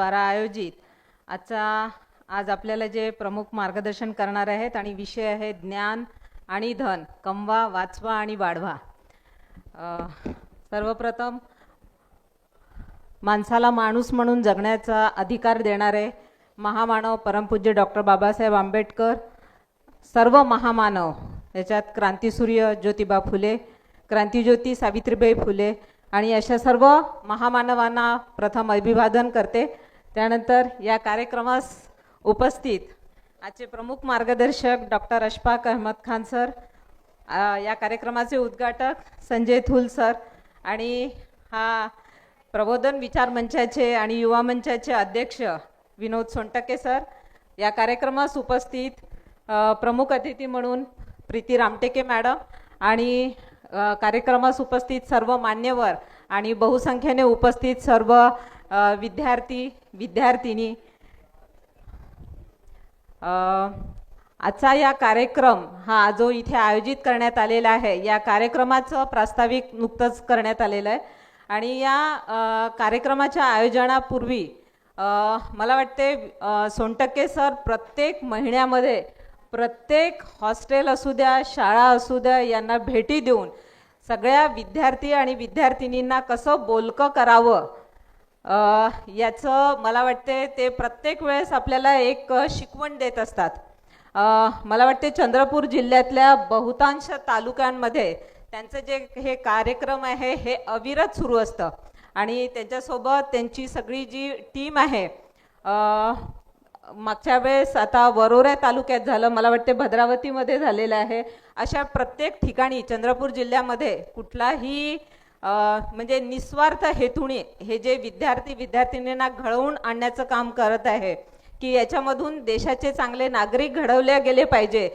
द्वारा आयोजित आज आपल्याला जे प्रमुख मार्गदर्शन करणार आहेत आणि विषय आहे ज्ञान आणि धन, कमवा, वाचवा आणि वाढवा। सर्वप्रथम माणसाला माणूस म्हणून जगण्याचा अधिकार देणारे महामानव परमपूज्य डॉक्टर बाबासाहेब आंबेडकर, सर्व महामानव, याच्यात क्रांतीसूर्य ज्योतिबा फुले, क्रांतिज्योती सावित्रीबाई फुले आणि अशा सर्व महामानवांना प्रथम अभिवादन करते। त्यानंतर या कार्यक्रमास उपस्थित आजचे प्रमुख मार्गदर्शक डॉक्टर अशफाक अहमद खान सर, या कार्यक्रमाचे उद्घाटक संजय थूल सर आणि हा प्रबोधन विचार मंचाचे आणि युवा मंचाचे अध्यक्ष विनोद सोनटके सर, या कार्यक्रमास उपस्थित प्रमुख अतिथी म्हणून प्रीती रामटेके मॅडम आणि कार्यक्रमास उपस्थित सर्व मान्यवर आणि बहुसंख्येने उपस्थित सर्व विद्यार्थी विद्यार्थिनी। आजचा या कार्यक्रम हा जो इथे आयोजित करण्यात आलेला आहे, या कार्यक्रमाचं प्रास्ताविक नुकतंच करण्यात आलेलं आहे आणि या कार्यक्रमाच्या आयोजनापूर्वी मला वाटते सोनटके सर प्रत्येक महिन्यामध्ये प्रत्येक हॉस्टेल असू द्या, शाळा असू द्या, यांना भेटी देऊन सगळ्या विद्यार्थी आणि विद्यार्थिनींना कसं बोलकं करावं याचं मला वाटते ते प्रत्येक वेळेस आपल्याला एक शिकवण देत असतात। मला वाटते चंद्रपूर जिल्ह्यातल्या बहुतांश तालुक्यांमध्ये त्यांचं जे हे कार्यक्रम आहे हे अविरत सुरू असतं आणि त्यांच्यासोबत त्यांची सगळी जी टीम आहे, मागच्या वेळेस आता वरोरा तालुक्यात झालं, मला वाटते भद्रावतीमध्ये झालेलं आहे। अशा प्रत्येक ठिकाणी चंद्रपूर जिल्ह्यामध्ये कुठलाही म्हणजे निस्वार्थ हेतूने हे जे विद्यार्थी विद्यार्थिनींना घडवून आणण्याचं काम करत आहे की याच्यामधून देशाचे चांगले नागरिक घडवले गेले पाहिजे।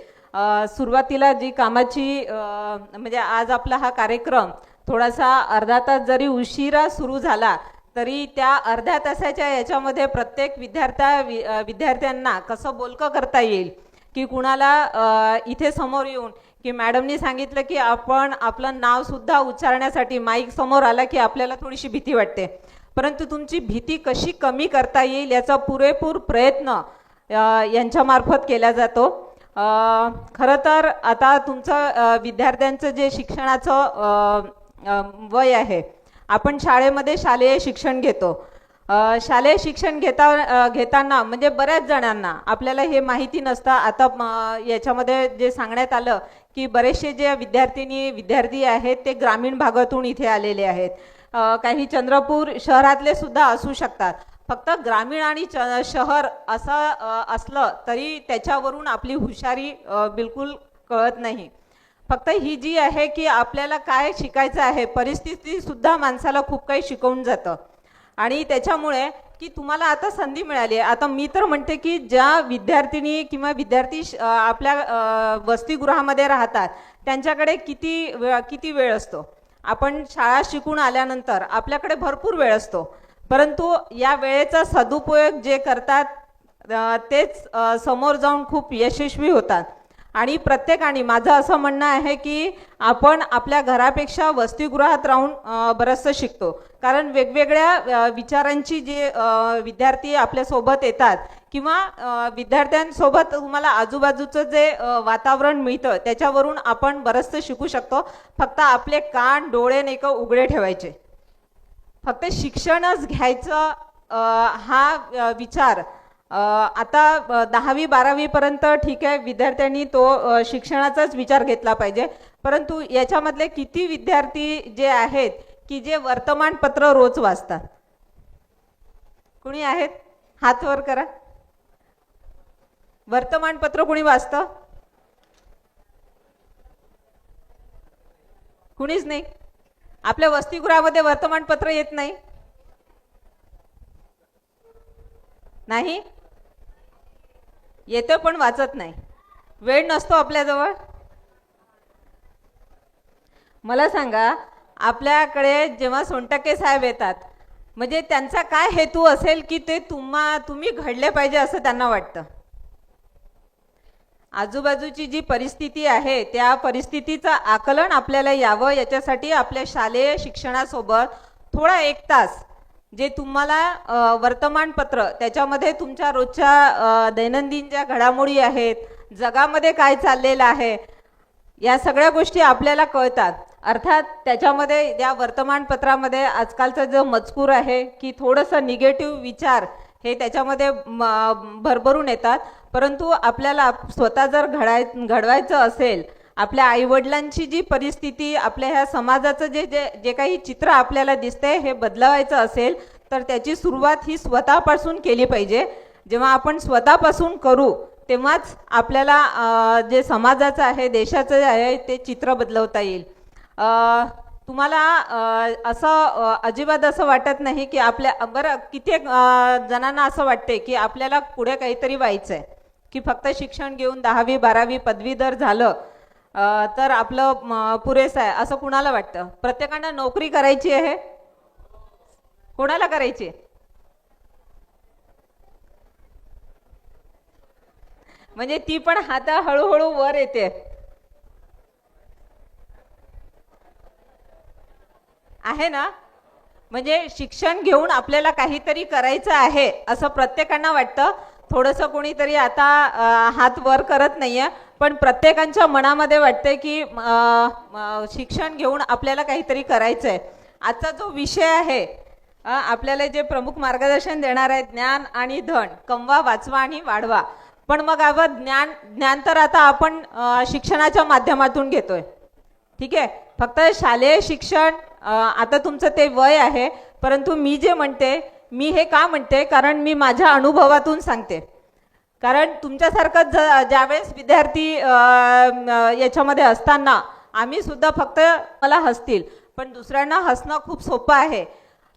सुरुवातीला जी कामाची म्हणजे आज आपला हा कार्यक्रम थोडासा अर्धा तास जरी उशिरा सुरू झाला तरी त्या अर्ध्या तासाच्या याच्यामध्ये प्रत्येक विद्यार्थ्यांना कसं बोलकं करता येईल की कुणाला इथे समोर येऊन की मॅडमनी सांगितलं की आपण आपलं नाव सुद्धा उच्चारण्यासाठी माईक समोर आला की आपल्याला थोडीशी भीती वाटते, परंतु तुमची भीती कशी कमी करता येईल याचा पुरेपूर प्रयत्न यांच्यामार्फत केला जातो। खरं तर आता तुमचं विद्यार्थ्यांचं जे शिक्षणाचं वय आहे, आपण शाळेमध्ये शालेय शिक्षण घेतो। शालेय शिक्षण घेताना म्हणजे बऱ्याच जणांना आपल्याला हे माहिती नसतं। आता याच्यामध्ये जे सांगण्यात आलं की बरेचसे जे विद्यार्थी आहेत ते ग्रामीण भागातून इथे आलेले आहेत, काही चंद्रपूर शहरातले सुद्धा असू शकतात। फक्त ग्रामीण आणि शहर असं असलं तरी त्याच्यावरून आपली हुशारी बिलकुल कळत नाही। फक्त ही जी आहे की आपल्याला काय शिकायचं आहे, परिस्थिती सुद्धा माणसाला खूप काही शिकवून जातं आणि त्याच्यामुळे की तुम्हाला आता संधी मिळाली आहे। आता मी तर म्हणते की ज्या विद्यार्थिनी किंवा विद्यार्थी आपल्या वसतिगृहामध्ये राहतात त्यांच्याकडे किती वेळ असतो। आपण शाळा शिकून आल्यानंतर आपल्याकडे भरपूर वेळ असतो, परंतु या वेळेचा सदुपयोग जे करतात तेच समोर जाऊन खूप यशस्वी होतात। आणि प्रत्येकाने माझं असं म्हणणं आहे की आपण आपल्या घरापेक्षा वसतिगृहात राहून बरंचसं शिकतो, कारण वेगवेगळ्या विचारांची जे विद्यार्थी आपल्यासोबत येतात किंवा विद्यार्थ्यांसोबत तुम्हाला आजूबाजूचं जे वातावरण मिळतं त्याच्यावरून आपण बरंचसं शिकू शकतो। फक्त आपले कान डोळे नाही का उघडे ठेवायचे, फक्त शिक्षणच घ्यायचं हा विचार आता 10वी 12वी पर्यंत ठीक आहे, विद्यार्थ्यांनी तो शिक्षणाचाच विचार घेतला पाहिजे, परंतु याच्यामधले किती विद्यार्थी जे आहेत की जे वर्तमानपत्र रोज वाचतात? कुणी आहेत? हात वर करा। वर्तमानपत्र कुणी वाचतं? कुणीच नाही। आपल्या वसतिगृहामध्ये वर्तमानपत्र येत नाही? नाही येतं पण वाचत नाही, वेळ नसतो आपल्याजवळ। मला सांगा, आपल्याकडे जेव्हा सोनटके साहेब येतात म्हणजे त्यांचा काय हेतू असेल की ते तुम्ही घडले पाहिजे असं त्यांना वाटतं। आजूबाजूची जी परिस्थिती आहे त्या परिस्थितीचं आकलन आपल्याला यावं याच्यासाठी आपल्या शालेय शिक्षणासोबत थोडा 1 तास जे तुम्हाला वर्तमानपत्र त्याच्यामध्ये तुमच्या रोजच्या दैनंदिन ज्या घडामोडी आहेत, जगामध्ये काय चाललेलं आहे, या सगळ्या गोष्टी आपल्याला कळतात. अर्थात त्याच्यामध्ये या वर्तमानपत्रामध्ये आजकालचा जो मजकूर आहे की थोडंसं निगेटिव्ह विचार हे त्याच्यामध्ये भरभरून येतात. परंतु आपल्याला स्वतः जर घडवायचं असेल, आपल्या आईवडिलांची जी परिस्थिती, आपल्या ह्या समाजाचं जे जे जे काही चित्र आपल्याला दिसतंय हे बदलवायचं असेल तर त्याची सुरुवात ही स्वतःपासून केली पाहिजे. जेव्हा आपण स्वतःपासून करू तेव्हाच आपल्याला जे समाजाचं आहे, देशाचं आहे, ते चित्र बदलवता येईल. तुम्हाला असं अजिबात असं वाटत नाही की आपल्या बरं कित्येक जणांना असं वाटते की आपल्याला पुढे काहीतरी व्हायचं आहे, की फक्त शिक्षण घेऊन 10वी 12वी पदवीधर झालं तर आपलं पुरेसं आहे असं कुणाला वाटतं? प्रत्येकांना नोकरी करायची आहे. कोणाला करायची? म्हणजे ती पण हात हळूहळू वर येते आहे ना. म्हणजे शिक्षण घेऊन आपल्याला काहीतरी करायचं आहे असं प्रत्येकांना वाटतं. थोडंसं कोणीतरी आता हात वर करत नाहीये, पण प्रत्येकाच्या मनामध्ये वाटते की शिक्षण घेऊन आपल्याला काहीतरी करायचं आहे. आजचा जो विषय आहे, आपल्याला जे प्रमुख मार्गदर्शन देणार आहे, ज्ञान आणि धन कमवा, वाचवा आणि वाढवा. पण मग आपण ज्ञान तर आता आपण शिक्षणाच्या माध्यमातून घेतोय, ठीक आहे. फक्त शालेय शिक्षण आता तुमचं ते वय आहे. परंतु मी जे म्हणते, मी हे का म्हणते, कारण मी माझ्या अनुभवातून सांगते. कारण तुमच्यासारखं ज्यावेळेस विद्यार्थी याच्यामध्ये असताना आम्ही सुद्धा फक्त मला हसतील, पण दुसऱ्यांना हसणं खूप सोपं आहे.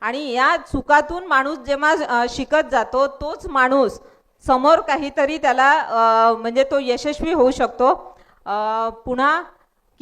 आणि या चुकातून माणूस जेव्हा शिकत जातो तोच माणूस समोर काहीतरी त्याला म्हणजे तो यशस्वी होऊ शकतो. पुन्हा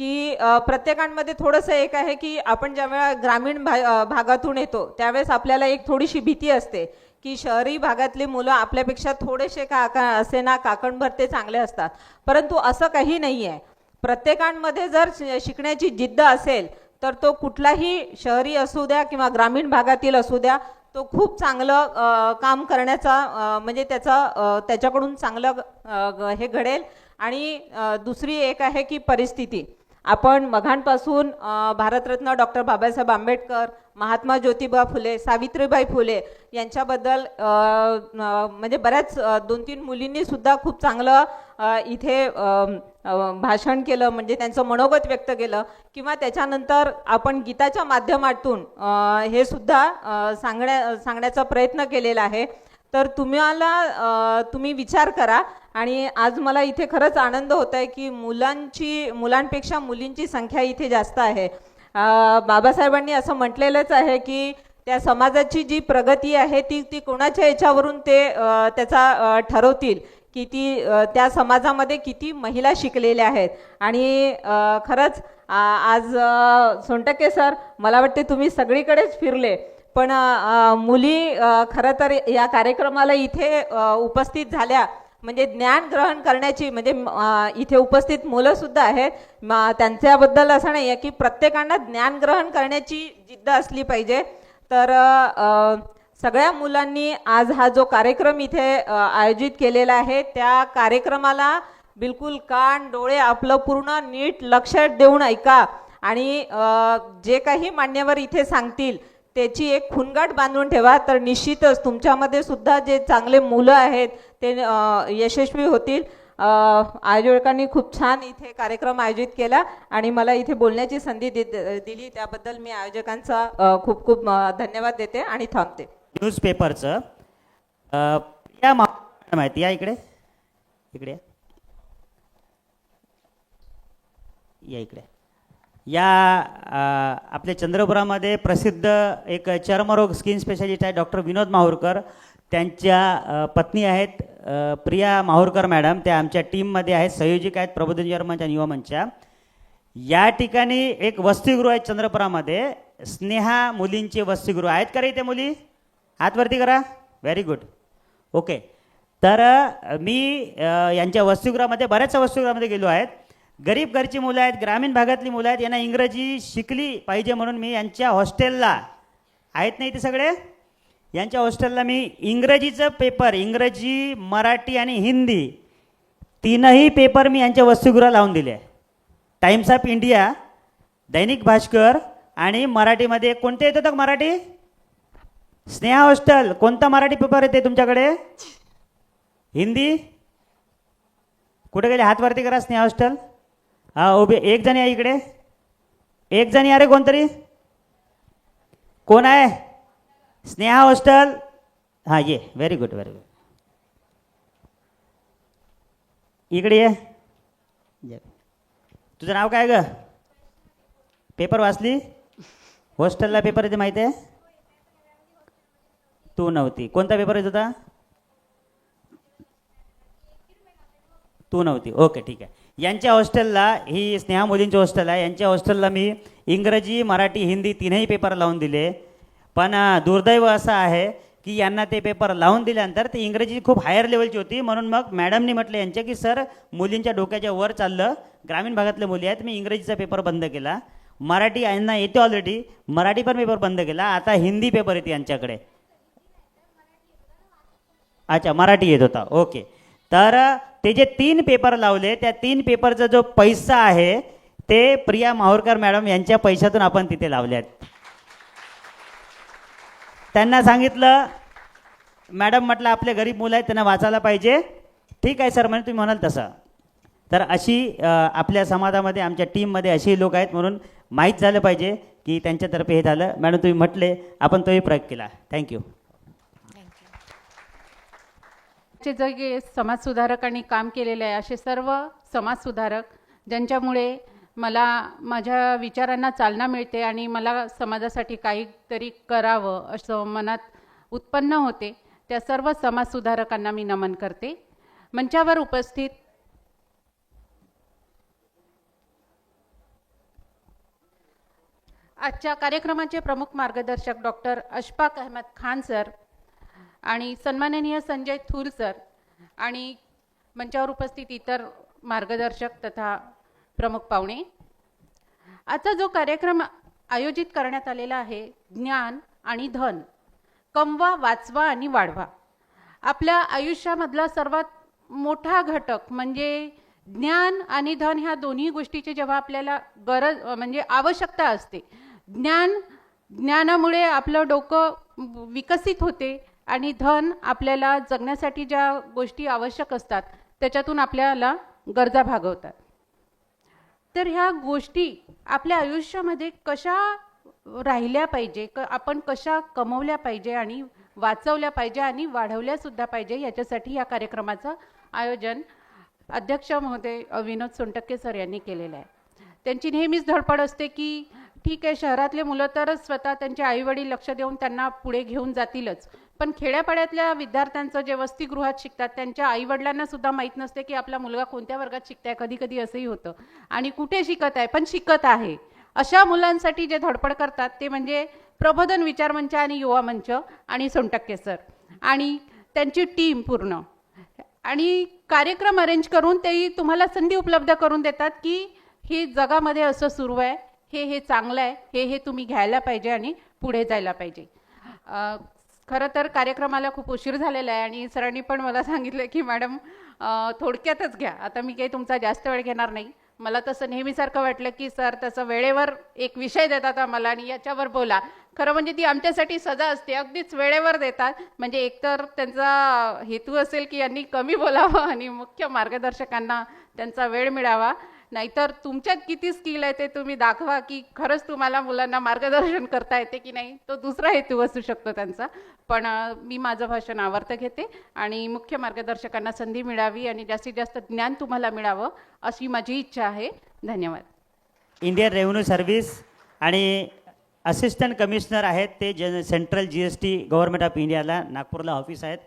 की प्रत्येकांमध्ये थोडंसं एक आहे की आपण ज्यावेळेला ग्रामीण भागातून येतो त्यावेळेस आपल्याला एक थोडीशी भीती असते की शहरी भागातली मुलं आपल्यापेक्षा थोडेसे असे ना काकणभर ते चांगले असतात. परंतु असं काही नाही आहे. प्रत्येकांमध्ये जर शिकण्याची जिद्द असेल तर तो कुठलाही शहरी असू द्या किंवा ग्रामीण भागातील असू द्या, तो खूप चांगलं काम करण्याचा म्हणजे त्याच्याकडून चांगलं हे घडेल. आणि दुसरी एक आहे की परिस्थिती. आपण मघांपासून भारतरत्न डॉक्टर बाबासाहेब आंबेडकर, महात्मा ज्योतिबा फुले, सावित्रीबाई फुले यांच्याबद्दल म्हणजे बऱ्याच 2-3 मुलींनी सुद्धा खूप चांगलं इथे भाषण केलं, म्हणजे त्यांचं मनोगत व्यक्त केलं. किंवा त्याच्यानंतर आपण गीताच्या माध्यमातून हे सुद्धा सांगण्याचा प्रयत्न केलेला आहे. तर तुम्ही विचार करा. आणि आज मला इथे खरंच आनंद होत आहे की मुलांपेक्षा मुलींची संख्या इथे जास्त आहे. बाबासाहेबांनी असं म्हटलेलंच आहे की त्या समाजाची जी प्रगती आहे ती कोणाच्या याच्यावरून ते त्याचा ठरवतील की त्या समाजामध्ये किती महिला शिकलेल्या आहेत. आणि खरंच आज सोनटक्के सर, मला वाटते तुम्ही सगळीकडेच फिरले, पण मुली खरं तर या कार्यक्रमाला इथे उपस्थित झाल्या म्हणजे ज्ञान ग्रहण करण्याची, म्हणजे इथे उपस्थित मुलं सुद्धा आहेत. त्यांच्याबद्दल असं नाही आहे की प्रत्येकांना ज्ञान ग्रहण करण्याची जिद्द असली पाहिजे. तर सगळ्या मुलांनी आज हा जो कार्यक्रम इथे आयोजित केलेला आहे त्या कार्यक्रमाला बिलकुल कान डोळे आपलं पूर्ण नीट लक्ष देऊन ऐका. आणि जे काही मान्यवर इथे सांगतील त्याची एक खुणगाठ बांधून ठेवा. तर निश्चितच तुमच्यामध्ये सुद्धा जे चांगले मुलं आहेत ते यशस्वी होतील. आयोजकांनी खूप छान इथे कार्यक्रम आयोजित केला आणि मला इथे बोलण्याची संधी दिली त्याबद्दल मी आयोजकांचा खूप खूप धन्यवाद देते आणि थांबते. न्यूजपेपरचं या माहिती या इकडे या इकडे या आपल्या चंद्रपुरामध्ये प्रसिद्ध एक चर्मरोग स्किन स्पेशालिस्ट आहे डॉक्टर विनोद माहुरकर. त्यांच्या पत्नी आहेत प्रिया माहुरकर मॅडम. त्या आमच्या टीममध्ये आहेत, संयोजक आहेत प्रबोधन जर्मन आणि युवा मंचच्या. या ठिकाणी एक वसतिगृह आहे चंद्रपुरामध्ये, स्नेहा मुलींचे वसतिगृह आहेत का रे? इथे मुली हातवरती करा. Very good. ओके. तर मी यांच्या वसतिगृहामध्ये बऱ्याचशा वसतिगृहामध्ये गेलो आहेत. गरीब घरची मुलं आहेत, ग्रामीण भागातली मुलं आहेत, यांना इंग्रजी शिकली पाहिजे म्हणून मी यांच्या हॉस्टेलला आहेत नाही ते सगळे यांच्या हॉस्टेलला मी इंग्रजीचं पेपर, इंग्रजी, मराठी आणि हिंदी तीनही पेपर मी यांच्या वसतिगृहात लावून दिले आहे. Times of India, Dainik Bhaskar आणि मराठीमध्ये कोणते येतं तर मराठी? स्नेहा हॉस्टेल. कोणता मराठी पेपर येते तुमच्याकडे? हिंदी? कुठे गेले? हात वरती करा. स्नेहा हॉस्टेल. हा उभे. एक जण या इकडे. एक जण या रे कोणतरी. कोण आहे? स्नेहा हॉस्टेल. हां ये. Very good, very good. इकडे ये. तुझं नाव काय ग? पेपर वाचली? हॉस्टेलला पेपर येते माहिती आहे? तू नव्हती. कोणता पेपर येत होता? तू नव्हती. ओके ठीक आहे. यांच्या हॉस्टेलला, ही स्नेहा मोदींची हॉस्टेल आहे, यांच्या हॉस्टेलला मी इंग्रजी, मराठी, हिंदी तीनही पेपर लावून दिले. पण दुर्दैव असं आहे की यांना ते पेपर लावून दिल्यानंतर ते इंग्रजी खूप हायर लेवलची होती. म्हणून मग मॅडमनी म्हटलं यांच्या की सर मुलींच्या डोक्याच्या वर चाललं, ग्रामीण भागातल्या मुली आहेत, मी इंग्रजीचा पेपर बंद केला. मराठी यांना येते ऑलरेडी, मराठी पण पेपर बंद केला. आता हिंदी पेपर येते यांच्याकडे. अच्छा मराठी येत होता. ओके. तर ते जे 3 पेपर लावले, त्या 3 पेपरचा जो पैसा आहे ते प्रिया माहूरकर मॅडम यांच्या पैशातून आपण तिथे लावले आहेत. त्यांना सांगितलं, मॅडम म्हटलं आपले गरीब मुलं आहेत त्यांना वाचायला पाहिजे. ठीक आहे सर म्हणे, तुम्ही म्हणाल तसं. तर अशी आपल्या समाजामध्ये, आमच्या टीममध्ये अशी लोक आहेत म्हणून माहीत झालं पाहिजे की त्यांच्यातर्फे हे झालं. मॅडम तुम्ही म्हटले, आपण तोही प्रयोग केला. थँक्यू. जे समाजसुधारकांनी काम केलेले आहे, असे सर्व समाजसुधारक ज्यांच्यामुळे मला माझ्या विचारांना चालना मिळते आणि मला समाजासाठी काहीतरी करावं असं मनात उत्पन्न होते, त्या सर्व समाजसुधारकांना मी नमन करते. मंचावर उपस्थित आजच्या कार्यक्रमाचे प्रमुख मार्गदर्शक डॉक्टर अशफाक अहमद खान सर आणि सन्माननीय संजय थूल सर आणि मंचावर उपस्थित इतर मार्गदर्शक तथा प्रमुख पाहुणे, आजचा जो कार्यक्रम आयोजित करण्यात आलेला आहे, ज्ञान आणि धन, कमवा, वाचवा आणि वाढवा. आपल्या आयुष्यामधला सर्वात मोठा घटक म्हणजे ज्ञान आणि धन, ह्या दोन्ही गोष्टीची जेव्हा आपल्याला गरज म्हणजे आवश्यकता असते, ज्ञानामुळे आपलं डोकं विकसित होते आणि धन आपल्याला जगण्यासाठी ज्या गोष्टी आवश्यक असतात त्याच्यातून आपल्याला गरजा भागवतात. तर ह्या गोष्टी आपल्या आयुष्यामध्ये कशा राहिल्या पाहिजे, आपण कशा कमवल्या पाहिजे आणि वाचवल्या पाहिजे आणि वाढवल्यासुद्धा पाहिजे, याच्यासाठी या कार्यक्रमाचं आयोजन अध्यक्ष महोदय विनोद सोनटक्के सर यांनी केलेलं आहे. त्यांची नेहमीच धडपड असते की ठीक आहे, शहरातले मुलं तर स्वतः त्यांचे आईवडील लक्ष देऊन त्यांना पुढे घेऊन जातीलच, पण खेड्यापाड्यातल्या विद्यार्थ्यांचं जे वसतिगृहात शिकतात त्यांच्या आईवडिलांना सुद्धा माहीत नसते की आपला मुलगा कोणत्या वर्गात शिकताय. कधी कधी असंही होतं आणि कुठे शिकत आहे, पण शिकत आहे. अशा मुलांसाठी जे धडपड करतात ते म्हणजे प्रबोधन विचार मंच आणि युवा मंच आणि सोनटक्के सर आणि त्यांची टीम पूर्ण, आणि कार्यक्रम अरेंज करून तेही तुम्हाला संधी उपलब्ध करून देतात की हे जगामध्ये असं सुरू आहे, हे चांगलं आहे, हे तुम्ही घ्यायला पाहिजे आणि पुढे जायला पाहिजे. खरं तर कार्यक्रमाला खूप उशीर झालेला आहे आणि सरांनी पण मला सांगितलं की मॅडम थोडक्यातच घ्या, आता मी काही तुमचा जास्त वेळ घेणार नाही. मला तसं नेहमीसारखं वाटलं की सर तसं वेळेवर एक विषय देतात आम्हाला आणि याच्यावर बोला. खरं म्हणजे ती आमच्यासाठी सजा असते, अगदीच वेळेवर देतात. म्हणजे एकतर त्यांचा हेतू असेल की यांनी कमी बोलावं आणि मुख्य मार्गदर्शकांना त्यांचा वेळ मिळावा, नाहीतर तुमच्यात किती स्किल आहे ते तुम्ही दाखवा की खरंच तुम्हाला मुलांना मार्गदर्शन करता येते की नाही, तो दुसरा हेतू असू शकतो त्यांचा. पण मी माझं भाषण आवर्त घेते आणि मुख्य मार्गदर्शकांना संधी मिळावी आणि जास्तीत जास्त ज्ञान तुम्हाला मिळावं अशी माझी इच्छा आहे. धन्यवाद. इंडियन रेव्हेन्यू सर्व्हिस आणि असिस्टंट कमिशनर आहेत ते सेंट्रल GST गव्हर्नमेंट ऑफ इंडियाला नागपूरला ऑफिस आहेत.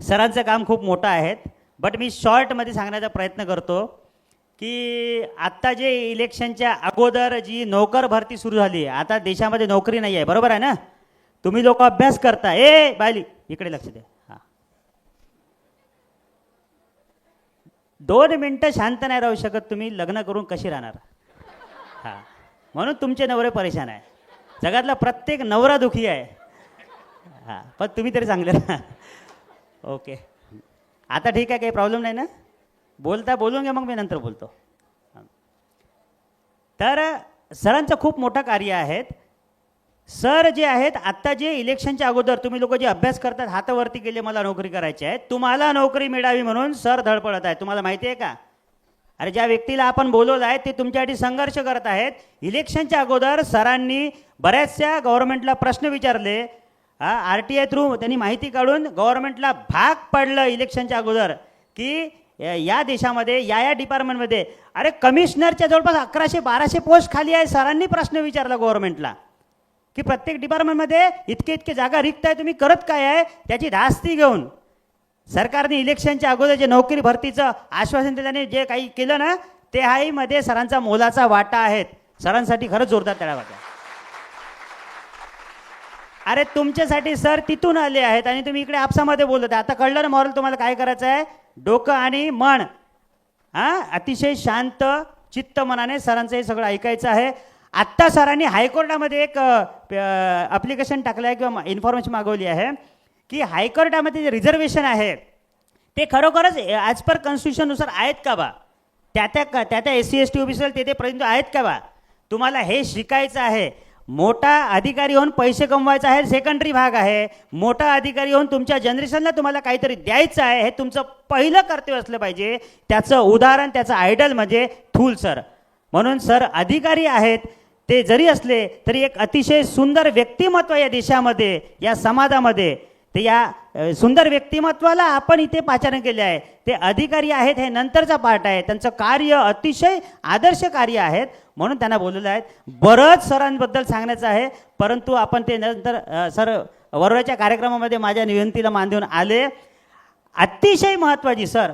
सरांचं काम खूप मोठं आहे, बट मी शॉर्टमध्ये सांगण्याचा प्रयत्न करतो की आत्ता जे इलेक्शनच्या अगोदर जी नोकर भरती सुरू झाली आहे, आता देशामध्ये नोकरी नाही आहे, बरोबर आहे ना? तुम्ही लोक अभ्यास करता. बायली इकडे लक्ष द्या. हां 2 मिनटं शांत नाही राहू शकत तुम्ही, लग्न करून कशी राहणार? हां म्हणून तुमचे नवरे परेशान आहे. जगातला प्रत्येक नवरा दुखी आहे. हां, पण तुम्ही तरी चांगले ना. ओके, आता ठीक आहे, काही प्रॉब्लेम नाही ना. बोलून घ्या, मग मी नंतर बोलतो. तर सरांचं खूप मोठं कार्य आहेत. सर जे आहेत, आत्ता जे इलेक्शनच्या अगोदर तुम्ही लोक जे अभ्यास करतात, हातावरती गेले मला नोकरी करायची आहे, तुम्हाला नोकरी मिळावी म्हणून सर धडपडत आहे. तुम्हाला माहिती आहे का? अरे ज्या व्यक्तीला आपण बोलवलं आहे ते तुमच्यासाठी संघर्ष करत आहेत. इलेक्शनच्या अगोदर सरांनी बऱ्याचशा गव्हर्नमेंटला प्रश्न विचारले. RTI थ्रू त्यांनी माहिती काढून गव्हर्नमेंटला भाग पडलं इलेक्शनच्या अगोदर की या देशामध्ये या डिपार्टमेंटमध्ये अरे कमिशनरच्या जवळपास 1100-1200 पोस्ट खाली आहे. सरांनी प्रश्न विचारला गव्हर्नमेंटला की प्रत्येक डिपार्टमेंटमध्ये इतके जागा रिक्त आहे, तुम्ही करत काय आहे. त्याची धास्ती घेऊन सरकारने इलेक्शनच्या अगोदर जे नोकरी भरतीचं आश्वासन दिल्याने जे काही केलं ना, ते हाईमध्ये सरांचा मोलाचा वाटा आहेत. सरांसाठी खरंच जोरदार टाळ्या वाजवा. अरे तुमच्यासाठी सर तिथून आले आहेत आणि तुम्ही इकडे आपसामध्ये बोलत आहे. आता कळलं ना मॉरल तुम्हाला काय करायचं आहे. डोकं आणि मन अतिशय शांत चित्त मनाने सरांचं हे सगळं ऐकायचं आहे. आत्ता सरांनी हायकोर्टामध्ये एक ॲप्लिकेशन टाकलं आहे किंवा इन्फॉर्मेशन मागवली आहे की हायकोर्टामध्ये जे रिझर्वेशन आहे ते खरोखरच ॲज पर कॉन्स्टिट्यूशननुसार आहेत का बा. त्या SC ST ओबीसीला ते पर्यंत आहेत का बा. तुम्हाला हे शिकायचं आहे. मोठा अधिकारी होऊन पैसे कमवायचा आहे सेकंडरी भाग आहे. मोठा अधिकारी होऊन तुमच्या जनरेशनला तुम्हाला काहीतरी द्यायचं आहे, हे तुमचं पहिलं कर्तव्य असलं पाहिजे. त्याचं उदाहरण, त्याचं आयडल म्हणजे थूल सर. म्हणून सर अधिकारी आहेत ते जरी असले तरी एक अतिशय सुंदर व्यक्तिमत्व या देशामध्ये, या समाजामध्ये, ते या सुंदर व्यक्तिमत्वाला आपण इथे पाचारण केले आहे. ते अधिकारी आहेत हे नंतरचा पार्ट आहे. त्यांचं कार्य अतिशय आदर्श कार्य आहेत म्हणून त्यांना बोललेलं आहे. बरंच सरांबद्दल सांगण्याचं आहे, परंतु आपण ते नंतर सर वरोऱ्याच्या कार्यक्रमामध्ये माझ्या विनंतीला मान देऊन आले. अतिशय महत्त्वाची सर,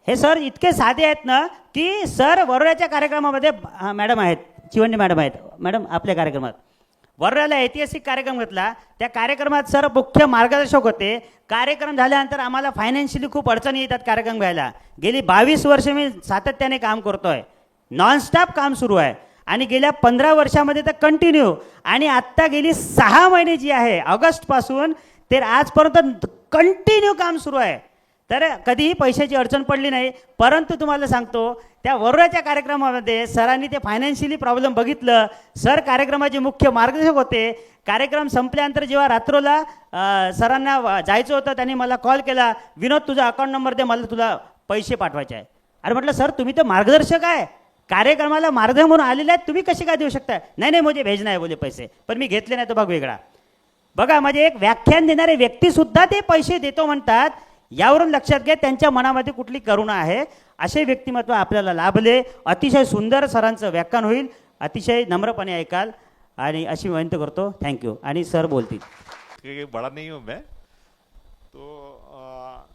हे सर इतके साधे आहेत ना की सर वरोऱ्याच्या कार्यक्रमामध्ये मॅडम आहेत, चिवंडी मॅडम आहेत. मॅडम आपल्या कार्यक्रमात वरोऱ्याला ऐतिहासिक कार्यक्रम घेतला. त्या कार्यक्रमात सर मुख्य मार्गदर्शक होते. कार्यक्रम झाल्यानंतर आम्हाला फायनान्शियली खूप अडचणी येतात कार्यक्रम घ्यायला. गेली 22 वर्ष मी सातत्याने काम करतोय, नॉनस्टॉप काम सुरू आहे आणि गेल्या 15 वर्षामध्ये तर कंटिन्यू. आणि आत्ता गेली 6 महिने जी आहे ऑगस्टपासून ते आजपर्यंत कंटिन्यू काम सुरू आहे. तर कधीही पैशाची अडचण पडली नाही. परंतु तुम्हाला सांगतो त्या वरोऱ्याच्या कार्यक्रमामध्ये सरांनी ते फायनान्शियली प्रॉब्लेम बघितलं. सर कार्यक्रमाचे मुख्य मार्गदर्शक होते. कार्यक्रम संपल्यानंतर जेव्हा रात्रोला सरांना जायचं होतं त्यांनी मला कॉल केला, विनोद तुझा अकाउंट नंबर दे, मला तुला पैसे पाठवायचे आहे. अरे म्हटलं सर तुम्ही तर मार्गदर्शक आहे, कार्यक्रमाला मार्गदर्शक म्हणून आलेले आहेत, तुम्ही कसे काय देऊ शकता. नाही मुझे भेजना है बोले पैसे, पण मी घेतले नाही तो भाग वेगळा. बघा म्हणजे एक व्याख्यान देणारे व्यक्तीसुद्धा ते पैसे देतो म्हणतात. यावरून लक्षात घ्या त्यांच्या मनामध्ये कुठली करुणा आहे. असे व्यक्तिमत्व आपल्याला लाभले. अतिशय सुंदर सरांचं व्याख्यान होईल, अतिशय नम्रपणे ऐकाल आणि अशी विनंती करतो. थँक्यू. आणि सर बोलतील. बड़ा नहीं हूँ मैं तो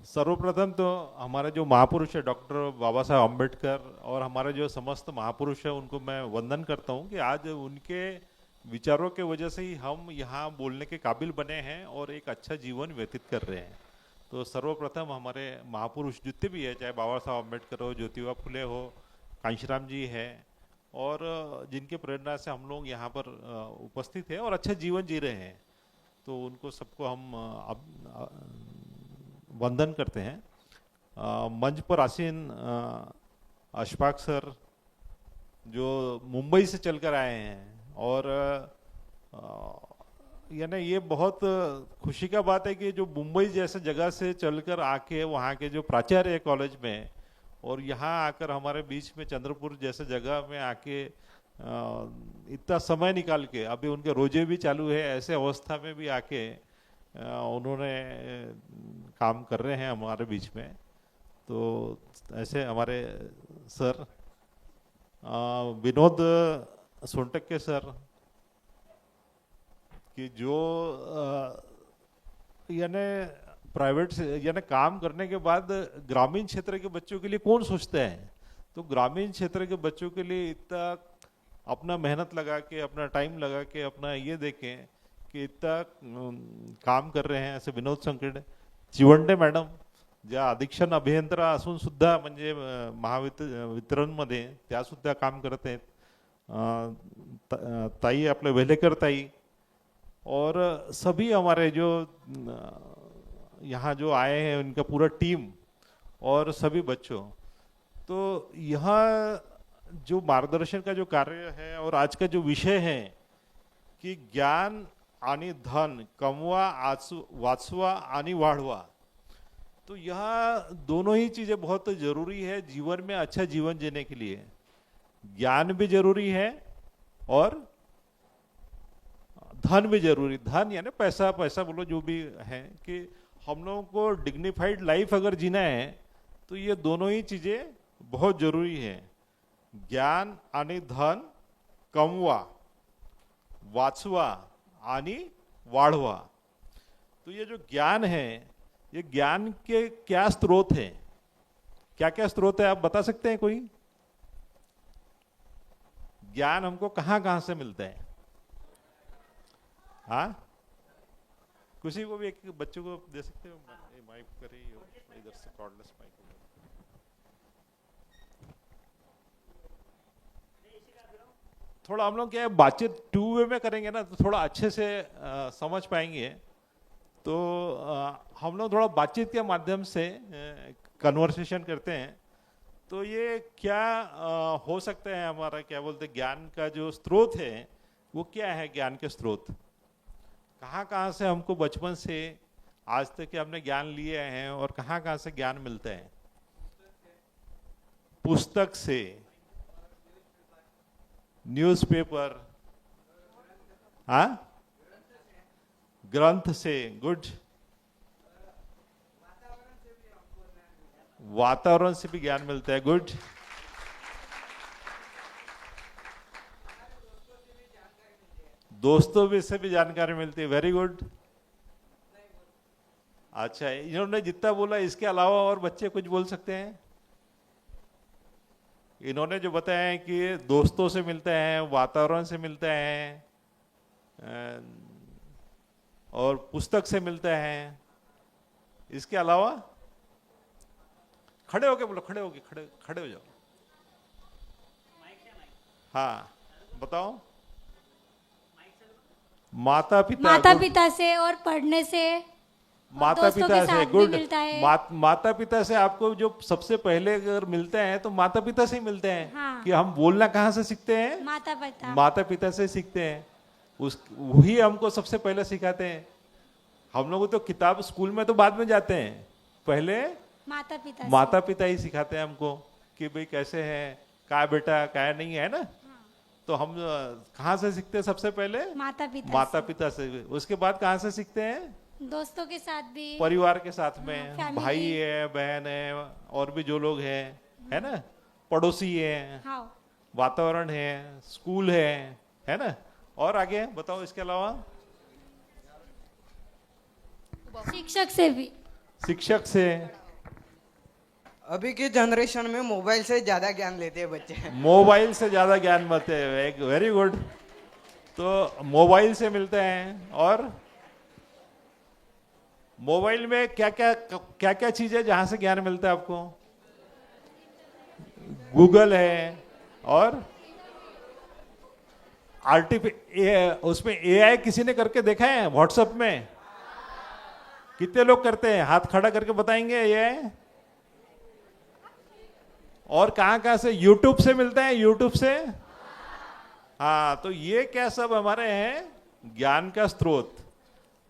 सर्वप्रथम तो हमारे जो महापुरुष है डॉक्टर बाबा साहब अम्बेडकर और हमारे जो समस्त महापुरुष है उनको मैं वंदन करता हूँ कि आज उनके विचारों के वजह से ही हम यहाँ बोलने के काबिल बने हैं और एक अच्छा जीवन व्यतीत कर रहे हैं. तो सर्वप्रथम हमारे महापुरुष जितने भी है, चाहे बाबा साहब अम्बेडकर हो, ज्योतिबा फुले हो, कांशीराम जी है, और जिनके प्रेरणा से हम लोग यहाँ पर उपस्थित हैं और अच्छा जीवन जी रहे हैं, तो उनको सबको हम वंदन करते हैं. मंच पर आसीन अशफाक सर जो मुंबई से चलकर आए हैं और यानी ये बहुत खुशी का बात है कि जो मुंबई जैसे जगह से चलकर आके वहाँ के जो प्राचार्य है कॉलेज में और यहाँ आकर हमारे बीच में चंद्रपुर जैसे जगह में आके इतना समय निकाल के, अभी उनके रोजे भी चालू है, ऐसे अवस्था में भी आके उन्होंने काम कर रहे हैं हमारे बीच में. तो ऐसे हमारे सर विनोद सोनटक्के सर कि जो यानी प्राइवेट से यानी काम करने के बाद ग्रामीण क्षेत्र के बच्चों के लिए कौन सोचते हैं. तो ग्रामीण क्षेत्र के बच्चों के लिए इतना अपना मेहनत लगा के, अपना टाइम लगा के, अपना ये देखें की इतका काम कर रहे हैं. असे विनोद संकेड, चिवंडे मॅडम ज्या अधीक्षण अभियंता असून सुद्धा म्हणजे महावितरणमध्ये त्या सुद्धा काम करत आहेत. ताई आपले वेलेकर ताई और सभी हमारे जो यहाँ जो आए हैं उनका पूरा टीम और सभी बच्चों, तो यहाँ जो मार्गदर्शन का जो कार्य है और आज का जो विषय है की ज्ञान आणि धन कमवा वाचवा आणि वाढवा, तो यह दोनों ही चीजें बहुत जरूरी है जीवन में अच्छा जीवन जीने के लिए। ज्ञान भी जरूरी है और धन भी जरूरी। धन यानी पैसा, पैसा बोलो जो भी है, कि हम लोगों को डिग्निफाइड लाइफ अगर जीना है तो ये दोनों ही चीजें बहुत जरूरी है। ज्ञान आणि धन कमवा वाचवा आणि वाढवा। तो ये जो ज्ञान है, ये ज्ञान के क्या स्रोत है, क्या क्या स्रोत है आप बता सकते हैं कोई? ज्ञान हमको कहां कहां से मिलता है? हाँ, किसी को भी एक बच्चे को दे सकते हो माइक करे, इधर से कॉर्डलेस माइक। थोड़ा हम लोग क्या है बातचीत टू वे में करेंगे ना तो थोड़ा अच्छे से समझ पाएंगे। तो हम लोग थोड़ा बातचीत के माध्यम से कन्वर्सेशन करते हैं। तो ये क्या हो सकता है हमारा, क्या बोलते हैं, ज्ञान का जो स्रोत है वो क्या है? ज्ञान के स्रोत कहाँ कहाँ से हमको बचपन से आज तक के हमने ज्ञान लिए हैं और कहाँ कहाँ से ज्ञान मिलता है? पुस्तक से, न्यूज़पेपर, हाँ, ग्रंथ से, गुड, वातावरण से भी ज्ञान मिलता है, गुड, दोस्तों भी से भी जानकारी मिलती है, वेरी गुड। अच्छा, इन्होंने जितना बोला इसके अलावा और बच्चे कुछ बोल सकते हैं? इन्होंने जो बताया है कि दोस्तों से मिलता है, वातावरण से मिलता है और पुस्तक से मिलता है, इसके अलावा? खड़े होके बोलो, खड़े होके, खड़े हो जाओ। हाँ बताओ। माता पिता से और पढ़ने से, माता पिता से, गुड। मिलता है। माता पिता से आपको जो सबसे पहले अगर मिलते हैं तो माता पिता से ही मिलते हैं। हाँ। कि हम बोलना कहाँ से सीखते हैं? माता पिता से सीखते हैं। वही हमको सबसे पहले सिखाते हैं। हम लोग तो किताब स्कूल में तो बाद में जाते हैं, पहले माता पिता ही सिखाते हैं हमको कि भाई कैसे है, क्या बेटा क्या नहीं है ना। तो हम कहाँ से सीखते हैं? सबसे पहले माता पिता से। उसके बाद कहाँ से सीखते हैं? दोस्तों के साथ भी, परिवार के साथ में, हाँ, भाई है, बहन है, और भी जो लोग हैं, है ना, पड़ोसी है, हाँ। वातावरण है, स्कूल है ना। और आगे बताओ इसके अलावा? शिक्षक से भी। शिक्षक से। अभी की जनरेशन में मोबाइल से ज्यादा ज्ञान लेते हैं बच्चे। मोबाइल से ज्यादा ज्ञान मिलते हैं, एक वेरी गुड। तो मोबाइल से मिलते हैं। और मोबाइल में क्या क्या चीज है जहां से ज्ञान मिलता है आपको? गूगल है और उसमें एआई किसी ने करके देखा है? व्हाट्सएप में कितने लोग करते हैं? हाथ खड़ा करके बताएंगे एआई। और कहां से? यूट्यूब से मिलता है, यूट्यूब से। हाँ, तो ये क्या सब हमारे हैं ज्ञान का स्रोत।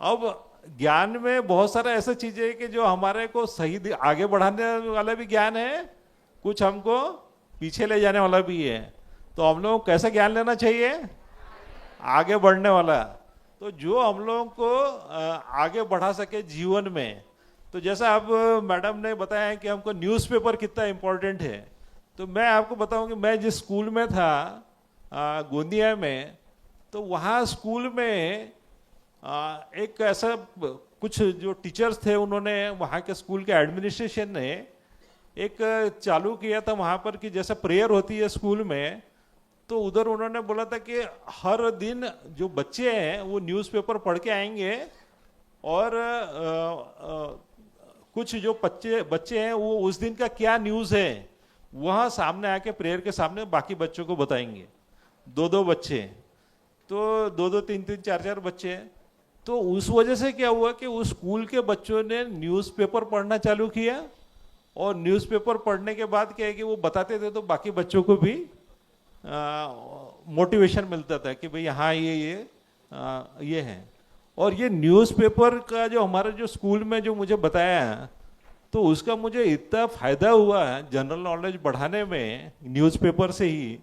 अब ज्ञान में बहुत सारे ऐसे चीजें हैं कि जो हमारे को सही आगे बढ़ाने वाला भी ज्ञान है, कुछ हमको पीछे ले जाने वाला भी है। तो हम लोग कैसा ज्ञान लेना चाहिए? आगे बढ़ने वाला। तो जो हम लोगों को आगे बढ़ा सके जीवन में। तो जैसा अब मैडम ने बताया कि हमको न्यूज़पेपर कितना इम्पोर्टेंट है, तो मैं आपको बताऊं कि मैं जिस स्कूल में था गोंदिया में, तो वहाँ स्कूल में एक ऐसा कुछ जो टीचर्स थे, उन्होंने वहाँ के स्कूल के एडमिनिस्ट्रेशन ने एक चालू किया था वहाँ पर कि जैसे प्रेयर होती है स्कूल में, तो उधर उन्होंने बोला था कि हर दिन जो बच्चे हैं वो न्यूज़पेपर पढ़ के आएंगे और कुछ जो बच्चे हैं वो उस दिन का क्या न्यूज़ है वहाँ सामने आके प्रेयर के सामने बाकी बच्चों को बताएंगे। दो बच्चे, तो दो तीन चार बच्चे, तो उस वजह से क्या हुआ कि उस स्कूल के बच्चों ने न्यूज़पेपर पढ़ना चालू किया, और न्यूज़पेपर पढ़ने के बाद क्या है कि वो बताते थे तो बाकी बच्चों को भी मोटिवेशन मिलता था कि भाई हाँ ये है। और ये न्यूज़पेपर का जो हमारे जो स्कूल में जो मुझे बताया है, तो उसका मुझे इतना फायदा हुआ है जनरल नॉलेज बढ़ाने में न्यूज़पेपर से ही,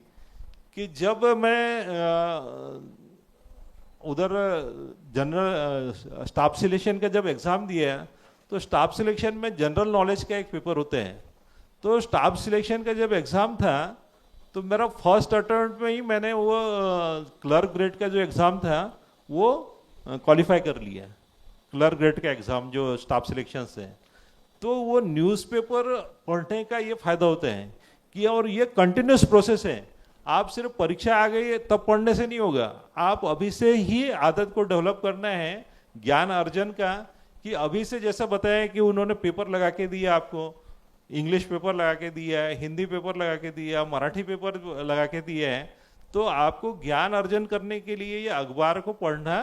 कि जब मैं उधर जनरल स्टाफ सिलेक्शन का जब एग्ज़ाम दिया, तो स्टाफ सिलेक्शन में जनरल नॉलेज का एक पेपर होते हैं। तो स्टाफ सिलेक्शन का जब एग्ज़ाम था, तो मेरा फर्स्ट अटेम्प्ट में ही मैंने वो क्लर्क ग्रेड का जो एग्ज़ाम था वो क्वालिफाई कर लिया, क्लर्क ग्रेड का एग्ज़ाम जो स्टाफ सिलेक्शन से। तो वो न्यूज़पेपर पढ़ने का ये फ़ायदा होता है कि, और ये कंटिन्यूस प्रोसेस है, आप सिर्फ परीक्षा आ गई तब पढ़ने से नहीं होगा, आप अभी से ही आदत को डेवलप करना है ज्ञान अर्जन का। कि अभी से जैसा बताया कि उन्होंने पेपर लगा के दिया आपको, इंग्लिश पेपर लगा के दिया है, हिंदी पेपर लगा के दिया, मराठी पेपर लगा के दिया है, तो आपको ज्ञान अर्जन करने के लिए ये अखबार को पढ़ना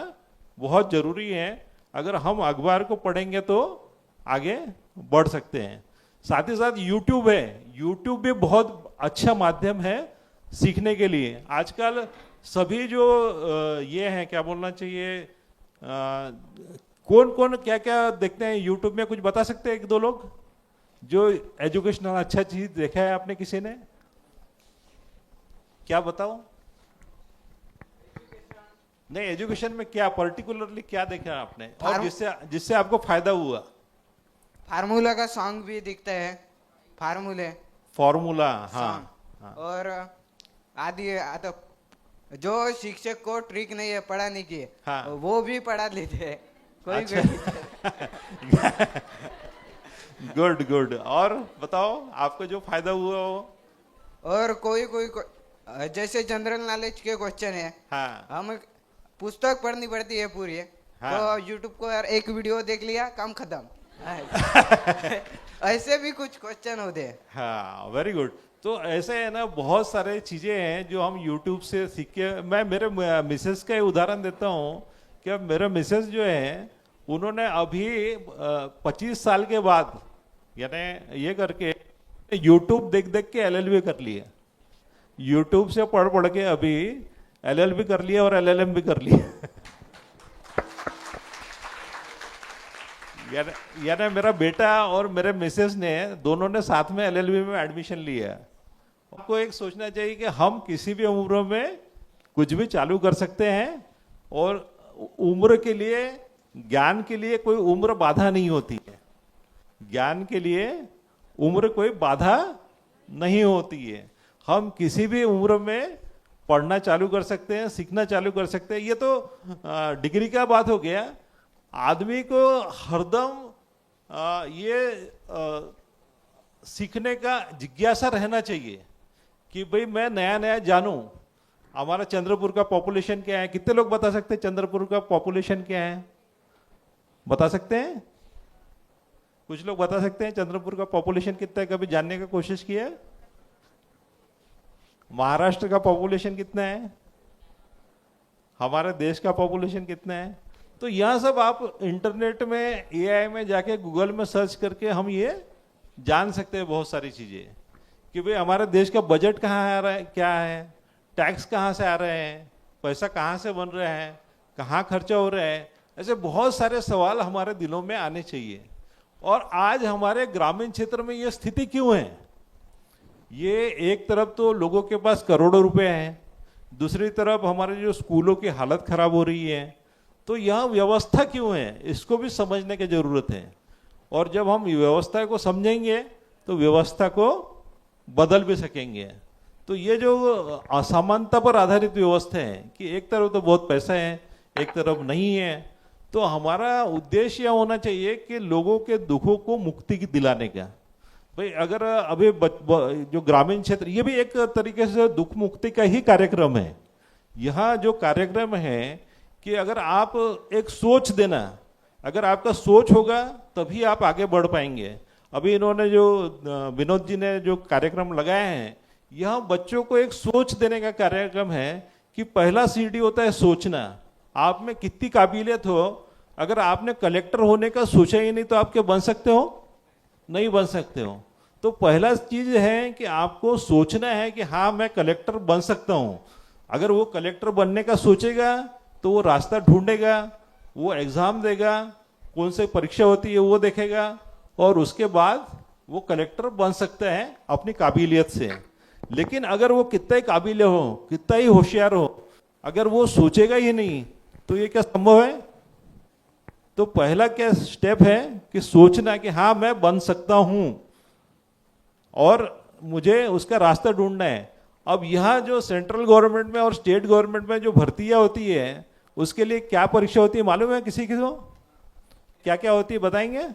बहुत ज़रूरी है। अगर हम अखबार को पढ़ेंगे तो आगे बढ़ सकते हैं। साथ ही साथ यूट्यूब है, यूट्यूब भी बहुत अच्छा माध्यम है सीखने के लिए। आजकल सभी जो ये हैं, क्या बोलना चाहिए, कौन कौन क्या क्या देखते हैं यूट्यूब में, कुछ बता सकते हैं एक दो लोग जो एजुकेशनल अच्छा चीज देखा है आपने, किसी ने? क्या बताओ? नहीं, एजुकेशन में क्या पर्टिकुलरली क्या देखा आपने और जिससे आपको फायदा हुआ? फार्मूला का सॉन्ग भी दिखता है, फॉर्मूला, हाँ। और आदि आता, जो शिक्षक को ट्रिक नहीं है पढ़ाने की, हाँ। वो भी पढ़ा लेते हैं कोई अच्छा। कोई। Good good. और बताओ आपको जो फायदा हुआ हो। और कोई जैसे जनरल नॉलेज के क्वेश्चन है, हाँ। हम पुस्तक पढ़नी पड़ती है पूरी, हाँ। तो यूट्यूब को यार एक वीडियो देख लिया, काम खत्म। ऐसे भी कुछ क्वेश्चन होते हैं। हाँ, वेरी गुड। तो ऐसे है ना, बहुत सारे चीजें हैं जो हम यूट्यूब से सीख के, मैं मेरे मिसेस का उदाहरण देता हूँ कि मेरे मिसेस जो है, उन्होंने अभी 25 साल के बाद यानी ये करके यूट्यूब देख देख के LLB कर लिया, यूट्यूब से पढ़ पढ़ के अभी LLB कर लिया और LLM भी कर लिया। यानी मेरा बेटा और मेरे मिसेस ने दोनों ने साथ में LLB में एडमिशन लिया। आपको एक सोचना चाहिए कि हम किसी भी उम्र में कुछ भी चालू कर सकते हैं, और उम्र के लिए, ज्ञान के लिए कोई उम्र बाधा नहीं होती है। ज्ञान के लिए उम्र कोई बाधा नहीं होती है। हम किसी भी उम्र में पढ़ना चालू कर सकते हैं, सीखना चालू कर सकते हैं। ये तो डिग्री का बात हो गया। आदमी को हरदम सीखने का जिज्ञासा रहना चाहिए कि भाई मैं नया नया जानूं। हमारा चंद्रपुर का पॉपुलेशन क्या है? कितने लोग बता सकते हैं चंद्रपुर का पॉपुलेशन क्या है? बता सकते हैं? कुछ लोग बता सकते हैं चंद्रपुर का पॉपुलेशन कितना है? कभी जानने का कोशिश किया है? महाराष्ट्र का पॉपुलेशन कितना है? हमारे देश का पॉपुलेशन कितना है? तो यह सब आप इंटरनेट में, AI में जाके, गूगल में सर्च करके हम ये जान सकते हैं बहुत सारी चीजें कि भाई हमारे देश का बजट कहाँ आ रहा है, क्या है, टैक्स कहाँ से आ रहे हैं, पैसा कहाँ से बन रहा है, कहाँ खर्चा हो रहा है। ऐसे बहुत सारे सवाल हमारे दिलों में आने चाहिए। और आज हमारे ग्रामीण क्षेत्र में ये स्थिति क्यों है? ये एक तरफ तो लोगों के पास करोड़ों रुपए हैं, दूसरी तरफ हमारे जो स्कूलों की हालत खराब हो रही है। तो यह व्यवस्था क्यों है, इसको भी समझने की जरूरत है। और जब हम व्यवस्था को समझेंगे तो व्यवस्था को बदल भी सकेंगे। तो ये जो असमानता पर आधारित व्यवस्था है कि एक तरफ तो बहुत पैसा है, एक तरफ नहीं है, तो हमारा उद्देश्य यह होना चाहिए कि लोगों के दुखों को मुक्ति दिलाने का। भाई अगर अभी जो ग्रामीण क्षेत्र, ये भी एक तरीके से दुख मुक्ति का ही कार्यक्रम है। यहाँ जो कार्यक्रम है कि अगर आप एक सोच देना, अगर आपका सोच होगा तभी आप आगे बढ़ पाएंगे। अभी इन्होंने जो विनोद जी ने जो कार्यक्रम लगाए हैं, यह बच्चों को एक सोच देने का कार्यक्रम है कि पहला सीढ़ी होता है सोचना। आप में कितनी काबिलियत हो, अगर आपने कलेक्टर होने का सोचा ही नहीं तो आप क्या बन सकते हो? नहीं बन सकते हो। तो पहला चीज है कि आपको सोचना है कि हाँ मैं कलेक्टर बन सकता हूँ। अगर वो कलेक्टर बनने का सोचेगा तो वो रास्ता ढूंढेगा, वो एग्जाम देगा, कौन सी परीक्षा होती है वो देखेगा, और उसके बाद वो कलेक्टर बन सकता है अपनी काबिलियत से। लेकिन अगर वो कितना ही काबिल हो, कितना ही होशियार हो, अगर वो सोचेगा ही नहीं तो ये क्या संभव है? तो पहला क्या स्टेप है कि सोचना कि हाँ मैं बन सकता हूं और मुझे उसका रास्ता ढूंढना है। अब यहाँ जो सेंट्रल गवर्नमेंट में और स्टेट गवर्नमेंट में जो भर्तियां होती है उसके लिए क्या परीक्षा होती है मालूम है किसी को? क्या क्या होती है बताएंगे?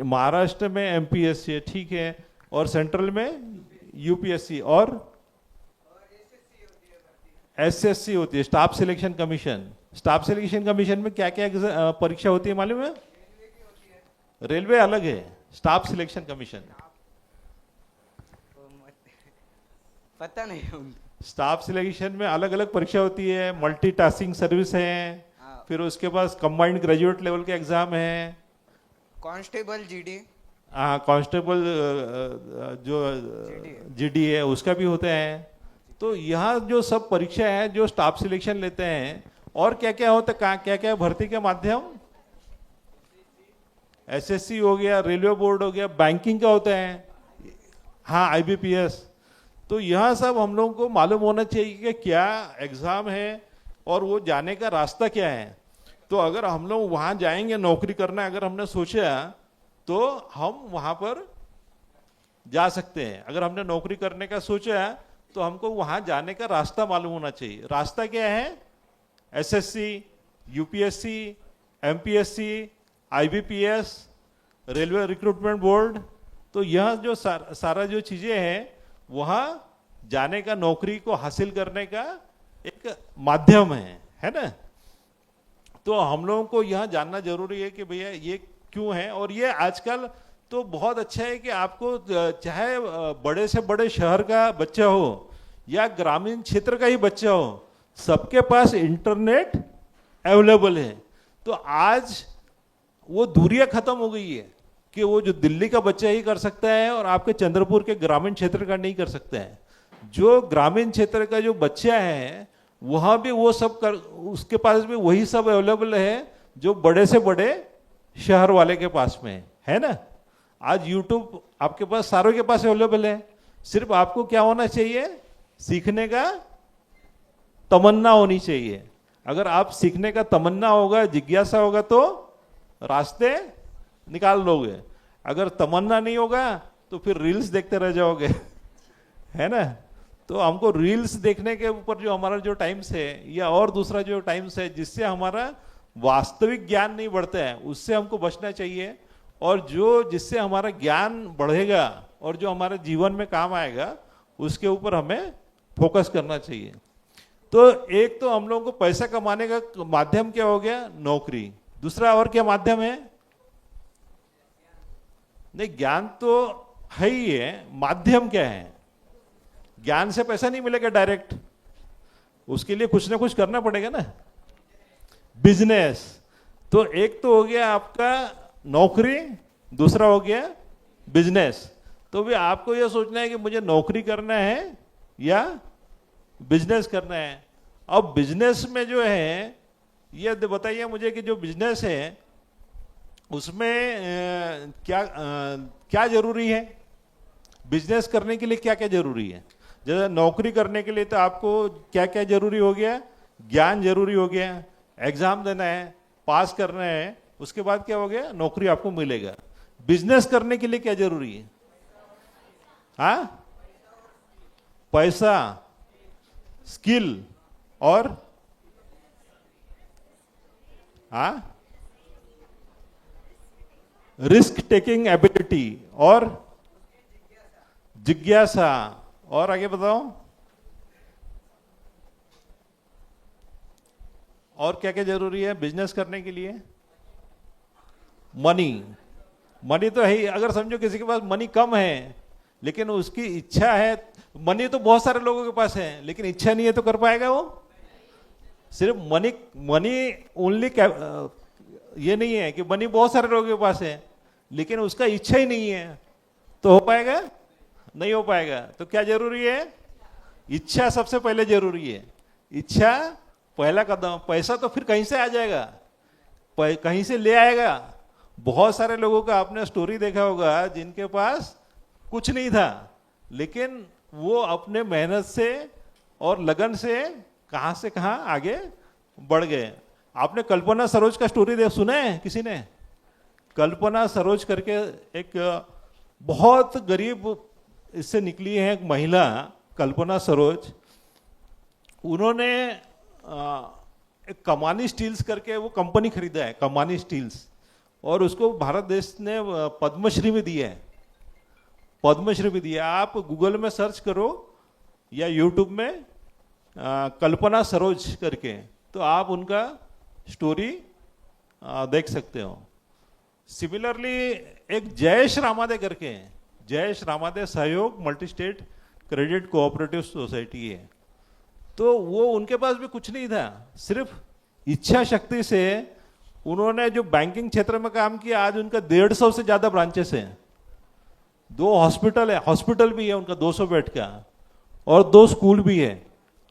महाराष्ट्र में एमपीएससी है, ठीक है, और सेंट्रल में यूपीएससी और एसएससी होती है, staff selection commission. Staff selection commission में क्या क्या परीक्षा होती है मालूम है? रेलवे अलग है, स्टाफ सिलेक्शन कमीशन। पता नहीं उनको। स्टाफ सिलेक्शन में अलग अलग परीक्षा होती है, मल्टीटास्किंग सर्विस है, फिर उसके पास कंबाइंड ग्रेजुएट लेवल के एग्जाम है, कांस्टेबल जीडी, हाँ कांस्टेबल जो जीडी है उसका भी होता है। तो यहाँ जो सब परीक्षा है जो स्टाफ सिलेक्शन लेते हैं, और क्या क्या होता है, क्या क्या भर्ती के माध्यम? एसएससी हो गया, रेलवे बोर्ड हो गया, बैंकिंग का होता है, हाँ आईबीपीएस। तो यह सब हम लोगों को मालूम होना चाहिए कि क्या एग्जाम है और वो जाने का रास्ता क्या है। तो अगर हम लोग वहां जाएंगे नौकरी करना, अगर हमने सोचा तो हम वहां पर जा सकते हैं। अगर हमने नौकरी करने का सोचा तो हमको वहां जाने का रास्ता मालूम होना चाहिए। रास्ता क्या है? SSC, UPSC, MPSC, IBPS, railway recruitment board. तो यह जो सारा जो चीजें हैं वहां जाने का, नौकरी को हासिल करने का एक माध्यम है ना। तो हम लोगों को यह जानना जरूरी है कि भैया ये क्यों है। और ये आजकल तो बहुत अच्छा है कि आपको चाहे बड़े से बड़े शहर का बच्चा हो या ग्रामीण क्षेत्र का ही बच्चा हो, सबके पास इंटरनेट अवेलेबल है। तो आज वो दूरियां खत्म हो गई है कि वो जो दिल्ली का बच्चा ही कर सकता है और आपके चंद्रपुर के ग्रामीण क्षेत्र का नहीं कर सकता है। जो ग्रामीण क्षेत्र का जो बच्चा है वहां भी वो सब कर, उसके पास भी वही सब अवेलेबल है जो बड़े से बड़े शहर वाले के पास में है ना। आज यूट्यूब आपके पास, सारों के पास अवेलेबल है। सिर्फ आपको क्या होना चाहिए? सीखने का तमन्ना होनी चाहिए। अगर आप सीखने का तमन्ना होगा, जिज्ञासा होगा तो रास्ते निकाल लोगे। अगर तमन्ना नहीं होगा तो फिर रील्स देखते रह जाओगे है ना। तो हमको रील्स देखने के ऊपर जो हमारा जो टाइम्स है या और दूसरा जो टाइम्स है जिससे हमारा वास्तविक ज्ञान नहीं बढ़ता है, उससे हमको बचना चाहिए। और जो जिससे हमारा ज्ञान बढ़ेगा और जो हमारे जीवन में काम आएगा उसके ऊपर हमें फोकस करना चाहिए। तो एक तो हम लोगों को पैसा कमाने का माध्यम क्या हो गया? नौकरी। दूसरा और क्या माध्यम है? नहीं, ज्ञान तो है ही है, माध्यम क्या है? ज्ञान से पैसा नहीं मिलेगा डायरेक्ट, उसके लिए कुछ ना कुछ करना पड़ेगा ना। बिजनेस। तो एक तो हो गया आपका नौकरी, दूसरा हो गया बिजनेस। तो भी आपको यह सोचना है कि मुझे नौकरी करना है या बिजनेस करना है। अब बिजनेस में जो है ये बताइए मुझे कि जो बिजनेस है उसमें क्या जरूरी है? बिजनेस करने के लिए क्या क्या जरूरी है? जैसे नौकरी करने के लिए तो आपको क्या क्या जरूरी हो गया? ज्ञान जरूरी हो गया, एग्जाम देना है, पास करना है, उसके बाद क्या हो गया? नौकरी आपको मिलेगा। बिजनेस करने के लिए क्या जरूरी है? हाँ, पैसा, स्किल और हाँ रिस्क टेकिंग एबिलिटी और जिज्ञासा। और आगे बताओ और क्या क्या जरूरी है बिजनेस करने के लिए? मनी। मनी तो है ही। अगर समझो किसी के पास मनी कम है लेकिन उसकी इच्छा है, मनी तो बहुत सारे लोगों के पास है लेकिन इच्छा नहीं है, तो कर पाएगा वो? सिर्फ मनी मनी ओनली ये नहीं है कि मनी बहुत सारे लोगों के पास है, लेकिन उसका इच्छा ही नहीं है, तो हो पाएगा? नहीं हो पाएगा। तो क्या जरूरी है? इच्छा सबसे पहले जरूरी है। इच्छा पहला कदम। पैसा तो फिर कहीं से आ जाएगा, कहीं से ले आएगा। बहुत सारे लोगों का आपने स्टोरी देखा होगा जिनके पास कुछ नहीं था, लेकिन वो अपने मेहनत से और लगन से कहां से कहां आगे बढ़ गए। आपने कल्पना सरोज का स्टोरी सुना है किसी ने? कल्पना सरोज करके एक बहुत गरीब इससे निकली है एक महिला, कल्पना सरोज। उन्होंने एक कमानी स्टील्स करके वो कंपनी खरीदा है, कमानी स्टील्स, और उसको भारत देश ने पद्मश्री भी दिया है, पद्मश्री भी दिया। आप गूगल में सर्च करो या यूट्यूब में कल्पना सरोज करके, तो आप उनका स्टोरी देख सकते हो। सिमिलरली एक जयेश रामादे करके है, जयेश रामादे सहयोग multi state credit cooperative society है। तो वो उनके पास भी कुछ नहीं था, सिर्फ इच्छा शक्ति से उन्होंने जो बैंकिंग क्षेत्र में काम किया, आज उनका 150 से ज्यादा ब्रांचेस हैं, 2 हॉस्पिटल है, हॉस्पिटल भी है उनका 200 बेड का, और 2 स्कूल भी है।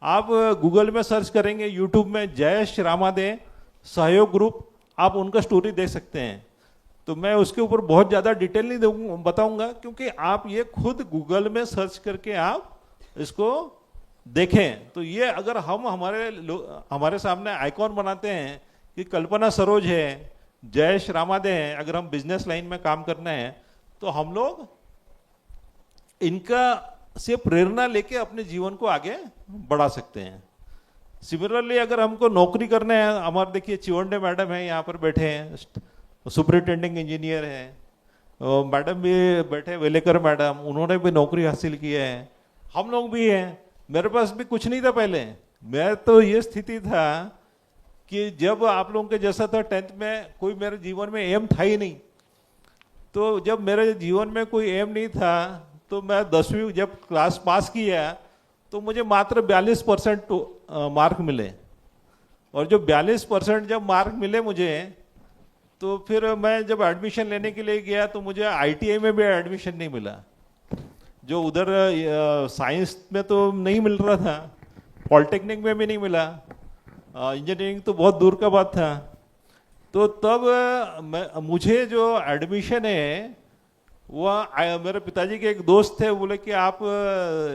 आप गूगल में सर्च करेंगे, यूट्यूब में जयेश रामादे सहयोग ग्रुप, आप उनका स्टोरी देख सकते हैं। तो मैं उसके ऊपर बहुत ज़्यादा डिटेल नहीं बताऊंगा, क्योंकि आप ये खुद गूगल में सर्च करके आप इसको देखें। तो ये अगर हम हमारे सामने आइकॉन बनाते हैं कि कल्पना सरोज है, जयेश रामादे हैं, अगर हम बिजनेस लाइन में काम करना है तो हम लोग इनका से प्रेरणा लेके अपने जीवन को आगे बढ़ा सकते हैं। सिमिलरली अगर हमको नौकरी करना है, हमारे देखिए चिवंडे मैडम है यहाँ पर बैठे हैं, सुपरिटेंडिंग इंजीनियर है, मैडम भी बैठे, वेलेकर मैडम, उन्होंने भी नौकरी हासिल की है, हम लोग भी हैं। मेरे पास भी कुछ नहीं था पहले, मैं तो ये स्थिति था कि जब आप लोगों के जैसा था 10th में, कोई मेरे जीवन में एम था ही नहीं। तो जब मेरे जीवन में कोई एम नहीं था, तो मैं 10वीं जब क्लास पास किया तो मुझे मात्र 42% मार्क मिले, और जो 42% जब मार्क मिले मुझे, तो फिर मैं जब एडमिशन लेने के लिए गया तो मुझे आईटीआई में भी एडमिशन नहीं मिला, जो उधर साइंस में तो नहीं मिल रहा था, पॉलिटेक्निक में भी नहीं मिला, इंजीनियरिंग तो बहुत दूर का बात था। तो तब मुझे जो एडमिशन है वह मेरे पिताजी के एक दोस्त थे, बोले कि आप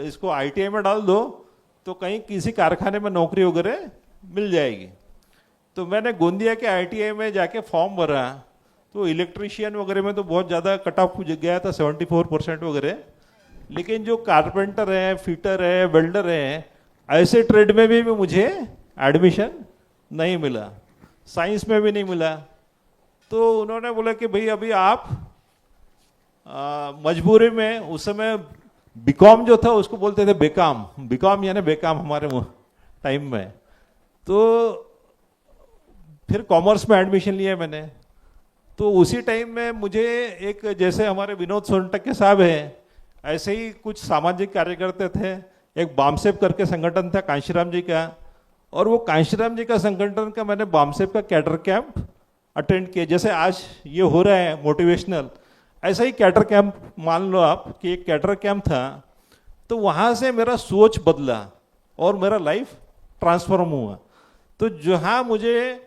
इसको आईटीआई में डाल दो तो कहीं किसी कारखाने में नौकरी वगैरह मिल जाएगी। तो मैंने गोंदिया के आईटीआई में जाके फॉर्म भरा, तो इलेक्ट्रीशियन वगैरह में तो बहुत ज़्यादा कट ऑफ गया था, 74% वगैरह। लेकिन जो कारपेंटर है, फिटर है, वेल्डर है, ऐसे ट्रेड में भी मुझे एडमिशन नहीं मिला, साइंस में भी नहीं मिला। तो उन्होंने बोला कि भाई अभी आप मजबूरी में, उस समय बीकॉम जो था उसको बोलते थे बेकाम, बीकॉम यानी बेकाम हमारे टाइम में। तो फिर कॉमर्स में एडमिशन लिया मैंने। तो उसी टाइम में मुझे एक, जैसे हमारे विनोद सोनटके साहब हैं, ऐसे ही कुछ सामाजिक कार्यकर्ता थे, एक बामसेप करके संगठन था कांशीराम जी का, और वो कांशीराम जी का संगठन का मैंने बामसेप का कैडर कैंप अटेंड किया। जैसे आज ये हो रहा है मोटिवेशनल, ऐसा ही कैडर कैंप मान लो आप कि एक कैडर कैंप था। तो वहाँ से मेरा सोच बदला और मेरा लाइफ ट्रांसफॉर्म हुआ। तो जहाँ मुझे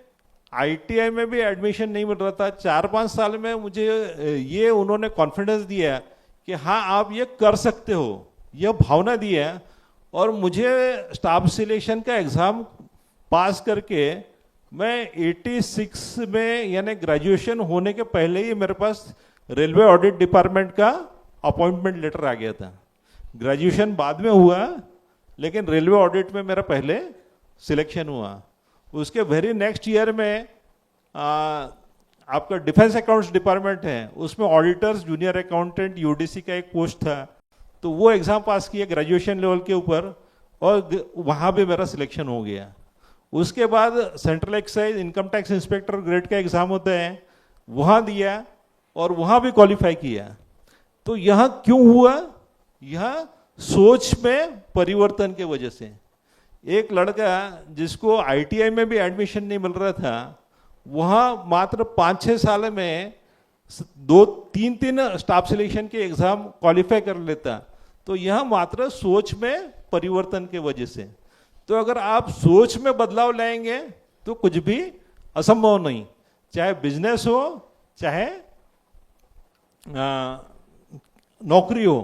आईटीआई में भी एडमिशन नहीं मिल रहा था, 4-5 साल में मुझे ये उन्होंने कॉन्फिडेंस दिया कि हाँ आप ये कर सकते हो, यह भावना दी है। और मुझे स्टाफ सिलेक्शन का एग्ज़ाम पास करके मैं 86 में, यानी ग्रेजुएशन होने के पहले ही मेरे पास रेलवे ऑडिट डिपार्टमेंट का अपॉइंटमेंट लेटर आ गया था। ग्रेजुएशन बाद में हुआ, लेकिन रेलवे ऑडिट में मेरा पहले सिलेक्शन हुआ। उसके वेरी नेक्स्ट ईयर में आपका डिफेंस अकाउंट्स डिपार्टमेंट है, उसमें ऑडिटर्स जूनियर अकाउंटेंट यूडीसी का एक पोस्ट था। तो वो एग्ज़ाम पास किया ग्रेजुएशन लेवल के ऊपर, और वहाँ भी मेरा सिलेक्शन हो गया। उसके बाद central excise income tax inspector grade का एग्ज़ाम होता है, वहाँ दिया और वहाँ भी क्वालिफाई किया। तो यहाँ क्यों हुआ? यहाँ सोच में परिवर्तन के वजह से। एक लड़का जिसको आईटीआई में भी एडमिशन नहीं मिल रहा था, वहाँ मात्र 5-6 साल में 2-3 स्टाफ सिलेक्शन के एग्जाम क्वालिफाई कर लेता। तो यह मात्र सोच में परिवर्तन के वजह से। तो अगर आप सोच में बदलाव लाएंगे तो कुछ भी असंभव नहीं, चाहे बिजनेस हो चाहे नौकरी हो,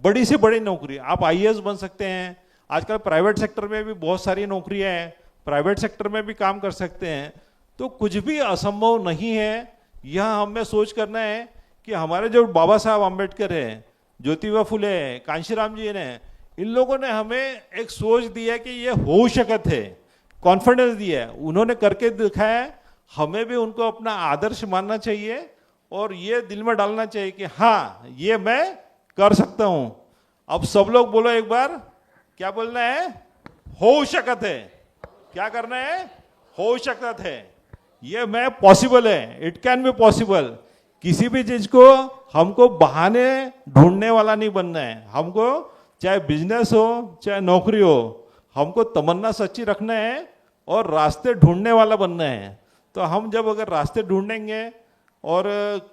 बड़ी से बड़ी नौकरी। आप आईएएस बन सकते हैं, आजकल प्राइवेट सेक्टर में भी बहुत सारी नौकरियां हैं, प्राइवेट सेक्टर में भी काम कर सकते हैं। तो कुछ भी असंभव नहीं है। यह हमें सोच करना है कि हमारे जो बाबा साहब अम्बेडकर है, ज्योतिबा फुले है, कांशीराम जी ने, इन लोगों ने हमें एक सोच दी है कि ये हो सकत है, कॉन्फिडेंस दिया है, उन्होंने करके दिखाया है। हमें भी उनको अपना आदर्श मानना चाहिए और ये दिल में डालना चाहिए कि हाँ, ये मैं कर सकता हूं। अब सब लोग बोलो एक बार, क्या बोलना है? हो सकत है। क्या करना है? हो सकत है। ये मैं पॉसिबल है, इट कैन बी पॉसिबल। किसी भी चीज को हमको बहाने ढूंढने वाला नहीं बनना है। हमको चाहे बिजनेस हो चाहे नौकरी हो, हमको तमन्ना सच्ची रखना है और रास्ते ढूंढने वाला बनना है। तो हम जब अगर रास्ते ढूंढेंगे और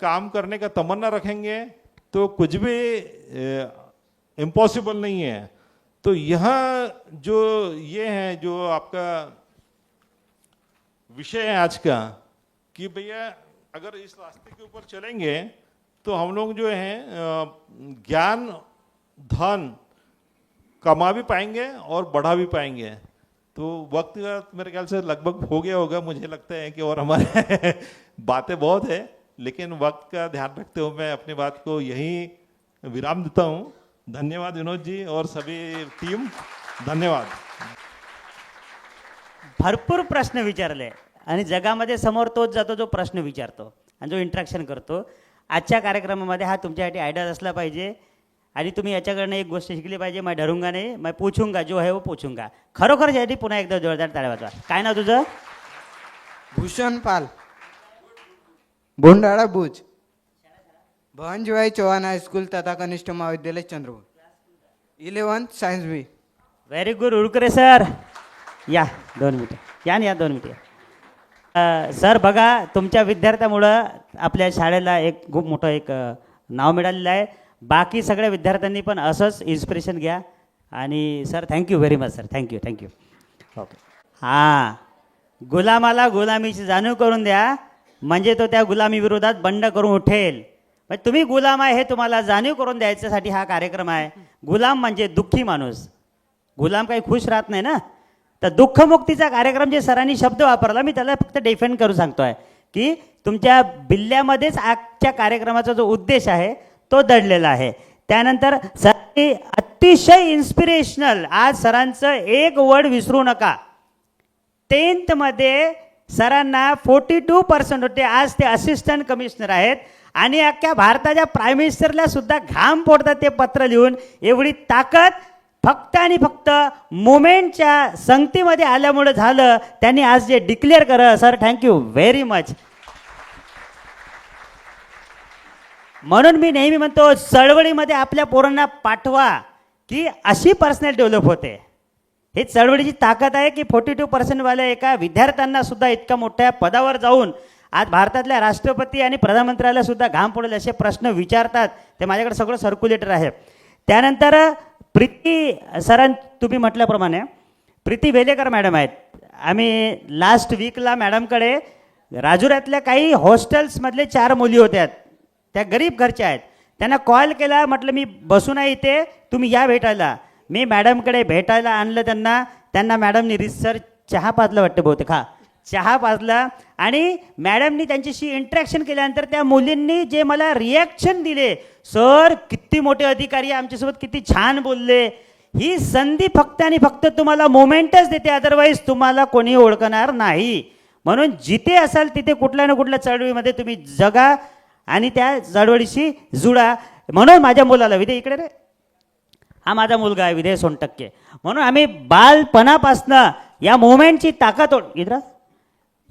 काम करने का तमन्ना रखेंगे तो कुछ भी इम्पॉसिबल नहीं है। तो यहाँ जो ये है, जो आपका विषय है आज का, कि भैया अगर इस रास्ते के ऊपर चलेंगे तो हम लोग जो है ज्ञान धन कमा भी पाएंगे और बढ़ा भी पाएंगे। तो वक्त का मेरे ख्याल से लगभग हो गया होगा, मुझे लगता है कि और हमारे बातें बहुत है, लेकिन वक्त का ध्यान रखते हुए मैं अपनी बात को यही विराम देता हूँ। धन्यवाद विनोद जी और सभी टीम, धन्यवाद। भरपूर प्रश्न विचारले आणि जगामध्ये समोर तोच जातो जो प्रश्न विचारतो आणि जो इंट्रॅक्शन करतो। आजच्या कार्यक्रमामध्ये हा तुमच्यासाठी आयडिया असला पाहिजे आणि तुम्ही याच्याकडनं एक गोष्ट शिकली पाहिजे, मैं डरूंगा नहीं, मैं पूछूंगा, जो है वो पूछूंगा। खरोखर यासाठी पुन्हा एकदा जोरदार टाळ्या वाजवा। काय नाव तुझं? भूषण पाल, भोंडाळा भुज, भवानजीभाई चौहान हाई स्कूल तथा कनिष्ठ महाविद्यालय Chandrapur, 11th science B. Very good Udkare sir, या 2 मिनिटं या ना, या 2 मिनिटं। सर बघा, तुमच्या विद्यार्थ्यामुळं आपल्या शाळेला एक खूप मोठं एक नाव मिळालेलं आहे। बाकी सगळ्या विद्यार्थ्यांनी पण असंच इन्स्पिरेशन घ्या। आणि sir thank you very much sir, thank you thank you. Okay, हां, गुलामाला गुलामीची जाणीव करून द्या, म्हणजे तो त्या गुलामी विरोधात बंड करून उठेल। मग तुम्ही गुलाम आहे हे तुम्हाला जाणीव करून द्यायच्यासाठी हा कार्यक्रम आहे। गुलाम म्हणजे दुःखी माणूस, गुलाम काही खुश राहत नाही ना। तर दुःखमुक्तीचा कार्यक्रम जे सरांनी शब्द वापरला, मी त्याला फक्त डिफेंड करू सांगतोय की तुमच्या बिल्ल्यामध्येच आजच्या कार्यक्रमाचा जो उद्देश आहे तो दडलेला आहे। त्यानंतर सरांनी अतिशय इन्स्पिरेशनल, आज सरांचं एक वर्ड विसरू नका। 10th मध्ये सरांना 42% होते, आज ते असिस्टंट कमिशनर आहेत आणि अख्ख्या भारताच्या प्राईम मिनिस्टरला सुद्धा घाम फोडतात ते पत्र लिहून। एवढी ताकद फक्त आणि फक्त मोमेंटच्या संगतीमध्ये आल्यामुळे झालं। त्यांनी आज जे डिक्लेअर करा, सर थँक्यू व्हेरी मच। म्हणून मी नेहमी म्हणतो, चळवळीमध्ये आपल्या पोरांना पाठवा की अशी पर्सनॅलिटी डेव्हलप होते। हे चळवळीची ताकद आहे की 42% वाल्या एका विद्यार्थ्यांना सुद्धा इतक्या मोठ्या पदावर जाऊन आज भारतातल्या राष्ट्रपती आणि प्रधानमंत्र्याला सुद्धा घाम पडेल असे प्रश्न विचारतात। ते माझ्याकडे सगळं सर्क्युलेटर आहे। त्यानंतर प्रीती सरां, तुम्ही म्हटल्याप्रमाणे प्रीती वेलेकर मॅडम आहेत। आम्ही लास्ट वीकला मॅडमकडे राजुऱ्यातल्या काही हॉस्टेल्समधले 4 मुली होत्या, त्या गरीब घरच्या आहेत। त्यांना कॉल केला, म्हटलं मी बसून आहे इथे, तुम्ही या भेटायला। मी मॅडमकडे भेटायला आणलं त्यांना मॅडमनी रिसर्च चहा पाजला वाटतं बहुतेक, हा चहा पाजला आणि मॅडमनी त्यांच्याशी इंटरॅक्शन केल्यानंतर त्या मुलींनी जे मला रिॲक्शन दिले, सर किती मोठे अधिकारी आमच्यासोबत किती छान बोलले। ही संधी फक्त आणि फक्त तुम्हाला मोमेंटच देते, अदरवाईज तुम्हाला कोणी ओळखणार नाही। म्हणून जिथे असाल तिथे कुठल्या ना कुठल्या चळवळीमध्ये तुम्ही जगा आणि त्या चळवळीशी जुळा। म्हणून माझ्या मुलाला, विदे इकडे रे, हा माझा मुलगा आहे विदे सोनटक्के, म्हणून आम्ही बालपणापासनं या मोमेंटची ताकद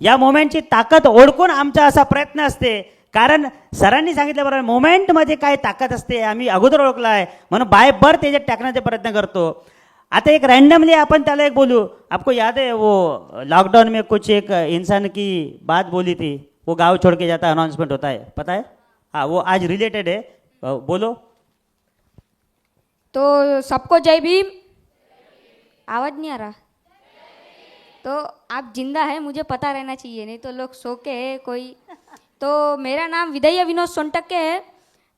या मोमेंटची ताकद ओळखून आमचा असा प्रयत्न असते। कारण सरांनी सांगितल्याबरोबर मोमेंटमध्ये काय ताकद असते आम्ही अगोदर ओळखला आहे, म्हणून बाय बर्थ त्याच्यात टाकण्याचा प्रयत्न करतो। आता एक रैंडमली अपन त्याला एक बोलू, आपको याद है वो लॉकडाउन में कुछ एक इंसान की बात बोली थी, वो गांव छोड़ के जाता अनाउंसमेंट होता है, पता है? हाँ, वो आज रिलेटेड है, बोलो। तो सबको जय भीम। आवाज नहीं आ रहा? तो आप जिंदा है मुझे पता रहना चाहिए, नहीं तो लोग सो के है कोई। तो मेरा नाम विदया विनोद सोनटक्के है,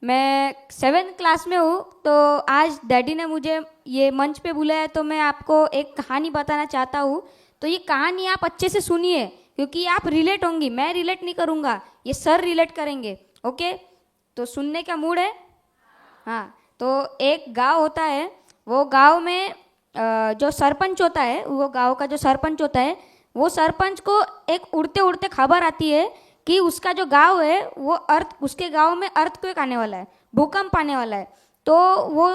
मैं 7th क्लास में हूँ। तो आज डैडी ने मुझे ये मंच पे बुलाया, तो मैं आपको एक कहानी बताना चाहता हूँ। तो ये कहानी आप अच्छे से सुनिए, क्योंकि आप रिलेट होंगी, मैं रिलेट नहीं करूँगा, ये सर रिलेट करेंगे। ओके, तो सुनने का मूड है? हाँ। तो एक गांव होता है, वो गांव में जो सरपंच होता है, वो गांव का जो सरपंच होता है, वो सरपंच को एक उड़ते उड़ते खबर आती है कि उसका जो गांव है वो उसके गांव में अर्थक्वेक आने वाला है, भूकंप आने वाला है। तो वो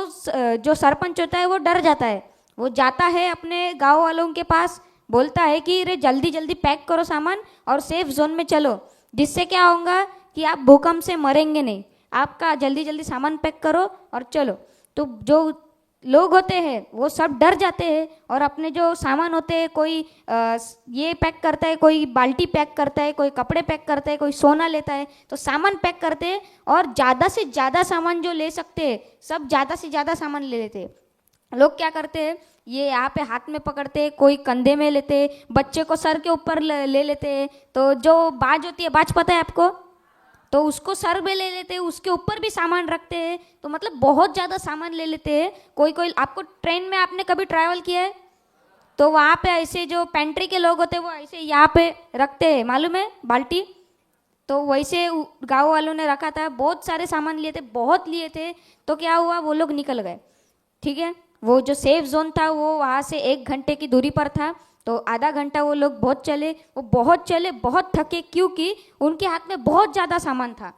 जो सरपंच होता है वो डर जाता है, वो जाता है अपने गांव वालों के पास, बोलता है कि रे जल्दी जल्दी पैक करो सामान और सेफ जोन में चलो, जिससे क्या होगा कि आप भूकंप से मरेंगे नहीं, आपका जल्दी जल्दी सामान पैक करो और चलो। तो जो लोग होते हैं वो सब डर जाते हैं और अपने जो सामान होते हैं, कोई ये पैक करता है, कोई बाल्टी पैक करता है, कोई कपड़े पैक करता है, कोई सोना लेता है, तो सामान पैक करते हैं और ज़्यादा से ज़्यादा सामान जो ले सकते हैं सब ज़्यादा से ज़्यादा सामान ले लेते हैं। लोग क्या करते हैं, ये यहाँ पे हाथ में पकड़ते हैं, कोई कंधे में लेते हैं, बच्चे को सर के ऊपर ले लेते हैं। तो जो बाज होती है, बाज पता है आपको, तो उसको सर में ले लेते हैं, उसके ऊपर भी सामान रखते हैं। तो मतलब बहुत ज़्यादा सामान ले लेते हैं। कोई कोई आपको ट्रेन में आपने कभी ट्रैवल किया है तो वहाँ पे ऐसे जो पेंट्री के लोग होते हैं वो ऐसे यहाँ पे रखते हैं, मालूम है, बाल्टी। तो वैसे गांव वालों ने रखा था, बहुत सारे सामान लिए थे, बहुत लिए थे। तो क्या हुआ, वो लोग निकल गए, ठीक है। वो जो सेफ जोन था वो वहाँ से 1 घंटे की दूरी पर था। तो आधा घंटा वो लोग बहुत चले, वो बहुत चले, बहुत थके, क्योंकि उनके हाथ में बहुत ज़्यादा सामान था,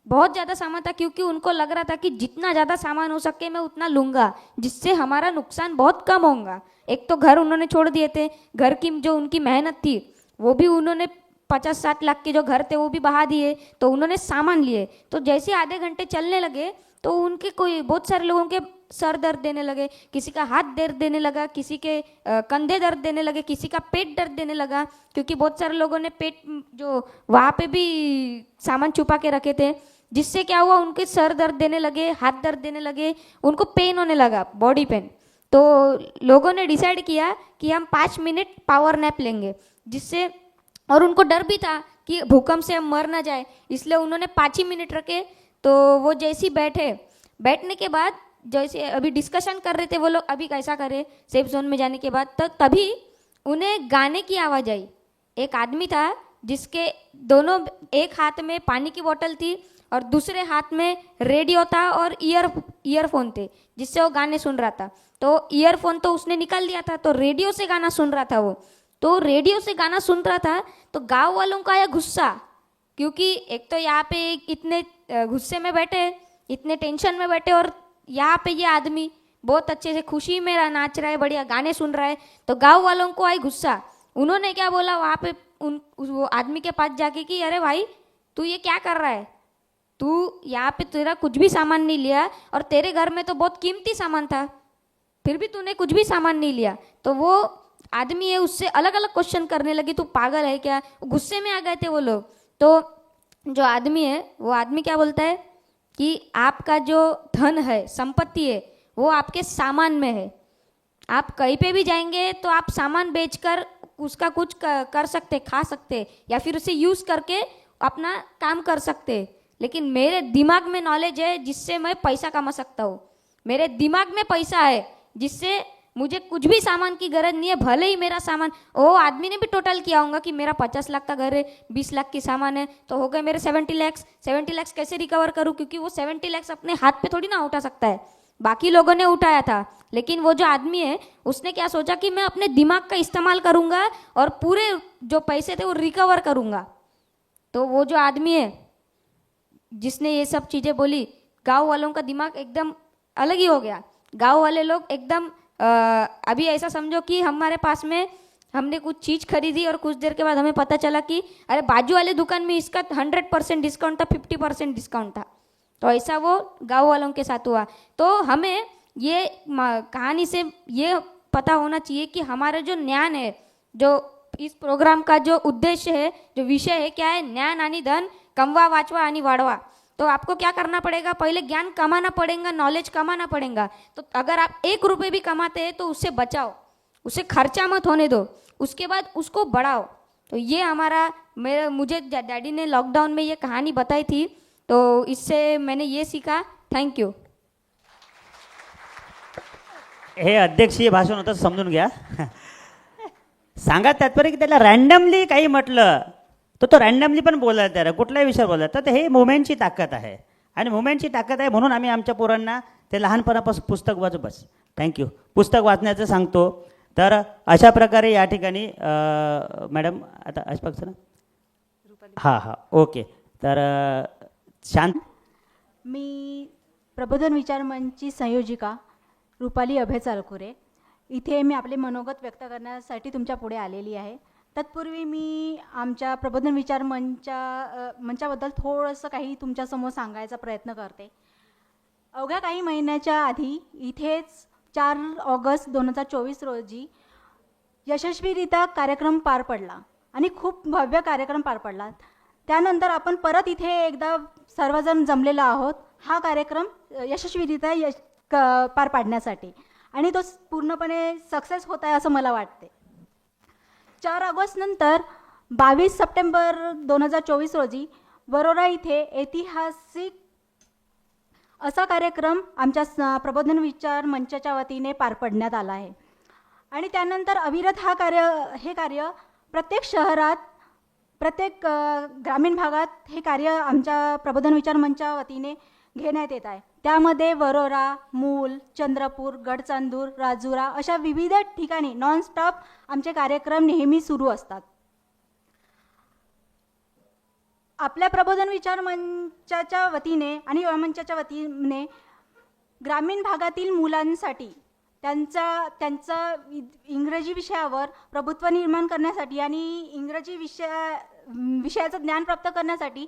बहुत ज़्यादा सामान था, क्योंकि उनको लग रहा था कि जितना ज़्यादा सामान हो सके मैं उतना लूँगा, जिससे हमारा नुकसान बहुत कम होगा। एक तो घर उन्होंने छोड़ दिए थे, घर की जो उनकी मेहनत थी वो भी उन्होंने 50-60 लाख के जो घर थे वो भी बहा दिए। तो उन्होंने सामान लिए। तो जैसे आधे घंटे चलने लगे तो उनके कोई बहुत सारे लोगों के सर दर्द देने लगे, किसी का हाथ दर्द देने लगा, किसी के कंधे दर्द देने लगे, किसी का पेट दर्द देने लगा, क्योंकि बहुत सारे लोगों ने पेट जो वहाँ पे भी सामान छुपा के रखे थे, जिससे क्या हुआ, उनके सर दर्द देने लगे, हाथ दर्द देने लगे, उनको पेन होने लगा, बॉडी पेन। तो लोगों ने डिसाइड किया कि हम 5 मिनट पावर नैप लेंगे, जिससे, और उनको डर भी था कि भूकंप से हम मर ना जाए, इसलिए उन्होंने 5 ही मिनट रखे। तो वो जैसे ही बैठने के बाद जैसे अभी डिस्कशन कर रहे थे वो लोग, अभी कैसा करें सेफ जोन में जाने के बाद, तो तभी उन्हें गाने की आवाज़ आई। एक आदमी था जिसके दोनों, एक हाथ में पानी की बोतल थी और दूसरे हाथ में रेडियो था और ईयरफोन थे, जिससे वो गाने सुन रहा था। तो ईयरफोन तो उसने निकाल दिया था, तो रेडियो से गाना सुन रहा था वो। तो रेडियो से गाना सुन रहा था तो गांव वालों का आया गुस्सा, क्योंकि एक तो यहाँ पे इतने गुस्से में बैठे, इतने टेंशन में बैठे, और यहाँ पे ये आदमी बहुत अच्छे से खुशी में नाच रहा है, बढ़िया गाने सुन रहा है। तो गांव वालों को आई गुस्सा। उन्होंने क्या बोला वहाँ पे वो आदमी के पास जाके कि अरे भाई तू ये क्या कर रहा है, तू यहाँ पे तेरा कुछ भी सामान नहीं लिया और तेरे घर में तो बहुत कीमती सामान था, फिर भी तूने कुछ भी सामान नहीं लिया। तो वो आदमी है उससे अलग अलग क्वेश्चन करने लगी, तू पागल है क्या, गुस्से में आ गए थे वो लोग। तो जो आदमी है वो आदमी क्या बोलता है कि आपका जो धन है, संपत्ति है, वो आपके सामान में है। आप कहीं पे भी जाएंगे तो आप सामान बेचकर उसका कुछ कर सकते, खा सकते, या फिर उसे यूज़ करके अपना काम कर सकते। लेकिन मेरे दिमाग में नॉलेज है जिससे मैं पैसा कमा सकता हूँ, मेरे दिमाग में पैसा है जिससे मुझे कुछ भी सामान की गरज नहीं है, भले ही मेरा सामान, वो आदमी ने भी टोटल किया होगा कि मेरा 50 लाख का घर है, 20 लाख की सामान है, तो हो गए मेरे 70 लाख। 70 लाख कैसे रिकवर करूं, क्योंकि वो 70 लाख अपने हाथ पे थोड़ी ना उठा सकता है, बाकी लोगों ने उठाया था। लेकिन वो जो आदमी है उसने क्या सोचा कि मैं अपने दिमाग का इस्तेमाल करूंगा और पूरे जो पैसे थे वो रिकवर करूंगा। तो वो जो आदमी है जिसने ये सब चीज़ें बोली, गाँव वालों का दिमाग एकदम अलग ही हो गया। गाँव वाले लोग एकदम अभी ऐसा समझो कि हमारे पास में हमने कुछ चीज़ खरीदी और कुछ देर के बाद हमें पता चला कि अरे बाजू वाले दुकान में इसका 100% डिस्काउंट था, 50% डिस्काउंट था। तो ऐसा वो गाँव वालों के साथ हुआ। तो हमें ये कहानी से ये पता होना चाहिए कि हमारा जो ज्ञान है, जो इस प्रोग्राम का जो उद्देश्य है, जो विषय है, क्या है? ज्ञान आणि धन कमवा, वाचवा आणि वाढवा. तो आपको क्या करना पड़ेगा? पहले ज्ञान कमाना पड़ेगा, नॉलेज कमाना पड़ेगा. तो अगर आप 1 रुपये भी कमाते हैं तो उससे बचाओ, उसे खर्चा मत होने दो, उसके बाद उसको बढ़ाओ. तो ये हमारा मुझे डैडी ने लॉकडाउन में ये कहानी बताई थी, तो इससे मैंने ये सीखा. Thank you. हे अध्यक्षीय भाषण होतं, समजून घ्या. सांगा तात्पर्य की त्याला रॅन्डमली काही म्हटलं तर तो रॅन्डमली पण बोलायला तयार आहे, कुठल्याही विषयावर बोलायला. तर हे मुवमेंटची ताकद आहे, आणि मुवमेंटची ताकद आहे म्हणून आम्ही आमच्या पोरांना ते लहानपणापासून पुस्तक वाचू. बस, थँक्यू. पुस्तक वाचण्याचं सांगतो. तर अशा प्रकारे या ठिकाणी मॅडम आता अशफाक सर, हां हां, ओके. तर शांत. मी प्रबोधन विचार मंचची संयोजिका रुपाली अभय चालकुरे. इथे मी आपले मनोगत व्यक्त करण्यासाठी तुमच्या पुढे आलेली आहे. तत्पूर्वी मी आमच्या प्रबोधन विचार मंचाबद्दल थोडंसं काही तुमच्यासमोर सांगायचा प्रयत्न करते. अवघ्या काही महिन्याच्या आधी इथेच 4 ऑगस्ट 2024 रोजी यशस्वीरित्या कार्यक्रम पार पडला आणि खूप भव्य कार्यक्रम पार पडला. त्यानंतर आपण परत इथे एकदा सर्वजण जमलेलो आहोत हा कार्यक्रम यशस्वीरित्या पार पाडण्यासाठी, आणि तो पूर्णपणे सक्सेस होत आहे असं मला वाटते. 4 ऑगस्ट नंतर 22 सप्टेंबर 2024 रोजी वरोरा इथे ऐतिहासिक असा कार्यक्रम आमच्या प्रबोधन विचार मंचाच्या वतीने पार पडण्यात आला आहे. आणि त्यानंतर अविरत हे कार्य प्रत्येक शहरात, प्रत्येक ग्रामीण भागात हे कार्य आमच्या प्रबोधन विचार मंचाच्या वतीने घेण्यात येत आहे. त्यामध्ये वरोरा, मूल, चंद्रपूर, गडचांदूर, राजुरा अशा विविध ठिकाणी नॉनस्टॉप आमचे कार्यक्रम नेहमी सुरू असतात. आपल्या प्रबोधन विचार मंचाच्या वतीने आणि युवा मंचाच्या वतीने ग्रामीण भागातील मुलांसाठी त्यांचा इंग्रजी विषयावर प्रभुत्व निर्माण करण्यासाठी आणि इंग्रजी विषयाचं ज्ञान प्राप्त करण्यासाठी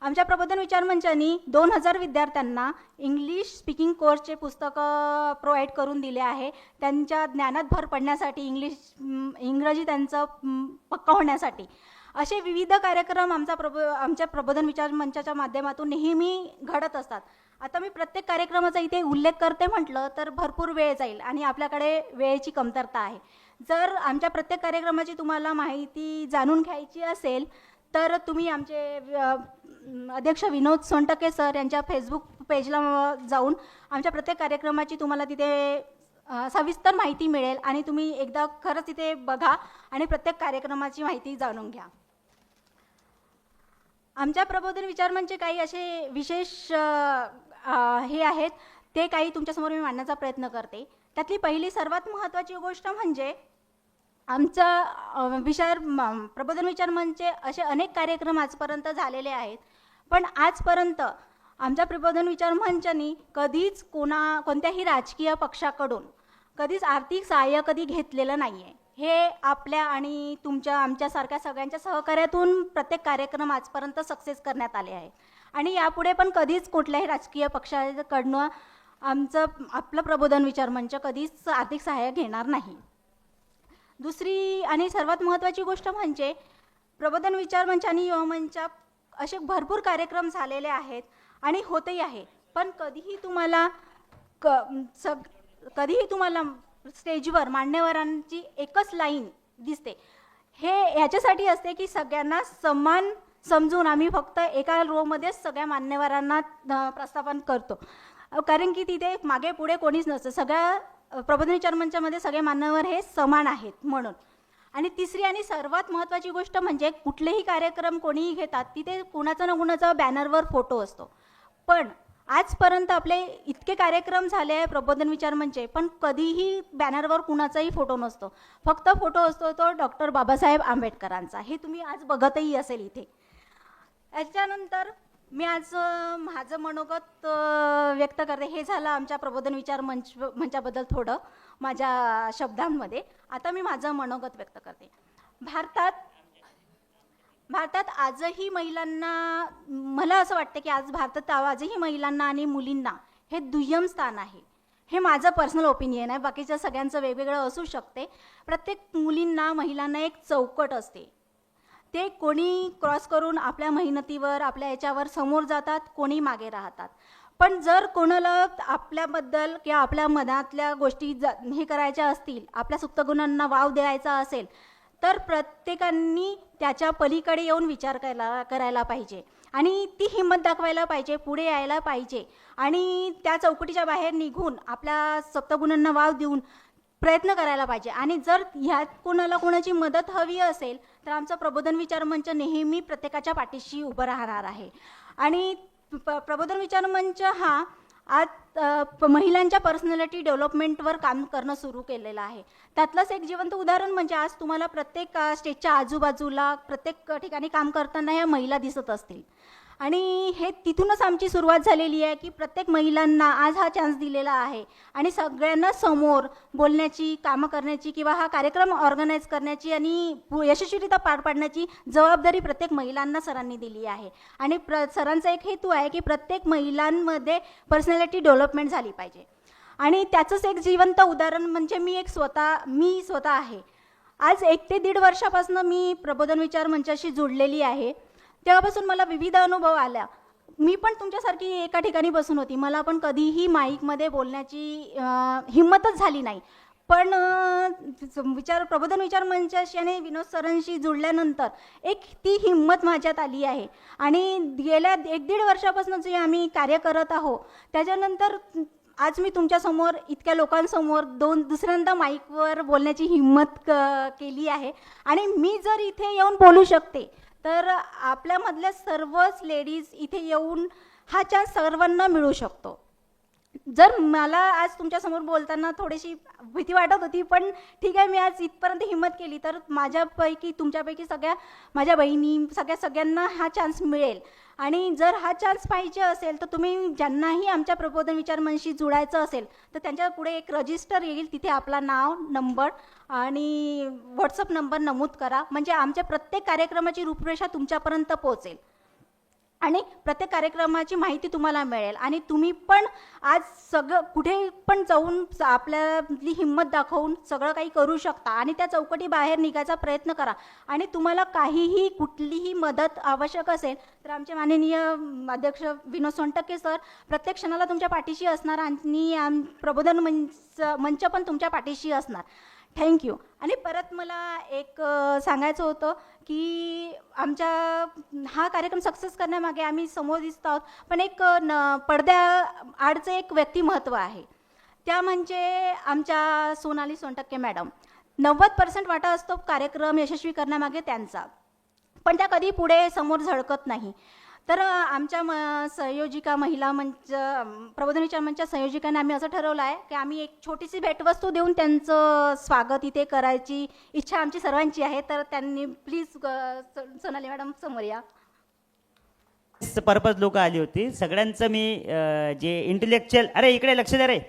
आमच्या प्रबोधन विचार मंचाने 2000 विद्यार्थ्यांना इंग्लिश स्पीकिंग कोर्सचे पुस्तकं प्रोव्हाइड करून दिले आहे. त्यांच्या ज्ञानात भर पडण्यासाठी, इंग्रजी त्यांचं पक्का होण्यासाठी असे विविध कार्यक्रम आमच्या प्रबोधन विचार मंचाच्या माध्यमातून नेहमी घडत असतात. आता मी प्रत्येक कार्यक्रमाचा इथे उल्लेख करते म्हटलं तर भरपूर वेळ जाईल आणि आपल्याकडे वेळेची कमतरता आहे. जर आमच्या प्रत्येक कार्यक्रमाची तुम्हाला माहिती जाणून घ्यायची असेल तर तुम्ही आमचे अध्यक्ष विनोद सोनटके सर यांच्या फेसबुक पेजला जाऊन आमच्या प्रत्येक कार्यक्रमाची तुम्हाला तिथे सविस्तर माहिती मिळेल आणि तुम्ही एकदा खरंच तिथे बघा आणि प्रत्येक कार्यक्रमाची माहिती जाणून घ्या. आमच्या प्रबोधन विचार मंचचे काही असे विशेष हे आहेत, ते काही तुमच्यासमोर मी मांडण्याचा प्रयत्न करते. त्यातली पहिली सर्वात महत्त्वाची गोष्ट म्हणजे आमचं प्रबोधन विचार मंचचे असे अनेक कार्यक्रम आजपर्यंत झालेले आहेत, पण आजपर्यंत आमच्या प्रबोधन विचार मंचाने कधीच कोणत्याही राजकीय पक्षाकडून कधीच आर्थिक सहाय्य कधी घेतलेलं नाही आहे. हे आपल्या आणि आमच्यासारख्या सगळ्यांच्या सहकार्यातून प्रत्येक कार्यक्रम आजपर्यंत सक्सेस करण्यात आले आहे आणि यापुढे पण कधीच कुठल्याही राजकीय पक्षाकडनं आपलं प्रबोधन विचार मंच कधीच आर्थिक सहाय्य घेणार नाही. दुसरी आणि सर्वात महत्त्वाची गोष्ट म्हणजे प्रबोधन विचार मंच आणि युवा मंचा असे भरपूर कार्यक्रम झालेले आहेत आणि होतही आहे, पण कधीही तुम्हाला स्टेजवर मान्यवरांची एकच लाईन दिसते. हे याच्यासाठी असते की सगळ्यांना समान समजून आम्ही फक्त एका रोमध्येच सगळ्या मान्यवरांना प्रस्थापन करतो, कारण की तिथे मागे पुढे कोणीच नसतं. सगळ्या प्रबोधन विचार मंचामध्ये सगळे मान्यवर हे समान आहेत म्हणून. आणि तिसरी आणि सर्वात महत्त्वाची गोष्ट म्हणजे कुठलेही कार्यक्रम कोणीही घेतात तिथे कुणाचा ना कुणाचा बॅनरवर फोटो असतो, पण आजपर्यंत आपले इतके कार्यक्रम झाले आहे प्रबोधन विचार मंचचे, पण कधीही बॅनरवर कुणाचाही फोटो नसतो. फक्त फोटो असतो तो डॉक्टर बाबासाहेब आंबेडकरांचा. हे तुम्ही आज बघतही असेल इथे. याच्यानंतर मी आज माझं मनोगत व्यक्त करते. हे झालं आमच्या प्रबोधन विचार मंचाबद्दल थोडं माझ्या शब्दांमध्ये. आता मी माझं मनोगत व्यक्त करते. भारतात आजही महिलांना, मला असं वाटतं की भारतात आजही महिलांना आणि मुलींना हे दुय्यम स्थान आहे. हे माझं पर्सनल ओपिनियन आहे, बाकीच्या सगळ्यांचं वेगवेगळं असू शकते. प्रत्येक मुलींना महिलांना एक चौकट असते, ते कोणी क्रॉस करून आपल्या मेहनतीवर आपल्या याच्यावर समोर जातात, कोणी मागे राहतात. पण जर कोणाला आपल्याबद्दल किंवा आपल्या मनातल्या गोष्टी हे करायच्या असतील, आपल्या सुप्त गुणांना वाव द्यायचा असेल, तर प्रत्येकांनी त्याच्या पलीकडे येऊन विचार करायला पाहिजे आणि ती हिंमत दाखवायला पाहिजे, पुढे यायला पाहिजे आणि त्या चौकटीच्या बाहेर निघून आपल्या सप्तगुणांना वाव देऊन प्रयत्न करायला पाहिजे. आणि जर ह्यात कोणाची मदत हवी असेल तर आमचा प्रबोधन विचार मंच नेहमी प्रत्येकाच्या पाठीशी उभं राहणार आहे. आणि प्रबोधन विचार मंच हा आज महिलांच्या पर्सनॅलिटी डेव्हलपमेंटवर काम करणं सुरू केलेलं आहे. त्यातलंच एक जिवंत उदाहरण म्हणजे आज तुम्हाला प्रत्येक स्टेजच्या आजूबाजूला प्रत्येक ठिकाणी काम करताना या महिला दिसत असतील आणि हे तिथूनच आमची सुरुवात झालेली आहे की प्रत्येक महिलांना आज हा चान्स दिलेला आहे आणि सगळ्यांना समोर बोलण्याची, कामं करण्याची किंवा हा कार्यक्रम ऑर्गनाईज करण्याची आणि यशस्वीरित्या पार पाडण्याची जबाबदारी प्रत्येक महिलांना सरांनी दिली आहे. आणि सरांचा एक हेतू आहे की प्रत्येक महिलांमध्ये पर्सनॅलिटी डेव्हलपमेंट झाली पाहिजे. आणि त्याचंच एक जिवंत उदाहरण म्हणजे मी स्वतः आहे. आज 1 ते 1.5 वर्षापासून मी प्रबोधन विचार मंचाशी जोडलेली आहे. तेव्हापासून मला विविध अनुभव आला. मी पण तुमच्यासारखी एका ठिकाणी बसून होती, मला पण कधीही माईकमध्ये बोलण्याची हिंमतच झाली नाही. पण प्रबोधन विचार मंचाशी आणि विनोद सरांशी जुळल्यानंतर एक ती हिंमत माझ्यात आली आहे. आणि गेल्या 1-1.5 वर्षापासून जे आम्ही कार्य करत आहोत त्याच्यानंतर आज मी तुमच्यासमोर इतक्या लोकांसमोर दुसऱ्यांदा माईकवर बोलण्याची हिंमत केली आहे. आणि मी जर इथे येऊन बोलू शकते तर आपल्यामधल्या सर्वच लेडीज इथे येऊन हा चान्स सर्वांना मिळू शकतो. जर मला आज तुमच्यासमोर बोलताना थोडीशी भीती वाटत होती, पण ठीक आहे, मी आज इथपर्यंत हिंमत केली तर माझ्यापैकी तुमच्यापैकी सगळ्या माझ्या बहिणी सगळ्यांना हा चान्स मिळेल. आणि जर हा चान्स पाहिजे असेल तर तुम्ही ज्यांनाही आमच्या प्रबोधन विचार मंचाशी जुळायचं असेल तर त्यांच्या पुढे एक रजिस्टर येईल, तिथे आपला नाव, नंबर आणि व्हॉट्सअप नंबर नमूद करा, म्हणजे आमच्या प्रत्येक कार्यक्रमाची रूपरेषा तुमच्यापर्यंत पोहोचेल आणि प्रत्येक कार्यक्रमाची माहिती तुम्हाला मिळेल. आणि तुम्ही पण आज सगळं कुठे पण जाऊन आपल्यातली हिंमत दाखवून सगळं काही करू शकता आणि त्या चौकटी बाहेर निघायचा प्रयत्न करा. आणि तुम्हाला काहीही कुठलीही मदत आवश्यक असेल तर आमचे माननीय अध्यक्ष विनोद सोनटक्के सर प्रत्येक क्षणाला तुमच्या पाठीशी असणार आणि प्रबोधन मंच पण तुमच्या पाठीशी असणार. थँक्यू. आणि परत मला एक सांगायचं होतं की आमच्या हा कार्यक्रम सक्सेस करण्यामागे आम्ही समोर दिसत आहोत, पण एक पडद्याआडचं एक व्यक्तिमत्व आहे, त्या म्हणजे आमच्या सोनाली सोनटक्के मॅडम. 90% वाटा असतो कार्यक्रम यशस्वी करण्यामागे त्यांचा, पण त्या कधी पुढे समोर झळकत नाही. तर आमच्या संयोजिका महिला मंच प्रबोधन विचार मंचच्या संयोजिकांनी आम्ही असं ठरवलं आहे की आम्ही एक छोटीशी भेटवस्तू देऊन त्यांचं स्वागत इथे करायची इच्छा आमची सर्वांची आहे. तर त्यांनी प्लीज सोनाली मॅडम समोर या. पर्पज लोक आली होती, सगळ्यांचं मी जे इंटेलेक्च्युअल, अरे इकडे लक्ष द्या रे,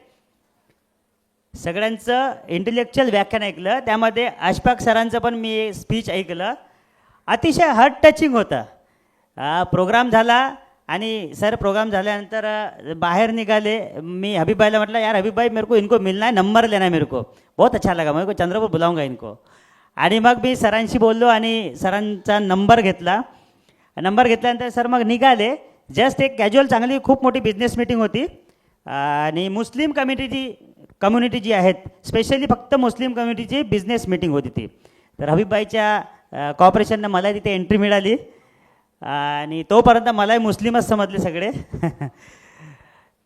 सगळ्यांचं इंटेलेक्च्युअल व्याख्यान ऐकलं. त्यामध्ये अशफाक सरांचं पण मी स्पीच ऐकलं, अतिशय हार्ट टचिंग होतं. प्रोग्राम झाला आणि सर प्रोग्राम झाल्यानंतर बाहेर निघाले. मी हबीबभाईला म्हटलं, यार हबीबभाई मेरे को इनको मिलना है, नंबर लेना है मेरे को, बहुत अच्छा लगा, मेरे को चंद्रपूर बुलाऊंगा इनको. आणि मग मी सरांशी बोललो आणि सरांचा नंबर घेतला. नंबर घेतल्यानंतर सर मग निघाले. जस्ट एक कॅज्युअल चांगली खूप मोठी बिझनेस मीटिंग होती आणि मुस्लिम कम्युनिटी जी आहेत, स्पेशली फक्त मुस्लिम कम्युनिटीची बिझनेस मीटिंग होती ती. तर हबीबभाईच्या कॉपरेशननं मला तिथे एंट्री मिळाली आणि तोपर्यंत मलाही मुस्लिमच समजले सगळे.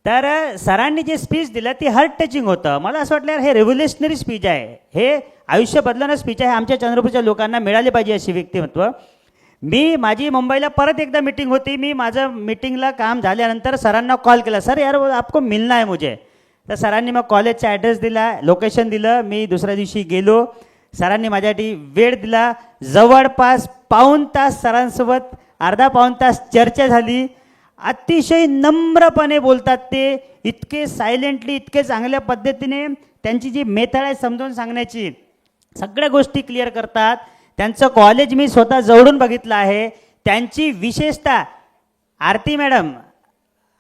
तर सरांनी जे स्पीच दिलं ते हार्ट टचिंग होतं. मला असं वाटलं यार हे रेव्होल्युशनरी स्पीच आहे, हे आयुष्य बदलणारं स्पीच आहे, आमच्या चंद्रपूरच्या लोकांना मिळाले पाहिजे अशी व्यक्तिमत्व. माझी मुंबईला परत एकदा मीटिंग होती. मी माझं मीटिंगला काम झाल्यानंतर सरांना कॉल केला, सर यार आपको मिलना है मुझे. तर सरांनी मग कॉलेजचा ॲड्रेस दिला, लोकेशन दिलं. मी दुसऱ्या दिवशी गेलो. सरांनी माझ्यासाठी वेळ दिला. जवळपास पाऊण तास सरांसोबत अर्धा-पाऊण तास चर्चा झाली. अतिशय नम्रपणे बोलतात ते, इतके सायलेंटली, इतके चांगल्या पद्धतीने त्यांची जी मेथड आहे समजावून सांगण्याची, सगळ्या गोष्टी क्लिअर करतात. त्यांचं कॉलेज मी स्वतः जवळून बघितलं आहे. त्यांची विशेषतः आरती मॅडम,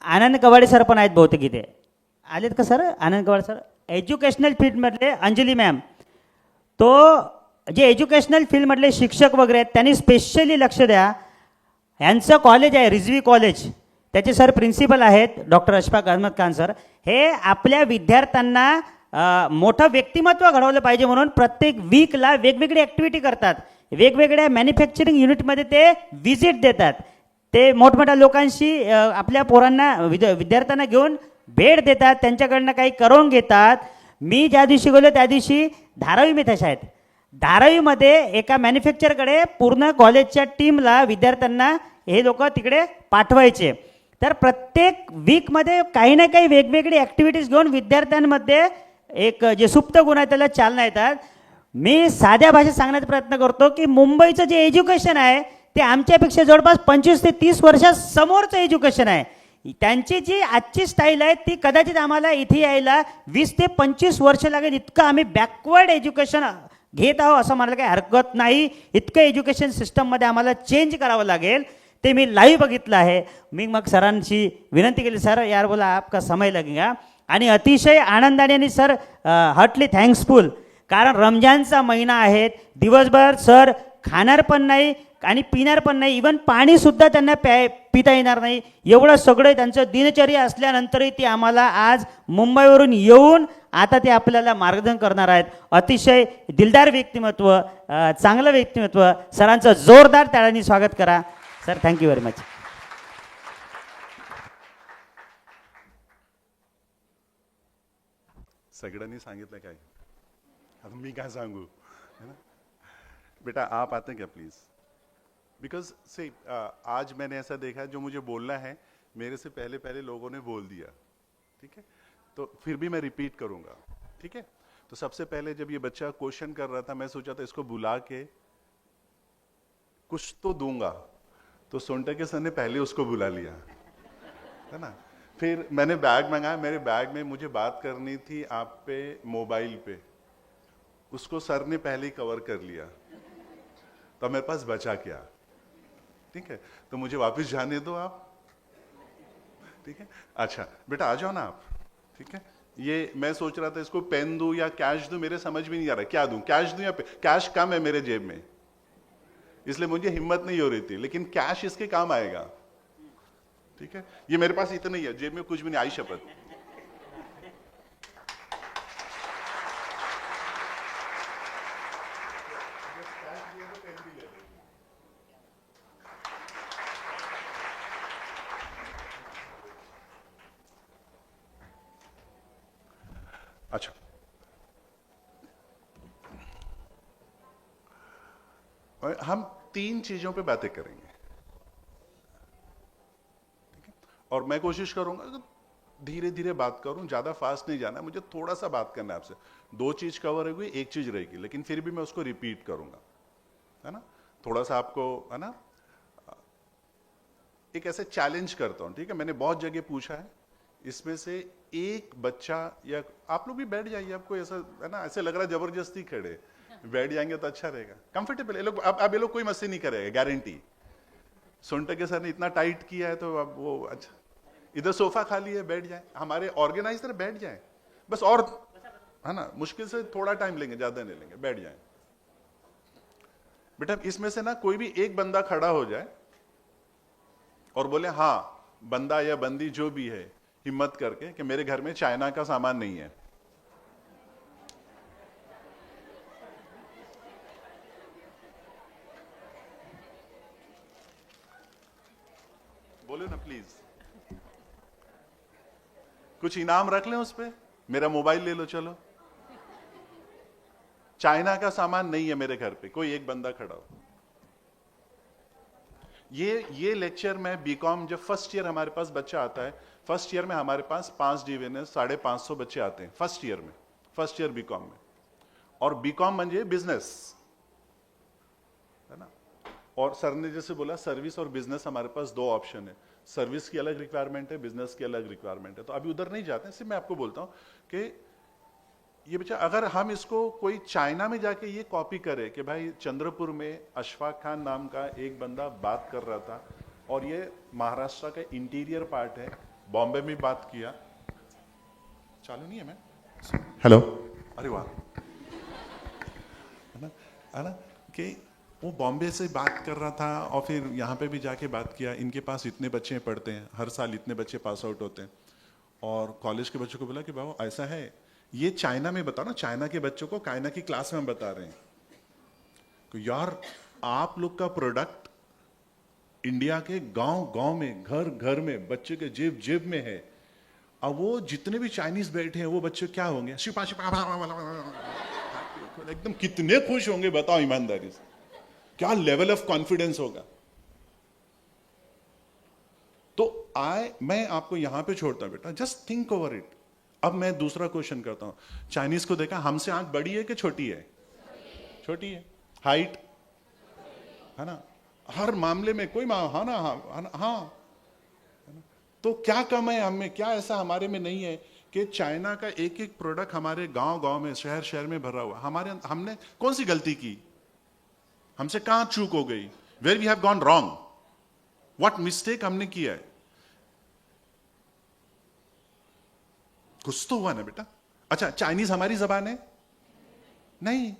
आनंद कवाडे सर पण आहेत बहुतेक इथे, आलेत का सर? आनंद गवाड सर. एज्युकेशनल फील्डमधले अंजली मॅम, तो जे एज्युकेशनल फील्डमधले शिक्षक वगैरे आहेत त्यांनी स्पेशली लक्ष द्या. यांचं कॉलेज आहे रिझवी कॉलेज, त्याचे सर प्रिन्सिपल आहेत डॉक्टर अशफाक अहमद खान सर. हे आपल्या विद्यार्थ्यांना मोठं व्यक्तिमत्व घडवलं पाहिजे म्हणून प्रत्येक वीकला वेगवेगळी ॲक्टिव्हिटी करतात. वेगवेगळ्या मॅन्युफॅक्चरिंग युनिटमध्ये ते व्हिजिट देतात. ते मोठमोठ्या लोकांशी आपल्या पोरांना विद्यार्थ्यांना घेऊन भेट देतात, त्यांच्याकडनं काही करून घेतात. मी ज्या दिवशी गेलो त्या दिवशी धारावी मी तशा आहेत. धारावीमध्ये एका मॅन्युफॅक्चरकडे पूर्ण कॉलेजच्या टीमला विद्यार्थ्यांना हे लोक तिकडे पाठवायचे. तर प्रत्येक वीकमध्ये काही ना काही वेगवेगळी ॲक्टिव्हिटीज घेऊन विद्यार्थ्यांमध्ये एक जे सुप्त गुण आहे त्याला चालना येतात. मी साध्या भाषेत सांगण्याचा प्रयत्न करतो की मुंबईचं जे एज्युकेशन आहे ते आमच्यापेक्षा जवळपास 25 ते 30 वर्षासमोरचं एज्युकेशन आहे. त्यांची जी आजची स्टाईल आहे ती कदाचित आम्हाला इथे यायला 20 ते 25 वर्ष लागेल. इतकं आम्ही बॅकवर्ड एज्युकेशन घेत आहोत असं म्हणायला काही हरकत नाही. इतकं एज्युकेशन सिस्टममध्ये आम्हाला चेंज करावं लागेल. ते मी लाईव्ह बघितलं आहे. मी मग सरांशी विनंती केली, सर यार बोला आपका समय लगेगा. आणि अतिशय आनंदाने आणि सर हार्टली थँक्सफुल, कारण रमजानचा महिना आहे. दिवसभर सर खाणार पण नाही आणि पिणार पण नाही, इवन पाणीसुद्धा त्यांना पिता येणार नाही. एवढं सगळं त्यांचं दिनचर्या असल्यानंतरही ते आम्हाला आज मुंबईवरून येऊन आता ते आपल्याला मार्गदर्शन करणार आहेत. अतिशय दिलदार व्यक्तिमत्व, चांगलं व्यक्तिमत्व. सरांचं जोरदार टाळ्यांनी स्वागत करा. Sir thank you very much. सगळ्यांनी सांगितलं काय, आता मी काय सांगू है ना. बेटा आप आते क्या प्लीज, बिकॉज से आज मैंने ऐसा देखा है जो मुझे बोलना है मेरे से पहले पहले लोगों ने बोल दिया, ठीक है. तो फिर भी मैं रिपीट करूंगा, ठीक है. तो सबसे पहले जब ये बच्चा क्वेश्चन कर रहा था मैं सोचा था इसको बुला के कुछ तो दूंगा, तो सोनटके सर ने पहले उसको बुला लिया है ना. फिर मैंने बैग मंगाया, मेरे बैग में मुझे बात करनी थी आप पे मोबाइल पे, उसको सर ने पहले ही कवर कर लिया, तो मेरे पास बचा क्या. ठीक है, तो मुझे वापस जाने दो आप, ठीक है. अच्छा बेटा आ जाओ ना आप, ठीक है. ये मैं सोच रहा था इसको पेन दूं या कैश दूं, मेरे समझ में नहीं आ रहा क्या दूं, कैश दूं या कैश कम है मेरे जेब में, इसलिए मुझे हिम्मत नहीं हो रही थी, लेकिन कैश इसके काम आएगा, ठीक है. ये मेरे पास इतना ही है, जेब में कुछ भी नहीं, आई शपथ. अच्छा, और हम 3 चीजों पे बातें करेंगे, ठीक है. और मैं कोशिश करूंगा धीरे धीरे बात करूं, ज्यादा फास्ट नहीं जाना है, मुझे थोड़ा सा बात करना है आपसे. 2 चीज कवर होगी, 1 चीज रहेगी, लेकिन फिर भी मैं उसको रिपीट करूंगा, है ना. थोड़ा सा आपको है ना एक ऐसे चैलेंज करता हूं, ठीक है. मैंने बहुत जगह पूछा है, इसमें से एक बच्चा या आप लोग भी बैठ जाइए, आपको ऐसा है ना ऐसे लग रहा है जबरदस्ती खड़े, बैठ जाएंगे तो अच्छा रहेगा, कंफर्टेबल. ये लोग अब ये लोग कोई मस्ती नहीं करेगा, गारंटी. सोनटके सर ने इतना टाइट किया है तो अब वो अच्छा, इधर सोफा खाली है बैठ जाए, हमारे ऑर्गेनाइजर बैठ जाए बस, और है ना मुश्किल से थोड़ा टाइम लेंगे, ज्यादा नहीं लेंगे, बैठ जाए. बेटा इसमें से ना कोई भी एक बंदा खड़ा हो जाए और बोले हाँ बंदा या बंदी जो भी है, हिम्मत करके कि मेरे घर में चाइना का सामान नहीं है. बोलो ना प्लीज, कुछ इनाम रख लें उस पे, मेरा मोबाइल ले लो चलो. चाइना का सामान नहीं है मेरे घर पे, कोई एक बंदा खड़ा हो. ये लेक्चर में बीकॉम जब फर्स्ट ईयर हमारे पास बच्चा आता है, फर्स्ट ईयर में हमारे पास 5 डिवीजन 550 बच्चे आते हैं फर्स्ट ईयर में, फर्स्ट ईयर बीकॉम में. और बीकॉम म्हणजे बिजनेस है ना. और सर ने जैसे बोला सर्विस और बिजनेस हमारे पास 2 ऑप्शन है, सर्विस की अलग रिक्वायरमेंट है, बिजनेस की अलग रिक्वायरमेंट है. तो अभी उधर नहीं जाते हैं, सिर्फ मैं आपको बोलता हूं कि ये बच्चा अगर हम इसको कोई चाइना में जाके ये कॉपी करे कि भाई चंद्रपुर में अशफाक खान नाम का एक बंदा बात कर रहा था, और ये महाराष्ट्र का इंटीरियर पार्ट है, बॉम्बे में बात किया, चालू नहीं है मैं? हेलो, अरे वाह, है ना कि वो बॉम्बे से बात कर रहा था और फिर यहाँ पे भी जाके बात किया, इनके पास इतने बच्चे पढ़ते हैं, हर साल इतने बच्चे पास आउट होते हैं, और कॉलेज के बच्चों को बोला कि बाबू ऐसा है, ये चाइना में बताओ ना, चाइना के बच्चों को चाइना की क्लास में हम बता रहे हैं कि यार आप लोग का प्रोडक्ट इंडिया के गांव गांव में, घर घर में, बच्चे के जेब जेब में है। अब वो जितने भी चाइनीज बैठे हैं वो बच्चे क्या होंगे, शिपा शिपा एकदम कितने खुश होंगे बताओ ईमानदारी से, क्या लेवल ऑफ कॉन्फिडेंस होगा। तो मैं आपको यहां पे छोड़ता हूं बेटा, जस्ट थिंक ओवर इट। अब मैं दूसरा क्वेश्चन करता हूं, चाइनीज को देखा, हमसे आंख बड़ी है कि छोटी है? छोटी है। हाइट है ना, हर मामले में कोई हाँ ना, हाँ। तो क्या कम है हमें, क्या ऐसा हमारे में नहीं है कि चाइना का एक एक प्रोडक्ट हमारे गांव गांव में, शहर शहर में भरा हुआ। हमने कौन सी गलती की, हमसे कहां चूक हो गई, where we have gone wrong, what mistake हमने किया है? कुछ तो हुआ ना बेटा। अच्छा, चाइनीज हमारी जबान है? नहीं।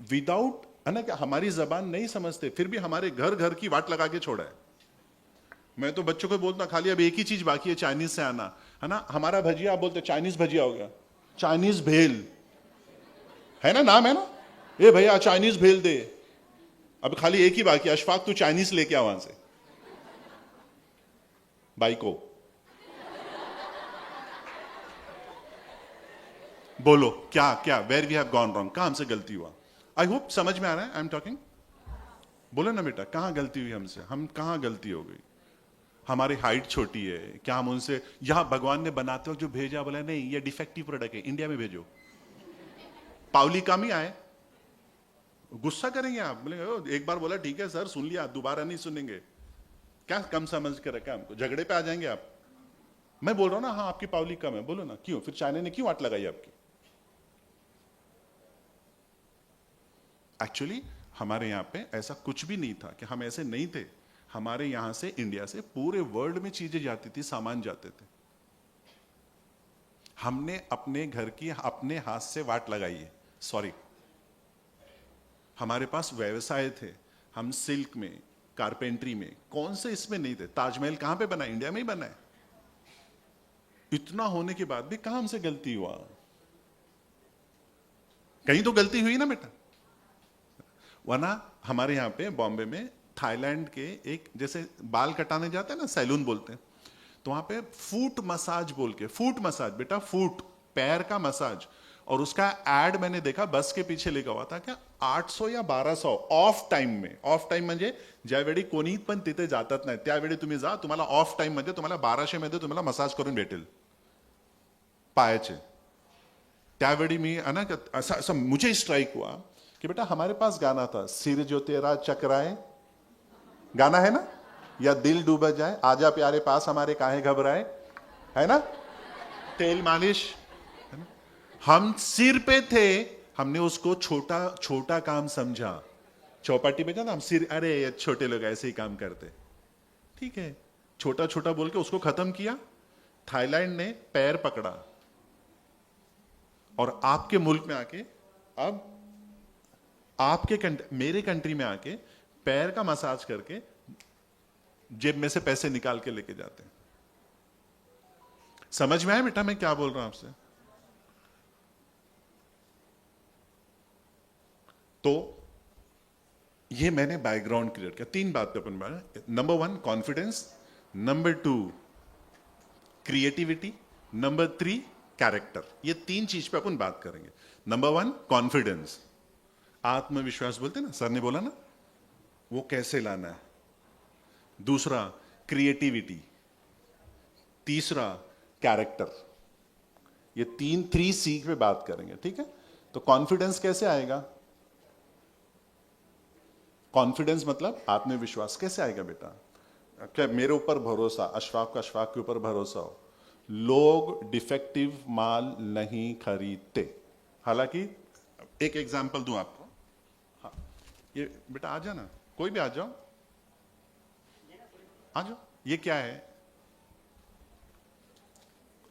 विदाउट, है ना, क्या हमारी जबान नहीं समझते, फिर भी हमारे घर घर की वाट लगा के छोड़ा है। मैं तो बच्चों को बोलता खाली अब एक ही चीज बाकी है चाइनीज से आना, है ना, हमारा भजिया, आप बोलते चाइनीज भजिया हो गया, चाइनीज भेल है ना, नाम है ना, ए भैया चाइनीज भेल दे। अब खाली एक ही बाकी, अशफाक तू चाइनीज लेके आ वहां से, बाई को बोलो क्या क्या, where we have gone wrong, कहां हमसे गलती हुआ। आई होप समझ में आ रहा है आई एम टॉकिंग। बोलो ना बेटा, कहां गलती हुई हमसे, हम कहां गलती हो गई? हमारी हाइट छोटी है, क्या हम उनसे, यहां भगवान ने बनाते वक्त जो भेजा, बोला नहीं ये डिफेक्टिव प्रोडक्ट है, इंडिया में भेजो। पावली कम ही आए, गुस्सा करेंगे आप, बोलेंगे एक बार बोला ठीक है सर सुन लिया, दोबारा नहीं सुनेंगे, क्या कम समझ के रखा हमको, झगड़े पे आ जाएंगे आप। मैं बोल रहा हूं ना, हाँ आपकी पावली कम है, बोलो ना क्यों, फिर चाइना ने क्यों आट लगाई आपकी? एक्चुअली हमारे यहां पे ऐसा कुछ भी नहीं था कि हम ऐसे नहीं थे। हमारे यहां से, इंडिया से पूरे वर्ल्ड में चीजें जाती थी, सामान जाते थे। हमने अपने घर की अपने हाथ से वाट लगाई है, सॉरी। हमारे पास व्यवसाय थे, हम सिल्क में, कारपेंट्री में, कौन से इसमें नहीं थे। ताजमहल कहां पे बना, इंडिया में ही बना है। इतना होने के बाद भी कहां हमसे गलती हुआ, कहीं तो गलती हुई ना बेटा। वरना हमारे यहां पे बॉम्बे में थाईलैंड के एक, जैसे बाल कटाने जाते हैं ना, सैलून बोलते हैं, तो वहां पे फूट मसाज बोल के, फूट मसाज बेटा, फूट पैर का मसाज, और उसका एड मैंने देखा बस के पीछे लिखा हुआ था क्या 800 या 1200 ऑफ टाइम में। ऑफ टाइम म्हणजे ज्यावेळी कोणी पण तिथे जातात नाही त्यावेळी तुम्ही जा, तुम्हाला ऑफ टाइम मध्ये तुम्हाला 1200 मध्ये तुम्हाला मसाज करून भेटेल पायाचे। त्यावेळी मी ना असं मुझे स्ट्राइक हुआ कि बेटा हमारे पास गाना था, सिर जो तेरा चकराए, गाना है ना, या दिल डूब जाए, आजा प्यारे पास हमारे काहे घबराए, है ना, तेल मालिश, है ना? हम सिर पे थे, हमने उसको छोटा छोटा काम समझा। चौपाटी में जाना हम सिर, अरे ये छोटे लोग ऐसे ही काम करते, ठीक है, छोटा छोटा बोल के उसको खत्म किया। थाईलैंड ने पैर पकड़ा और आपके मुल्क में आके, अब आपके मेरे कंट्री में आके पैर का मसाज करके जेब में से पैसे निकाल के लेके जाते हैं। समझ में आया बेटा मैं क्या बोल रहा हूं आपसे? तो ये मैंने बैकग्राउंड क्रिएट किया। 3 बात पे अपन बात, number 1 confidence, number 2 creativity, number 3 character. ये 3 चीज पे अपन बात करेंगे। नंबर 1 कॉन्फिडेंस, आत्मविश्वास बोलते हैं ना, सर ने बोला ना, वो कैसे लाना है। दूसरा क्रिएटिविटी, तीसरा कैरेक्टर। ये 3 सी पे बात करेंगे, ठीक है। तो कॉन्फिडेंस कैसे आएगा? कॉन्फिडेंस मतलब आत्मविश्वास कैसे आएगा बेटा? क्या मेरे ऊपर भरोसा, अशफाक का अशफाक के ऊपर भरोसा हो। लोग डिफेक्टिव माल नहीं खरीदते। हालांकि एक एग्जांपल दूं आपको, हाँ ये बेटा आ जाना, कोई भी आ जाओ, आ जाओ। ये क्या है?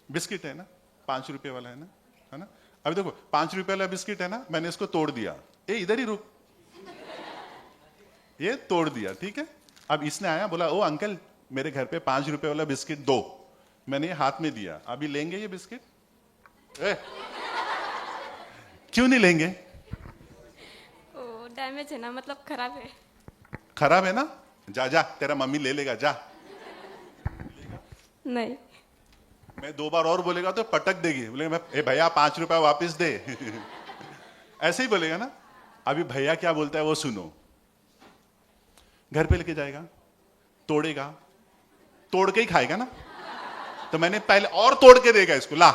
बिस्किट है ना, ₹5 वाला है ना? अभी देखो, ₹5 वाला बिस्किट है ना, मैंने इसको तोड़ दिया। ए इधर ही रुक, ये तोड़ दिया, ठीक है। अब इसने आया, बोला ओ अंकल मेरे घर पे ₹5 वाला बिस्किट दो। मैंने ये हाथ में दिया, अभी लेंगे ये बिस्किट? क्यों नहीं लेंगे? डैमेज है ना, मतलब खराब है। खराब है ना, जा जा, तेरा मम्मी ले लेगा, जा। नहीं। मैं 2 बार और बोलेगा तो पटक देगी, बोलेगा ए भैया ₹5 वापस दे। ऐसे ही बोलेगा ना। अभी भैया क्या बोलता है वो सुनो। घर पे लेके जाएगा, तोड़ेगा, तोड़ के ही खाएगा ना। तो मैंने पहले और तोड़ के देगा इसको, ला।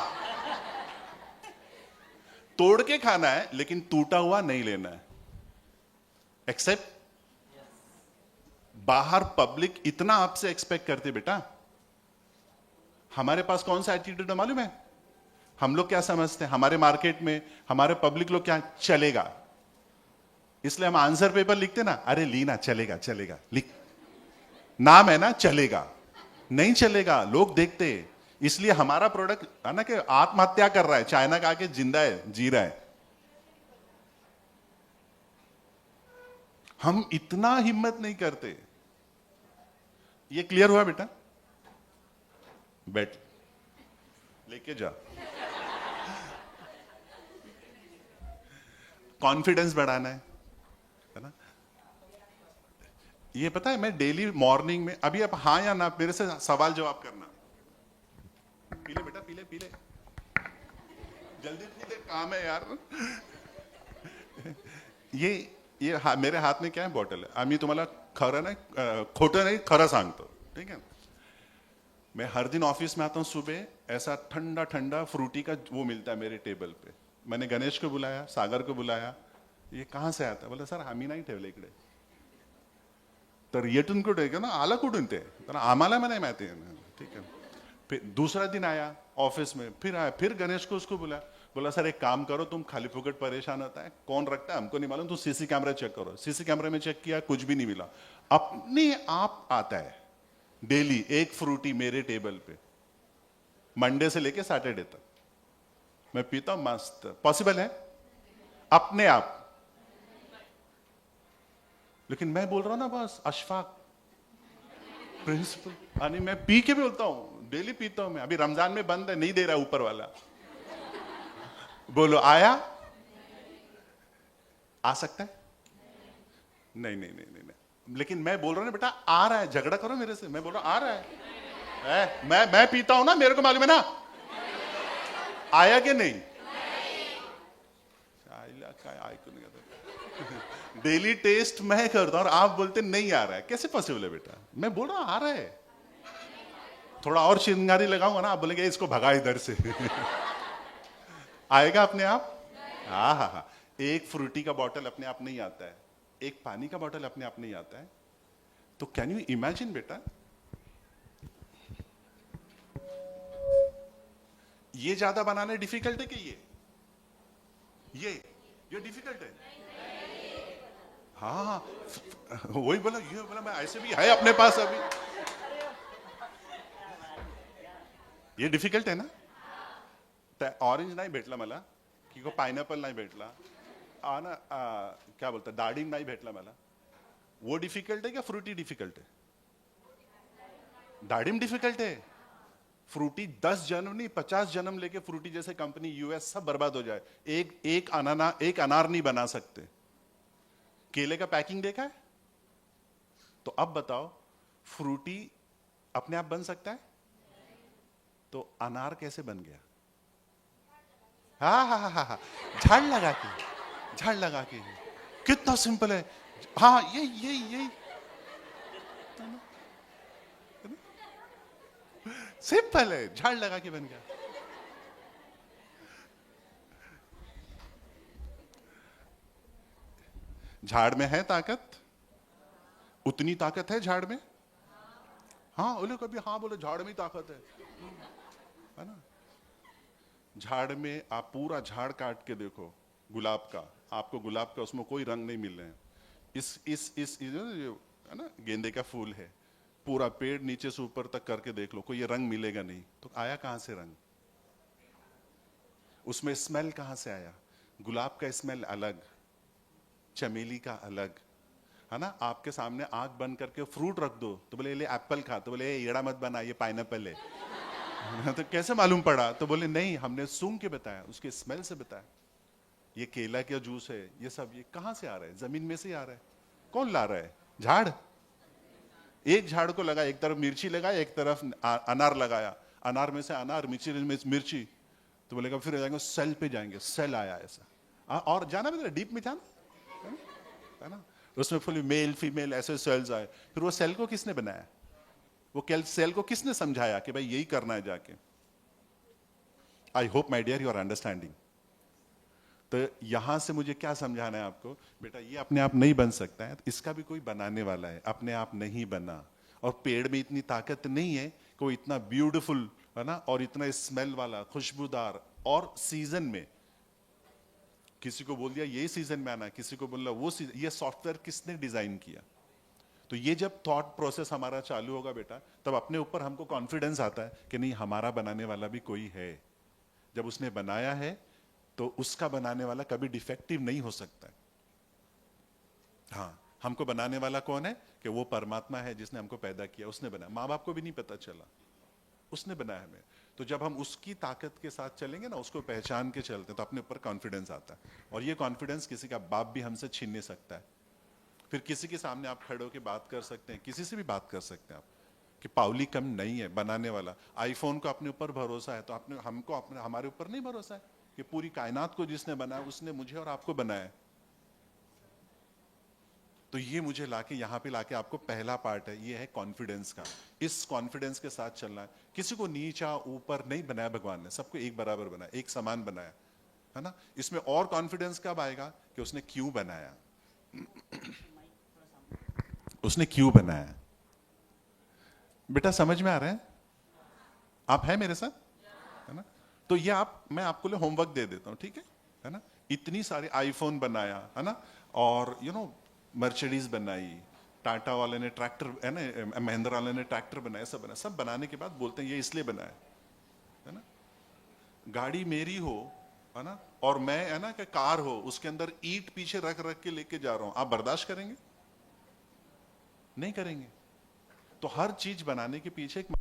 तोड़ के खाना है लेकिन टूटा हुआ नहीं लेना है। एक्सेप्ट बाहर पब्लिक इतना आपसे एक्सपेक्ट करते बेटा। हमारे पास कौन सा एटीट्यूड है मालूम है? हम लोग क्या समझते हैं, हमारे मार्केट में हमारे पब्लिक लोग क्या, चलेगा। इसलिए हम आंसर पेपर लिखते ना, अरे लीना चलेगा, चलेगा लिख, नाम है ना, चलेगा। नहीं चलेगा, लोग देखते। इसलिए हमारा प्रोडक्ट है ना कि आत्महत्या कर रहा है, चाइना का आके जिंदा है, जी रहा है। हम इतना हिम्मत नहीं करते। ये क्लियर हुआ बेटा? बैठ, लेके जा। कॉन्फिडेंस बढ़ाना है ना? ये पता है, मैं डेली मॉर्निंग में, अभी आप हाँ या ना मेरे से सवाल जवाब करना। पीले बेटा, पीले पीले, जल्दी पीले, काम है यार। ये मेरे हाथ में क्या है, बॉटल है। आम्ही तुम्हाला खरं नाही, खोटं नाही, खरं सांगतो, ठीक है। मैं हर दिन ऑफिस में आता हूँ सुबह, ऐसा ठंडा ठंडा फ्रूटी का वो मिलता है मेरे टेबल पे। मैंने गणेश को बुलाया, सागर को बुलाया, ये कहाँ से आता? बोला सर आम्ही नाही ठेवले इकडे। तर येटून कुठे का ना, आला कुठून ते? तर आम्हाला नाही माहिती है ना, ठीक है। फिर दूसरा दिन आया ऑफिस में, फिर आया, फिर गणेश को उसको बुलाया, बोला सर एक काम करो, तुम खाली फुकट परेशान होता है, कौन रखता है हमको नहीं मालूम, तुम सीसी कैमरा चेक करो। सीसी कैमरे में चेक किया, कुछ भी नहीं मिला। अपने आप आता है डेली एक फ्रूटी मेरे टेबल पे, मंडे से लेके सैटरडे तक। मैं पीता हूं, मस्त। पॉसिबल है? अपने आप। लेकिन मैं बोल रहा हूं ना बस, अशफाक प्रिंसिपल, यानी मैं पी के भी बोलता हूं, डेली पीता हूं मैं। अभी रमजान में बंद है, नहीं दे रहा ऊपर वाला। बोलो आया? आ सकता है? नहीं नहीं नहीं नहीं, नहीं। लेकिन मैं बोल रहा हूं ना बेटा, आ रहा है। झगड़ा करो मेरे से, मैं बोल रहा हूं आ रहा है। मैं पीता हूं ना, मेरे को मालूम है ना। आया कि नहीं? डेली टेस्ट मैं करता हूं और आप बोलते नहीं आ रहा है, कैसे पॉसिबल है बेटा? मैं बोल रहा हूं आ रहा है। थोड़ा और चिंगारी लगाऊंगा ना, आप बोलेंगे इसको भगा इधर से। आएगा अपने आप? हाँ हाँ हाँ। एक फ्रूटी का बॉटल अपने आप नहीं आता है, एक पानी का बॉटल अपने आप नहीं आता है। तो कैन यू इमेजिन बेटा, ये ज्यादा बनाना डिफिकल्ट है कि ये डिफिकल्ट है? हाँ, वही बोला, ये बोला मैं ऐसे भी है अपने पास अभी। ये डिफिकल्ट है ना? ऑरेंज नाही भेटला मला, की को पाइनएपल नाही भेटला, ना क्या बोलता, डाळिंब नाही भेटला मला। वो डिफिकल्ट है क्या फ्रूटी डिफिकल्ट है? डाळिंब डिफिकल्ट है। फ्रूटी 10 जन्म नहीं 50 जन्म लेके फ्रूटी जैसे कंपनी यूएस सब बर्बाद हो जाए, एक अनार नहीं बना सकते। केले का पैकिंग देखा है? तो अब बताओ, फ्रूटी अपने आप बन सकता है? तो अनार कैसे बन गया? हाँ हाँ हाँ हाँ, झाड़ लगा के, कितना सिंपल है। हाँ यही सिंपल है, झाड़ लगा के बन गया। झाड़ में है ताकत, उतनी ताकत है झाड़ में। हाँ बोले कभी, हाँ बोले झाड़ में ताकत है ना। झाड़ में आप पूरा झाड़ काट के देखो, गुलाब का, आपको गुलाब का उसमें कोई रंग नहीं मिल रहे हैं। इस है ना, गेंदे का फूल है, पूरा पेड़ नीचे से ऊपर तक करके देख लो, कोई ये रंग मिलेगा नहीं। तो आया कहां से रंग? उसमें स्मेल कहाँ से आया? गुलाब का स्मेल अलग, चमेली का अलग, है ना? आपके सामने आंख बंद करके फ्रूट रख दो तो बोले ले एप्पल खा, तो बोले येड़ा मत बना, ये पाइनएप्पल है। तो कैसे मालूम पड़ा? तो बोले नहीं, हमने सूंघ के बताया, उसके स्मेल से बताया। ये केला का जूस है, ये सब ये कहाँ से आ रहा है? जमीन में से आ रहा है। कौन ला रहा है? झाड़। एक झाड़ को लगा, एक तरफ मिर्ची लगाया, एक तरफ अनार लगाया, अनार में से अनार, मिर्ची में मिर्ची, तो बोलेगा फिर जाएंगे सेल पे जाएंगे, सेल आया ऐसा। और जाना भी डीप में जाना, है ना? उसमें फुल मेल फीमेल ऐसे सेल्स आए, फिर वो सेल को किसने बनाया? वो सेल को किसने समझाया कि भाई यही करना है जाके? I hope my dear you are understanding. तो यहां से मुझे क्या समझाना है आपको? बेटा ये अपने आप नहीं बन सकता है, इसका भी कोई बनाने वाला है, अपने आप नहीं बना। और पेड़ में इतनी ताकत नहीं है कि वो इतना ब्यूटीफुल, है ना, और इतना स्मेल वाला, खुशबूदार, और सीजन में। किसी को बोल दिया ये सीजन में आना, किसी को बोला वो सीजन। ये सॉफ्टवेयर किसने डिजाइन किया? तो ये जब थॉट प्रोसेस हमारा चालू होगा बेटा, तब अपने ऊपर हमको कॉन्फिडेंस आता है कि नहीं, हमारा बनाने वाला भी कोई है। जब उसने बनाया है तो उसका बनाने वाला कभी डिफेक्टिव नहीं हो सकता है। हाँ, हमको बनाने वाला कौन है? कि वो परमात्मा है जिसने हमको पैदा किया, उसने बनाया। माँ बाप को भी नहीं पता चला, उसने बनाया हमें। तो जब हम उसकी ताकत के साथ चलेंगे ना, उसको पहचान के चलते हैं, तो अपने ऊपर कॉन्फिडेंस आता है। और ये कॉन्फिडेंस किसी का बाप भी हमसे छीन नहीं सकता है। फिर किसी के सामने आप खड़े होकर बात कर सकते हैं, किसी से भी बात कर सकते हैं आप, कि पाउली कम नहीं है बनाने वाला। आईफोन को अपने ऊपर भरोसा है, तो अपने हमको अपने हमारे ऊपर नहीं भरोसा है कि पूरी कायनात को जिसने बनाया उसने मुझे और आपको बनाया है। तो ये मुझे लाके यहाँ पे लाके आपको पहला पार्ट है, ये है कॉन्फिडेंस का। इस कॉन्फिडेंस के साथ चलना है। किसी को नीचा ऊपर नहीं बनाया भगवान ने, सबको एक बराबर बनाया, एक समान बनाया, है ना? इसमें और कॉन्फिडेंस कब आएगा कि उसने क्यों बनाया। उसने क्यों बनाया? बेटा समझ में आ रहा है? आप है मेरे साथ, है ना? तो ये मैं आपको लिए होमवर्क दे देता हूं, ठीक है ना? इतनी सारी आईफोन बनाया, है ना, और मर्सिडीज बनाई, टाटा वाले ने ट्रैक्टर, है ना, महिंद्रा वाले ने ट्रैक्टर बनाया, सब बनाया। सब बनाने के बाद बोलते हैं ये इसलिए बनाया, है ना? गाड़ी मेरी हो, है ना, और मैं, है ना, कि कार हो, उसके अंदर ईंट पीछे रख रख के लेके जा रहा हूं, आप बर्दाश्त करेंगे? नहीं करेंगे। तो हर चीज बनाने के पीछे एक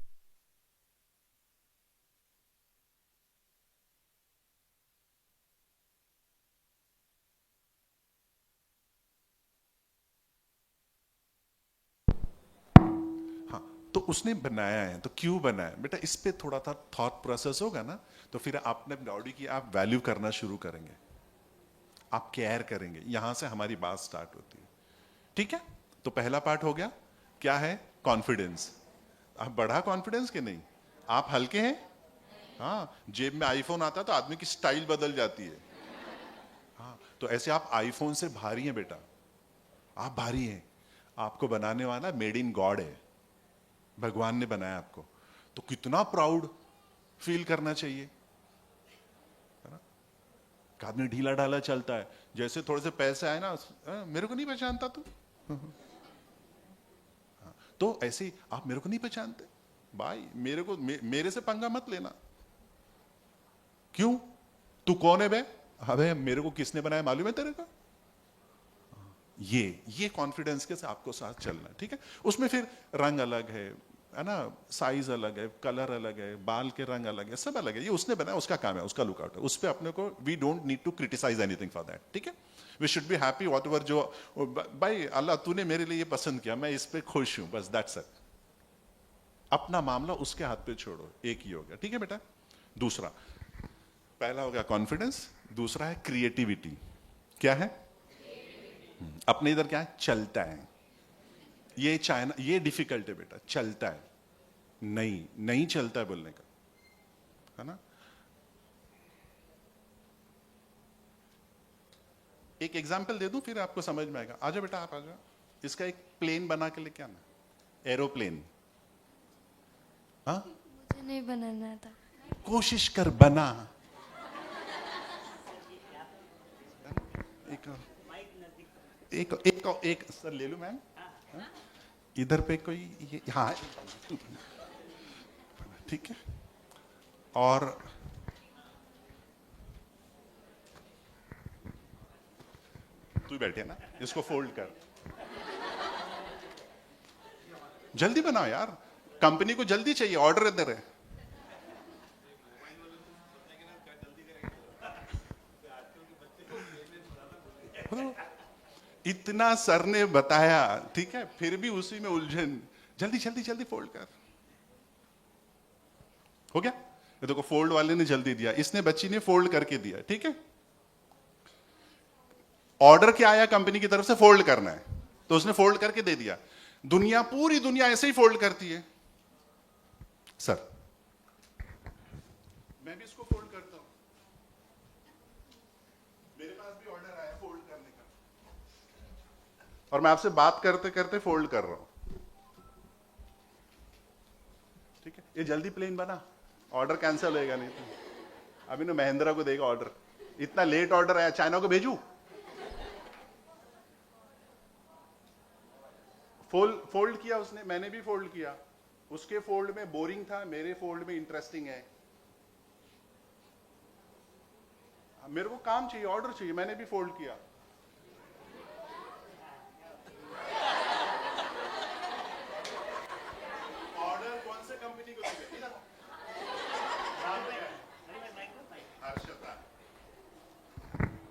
तो उसने बनाया है, तो क्यों बनाया? बेटा इस पे थोड़ा सा थॉट प्रोसेस होगा ना, तो फिर आपने बॉडी की आप वैल्यू करना शुरू करेंगे, आप केयर करेंगे। यहां से हमारी बात स्टार्ट होती है, ठीक है? तो पहला पार्ट हो गया, क्या है? कॉन्फिडेंस। आप बढ़ा कॉन्फिडेंस के नहीं? आप हल्के हैं? हाँ, जेब में आईफोन आता है तो आदमी की स्टाइल बदल जाती है। हाँ, तो ऐसे आप आईफोन से भारी हैं बेटा, आप भारी हैं। आपको बनाने वाला मेड इन गॉड है, भगवान ने बनाया आपको, तो कितना प्राउड फील करना चाहिए, है ना? आदमी ढीला ढाला चलता है, जैसे थोड़े से पैसे आए ना, मेरे को नहीं पहचानता तू। तो ऐसे ही आप मेरे को नहीं पहचानते भाई, मेरे से पंगा मत लेना। क्यों? तू कौन है बे? अबे मेरे को किसने बनाया मालूम है तेरे को? ये कॉन्फिडेंस के साथ आपको साथ चलना, ठीक है? उसमें फिर रंग अलग है ना, साइज अलग है, कलर अलग है, बाल के रंग अलग है, सब अलग है। ये उसने बनाया, उसका काम है, उसका लुकआउट है। उस पे अपने को we don't need to criticise anything for that, ठीक है? We should be happy whatever जो भाई अल्लाह तूने मेरे लिए ये पसंद किया, मैं इस पे खुश हूं, बस दैट्स इट। अपना मामला उसके हाथ पे छोड़ो, एक ही हो गया, ठीक है बेटा? दूसरा, पहला हो गया कॉन्फिडेंस, दूसरा है क्रिएटिविटी। क्या है? अपने इधर क्या है? चलता है। ये चाइना, ये डिफिकल्ट है बेटा, चलता है नहीं चलता है बोलने का, है ना? एक एग्जाम्पल दे दूं फिर आपको समझ में आएगा। आजा बेटा, आप आ जाओ। इसका एक प्लेन बना के लेके आना, एरोप्लेन। हाँ, मुझे नहीं बनाना था। कोशिश कर बना। एक सर ले लूं मैम, इधर पे कोई ये, हाँ ठीक है। और तू बैठे ना, इसको फोल्ड कर, जल्दी बनाओ यार, कंपनी को जल्दी चाहिए, ऑर्डर इधर है। इतना सर ने बताया, ठीक है, फिर भी उसी में उलझन, जल्दी जल्दी जल्दी फोल्ड कर। हो गया? ये देखो फोल्ड वाले ने जल्दी दिया, इसने बच्ची ने फोल्ड करके दिया, ठीक है। ऑर्डर क्या आया कंपनी की तरफ से, फोल्ड करना है, तो उसने फोल्ड करके दे दिया। दुनिया, पूरी दुनिया ऐसे ही फोल्ड करती है। सर मैं भी इसको फोल्ड करता हूं, मेरे पास भी ऑर्डर आया फोल्ड करने का, और मैं आपसे बात करते करते फोल्ड कर रहा हूं, ठीक है। ये जल्दी प्लेन बना, ऑर्डर कैंसिल होएगा नहीं तो। अभी ना महिंद्रा को देगा ऑर्डर, इतना लेट ऑर्डर आया, चाइना को भेजू। फोल्ड किया उसने, मैंने भी फोल्ड किया, उसके फोल्ड में बोरिंग था, मेरे फोल्ड में इंटरेस्टिंग है। मेरे को काम चाहिए, ऑर्डर चाहिए, मैंने भी फोल्ड किया। ऑर्डर कौन से कंपनी को देगा? हर्षता।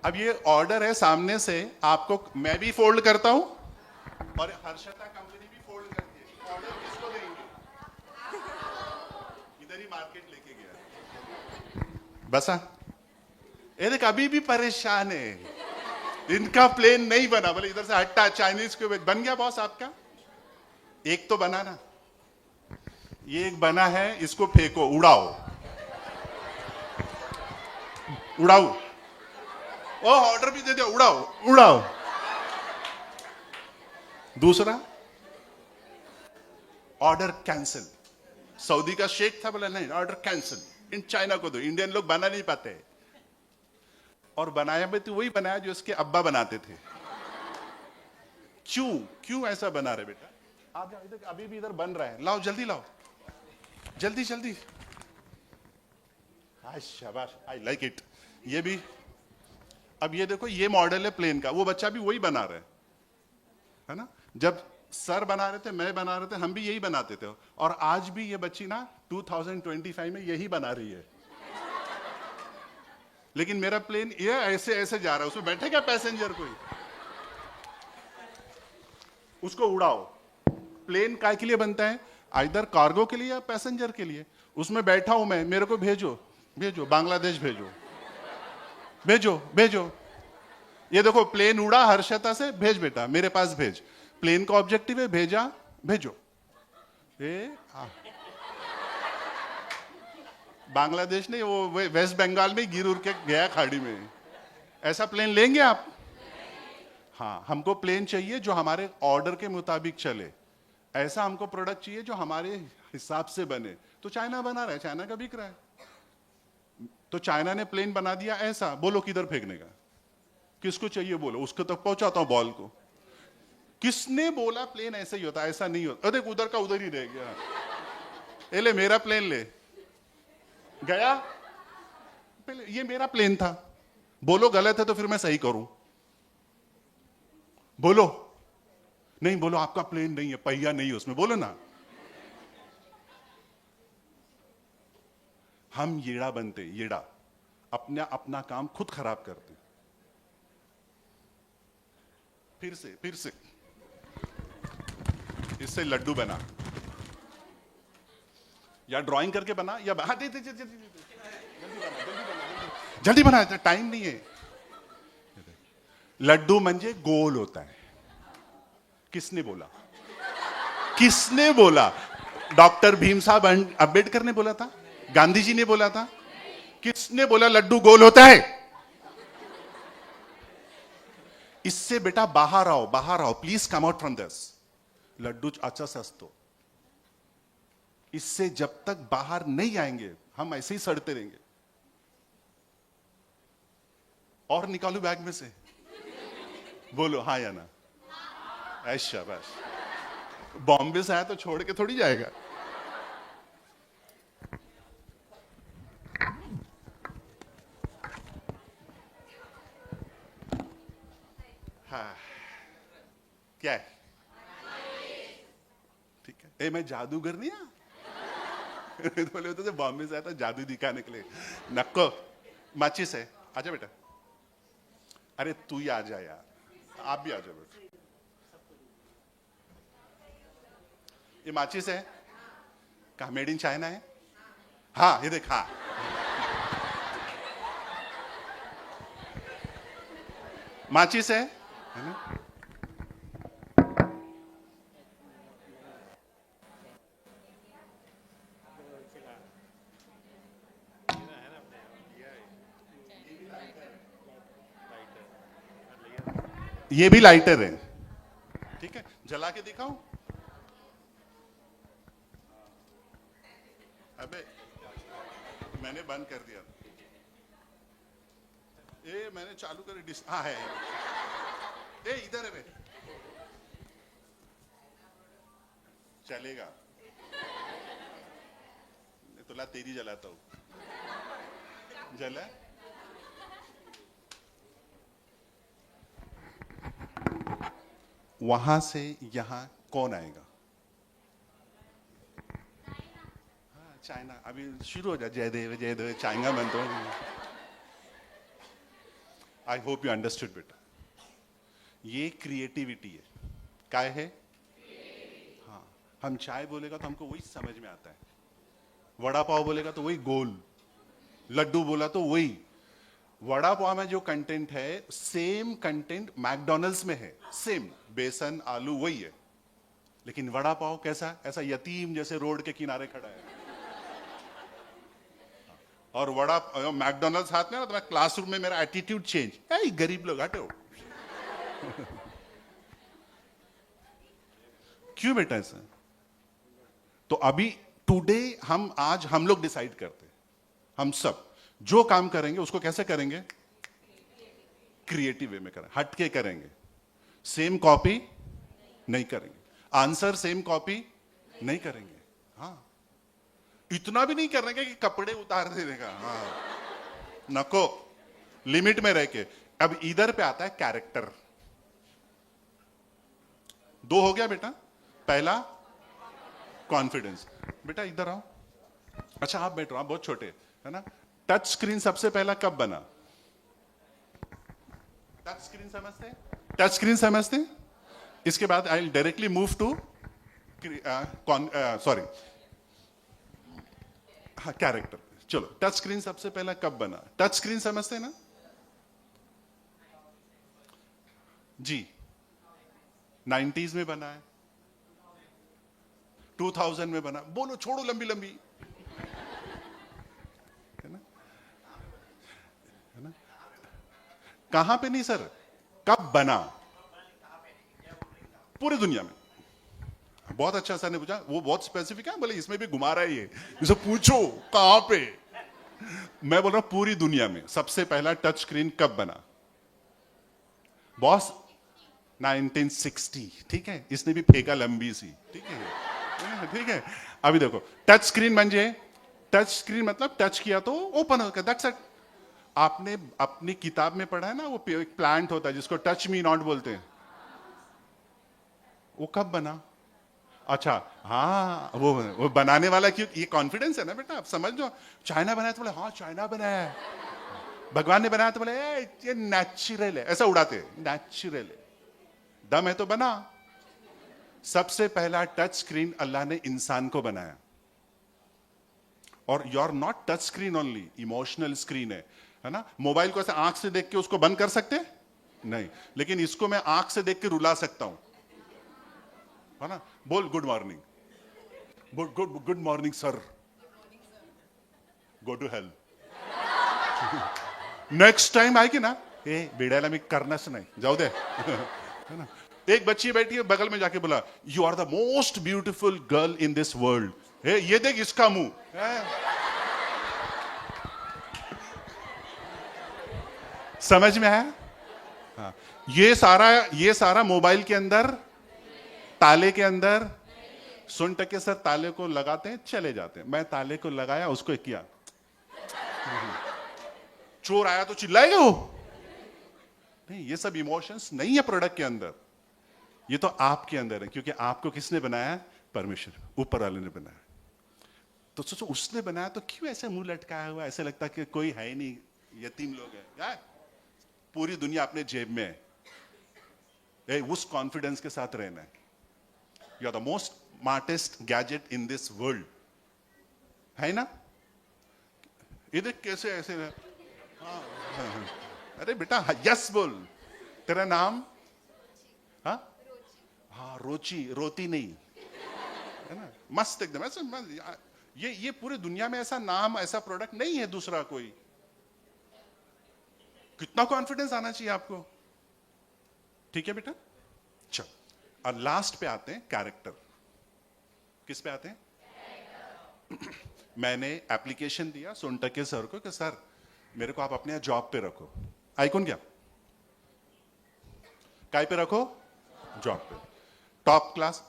अब ये ऑर्डर है सामने से, आपको मैं भी फोल्ड करता हूं और हर्षता कंपनी भी फोल्ड करती है। ऑर्डर किसको देंगे? इधर ही मार्केट लेके गया, बसा। ये देख अभी भी परेशान है, इनका प्लेन नहीं बना, बोले इधर से हट्टा, चाइनीज के बन गया बॉस आपका। एक तो बना ना, ये एक बना है, इसको फेंको, उड़ाओ उड़ाओ, ओ ऑर्डर भी दे दिया, उड़ाओ उड़ाओ। दूसरा ऑर्डर कैंसिल, सऊदी का शेख था, बोला नहीं ऑर्डर कैंसिल, इन चाइना को दो, इंडियन लोग बना नहीं पाते। और बनाया भी तो वही बनाया जो उसके अब्बा बनाते थे। क्यों क्यों ऐसा बना रहे बेटा? आप जाओ इधर, अभी भी इधर बन रहा है, लाओ जल्दी लाओ, जल्दी जल्दी। शाबाश, आई लाइक इट। ये भी, अब ये देखो, ये मॉडल है प्लेन का, वो बच्चा भी वही बना रहा है ना। जब सर बना रहे थे, मैं बना रहे थे, हम भी यही बनाते थे, और आज भी ये बच्ची ना 2025 में यही बना रही है। लेकिन मेरा प्लेन ये ऐसे ऐसे जा रहा है, उसमें बैठेगा पैसेंजर कोई? उसको उड़ाओ। प्लेन काय के लिए बनता है? आइदर कार्गो के लिए या पैसेंजर के लिए। उसमें बैठा हूं मैं, मेरे को भेजो भेजो, बांग्लादेश भेजो भेजो भेजो। ये देखो प्लेन उड़ा हर्षता से, भेज बेटा मेरे पास भेज। प्लेन का ऑब्जेक्टिव है भेजा, भेजो। बांग्लादेश ने वो वेस्ट बंगाल में गिर उड़ के गया खाड़ी में। ऐसा प्लेन लेंगे आप? हाँ, हमको प्लेन चाहिए जो हमारे ऑर्डर के मुताबिक चले। ऐसा हमको प्रोडक्ट चाहिए जो हमारे हिसाब से बने। तो चाइना बना रहा है, चाइना का बिक रहा है। तो चाइना ने प्लेन बना दिया ऐसा, बोलो किधर फेंकने का? किसको चाहिए बोलो, उसको तक पहुंचाता हूं बॉल को। किसने बोला प्लेन ऐसा ही होता? ऐसा नहीं होता। अरे उधर का उधर ही रह गया। ए ले मेरा प्लेन ले गया, पहले ये मेरा प्लेन था। बोलो गलत है तो फिर मैं सही करूं। बोलो नहीं, बोलो आपका प्लेन नहीं है, पहिया नहीं है उसमें, बोलो ना। हम येड़ा बनते, येड़ा अपना अपना काम खुद खराब करते। फिर से इससे लड्डू बना, या ड्राइंग करके बना, या जल्दी बना, टाइम नहीं है। लड्डू म्हणजे गोल होता है। किसने बोला? किसने बोला? डॉक्टर भीम साहब अंबेडकर ने बोला था? गांधी जी ने बोला था? किसने बोला लड्डू गोल होता है? इससे बेटा बाहर आओ, बाहर आओ, please come out from this. लड्डू अचाच असतो। इससे जब तक बाहर नहीं आएंगे हम ऐसे ही सड़ते रहेंगे। और निकालू बैग में से? बोलो हाँ या ना? ऐसा बस। बॉम्बे से आया तो छोड़ के थोड़ी जाएगा। हाँ क्या है? ठीक है। मैं जादूगर नहीं बोले होते बॉम्बे से आया था जादू दिखाने के लिए। नको, माचिस है, आजा बेटा। अरे तू ही आ जा यार, आप भी आ जाओ बेटा। ये माचिस है, कहा मेड इन चाइना है? हाँ ये देख, हाँ माचिस है ना? ये भी लाइटर है, ठीक है, जला के दिखाऊं? अबे मैंने बंद कर दिया। ए मैंने चालू कर हाँ है। ए इधर है बे, चलेगा तो ला तेरी जलाता हूं। जला वहां से यहां कौन आएगा? हाँ चाइना। अभी शुरू हो जाए जय देव चाइना बन तो। आई होप यू अंडरस्टूड बेटा। ये क्रिएटिविटी है। क्या है? हाँ, हम चाय बोलेगा तो हमको वही समझ में आता है, वड़ा पाव बोलेगा तो वही गोल, लड्डू बोला तो वही। वड़ा पाव में जो कंटेंट है सेम कंटेंट मैकडॉनल्ड्स में है, सेम बेसन आलू वही है, लेकिन वड़ा पाव कैसा? ऐसा यतीम जैसे रोड के किनारे खड़ा है। और वड़ा मैकडॉनल्ड्स हाथ में ना, तो मैं क्लासरूम में मेरा एटीट्यूड चेंज, ए गरीब लोग हटो। क्यों बेटा ऐसा? तो अभी टुडे आज हम लोग डिसाइड करते हैं, हम सब जो काम करेंगे उसको कैसे करेंगे? क्रिएटिव वे में करेंगे, हटके करेंगे। सेम कॉपी नहीं करेंगे, आंसर सेम कॉपी नहीं करेंगे। हाँ, इतना भी नहीं करने कि कपड़े उतार देने का। हाँ नको, लिमिट में रह के। अब इधर पे आता है कैरेक्टर। दो हो गया बेटा। पहला कॉन्फिडेंस। बेटा इधर आओ। अच्छा आप बैठो, आप बहुत छोटे है ना। टच स्क्रीन सबसे पहला कब बना? टच स्क्रीन समझते? टच स्क्रीन समझते? इसके बाद I will directly move to sorry हाँ कैरेक्टर। चलो, टच स्क्रीन सबसे पहला कब बना? टच स्क्रीन समझते ना जी? 90s में बना है, 2000 में बना। बोलो, छोड़ो लंबी लंबी, है ना? है ना? कहां पे नहीं सर, कब बना? पूरी दुनिया में। बहुत अच्छा सर ने पूछा, वो बहुत स्पेसिफिक है, बोले इसमें भी घुमा रहा है ये, इसे पूछो कहां पे। मैं बोल रहा हूं पूरी दुनिया में सबसे पहला टच स्क्रीन कब बना? बॉस 1960, ठीक है, इसने भी फेंका लंबी सी, ठीक है, ठीक है। अभी देखो, टच स्क्रीन म्हणजे, टच स्क्रीन मतलब टच किया तो ओपन हो गया, दैट्स इट। आपने अपनी किताब में पढ़ा है ना, वो एक प्लांट होता है जिसको टच मी नॉट बोलते हैं, वो कब बना? अच्छा हाँ, वो बनाने वाला क्यों? ये कॉन्फिडेंस है ना बेटा, आप समझ लो। चाइना बनाया तो बोले हाँ चाइना बनाया है, भगवान ने बनाया तो बोले ये नेचुरल है, ऐसा उड़ाते, नेचुरल है, दम है तो बना। सबसे पहला टच स्क्रीन अल्लाह ने इंसान को बनाया। और you are not touch screen only, emotional screen है ना। मोबाइल को ऐसे आंख से देख के उसको बंद कर सकते नहीं, लेकिन इसको मैं आंख से देख के रुला सकता हूं, है ना। बोल good morning, good morning sir, go to hell. Next time आएगी ना, ए बेड्याला मी करणारच नाही, जाऊ दे, है ना। एक बच्ची बैठी है बगल में, जाके बोला you are the most beautiful girl in this world, ये देख इसका मुंह। समझ में आया? हाँ। ये सारा मोबाइल के अंदर, ताले के अंदर। सुन टके सर ताले को लगाते हैं चले जाते हैं, मैं ताले को लगाया, उसको किया, चोर आया तो चिल्लाएगा वो, नहीं, ये सब इमोशंस नहीं है प्रोडक्ट के अंदर, ये तो आपके अंदर है, क्योंकि आपको किसने बनाया? परमेश्वर, ऊपर वाले ने बनाया। तो सोचो उसने बनाया तो क्यों ऐसे मुंह लटकाया हुआ, ऐसे लगता कि कोई है ही नहीं, यतीम लोग हैं यार, पूरी दुनिया अपने जेब में है। उस कॉन्फिडेंस के साथ रहना है। You are the most smartest gadget in this world, है ना? इधर कैसे ऐसे हाँ, हाँ। अरे बेटा यस बोल, तेरा नाम? हाँ रोची, रोती नहीं, है ना? मस्त एकदम ऐसे ये पूरी दुनिया में ऐसा नाम, ऐसा प्रोडक्ट नहीं है दूसरा कोई। कितना कॉन्फिडेंस आना चाहिए आपको। ठीक है बेटा, चल। और लास्ट पे आते हैं कैरेक्टर। किस पे आते हैं? मैंने एप्लीकेशन दिया सोनटके सर को कि सर मेरे को आप अपने यहाँ जॉब पे रखो। आइकॉन क्या? काय पे रखो? जॉब पे, टॉप क्लास।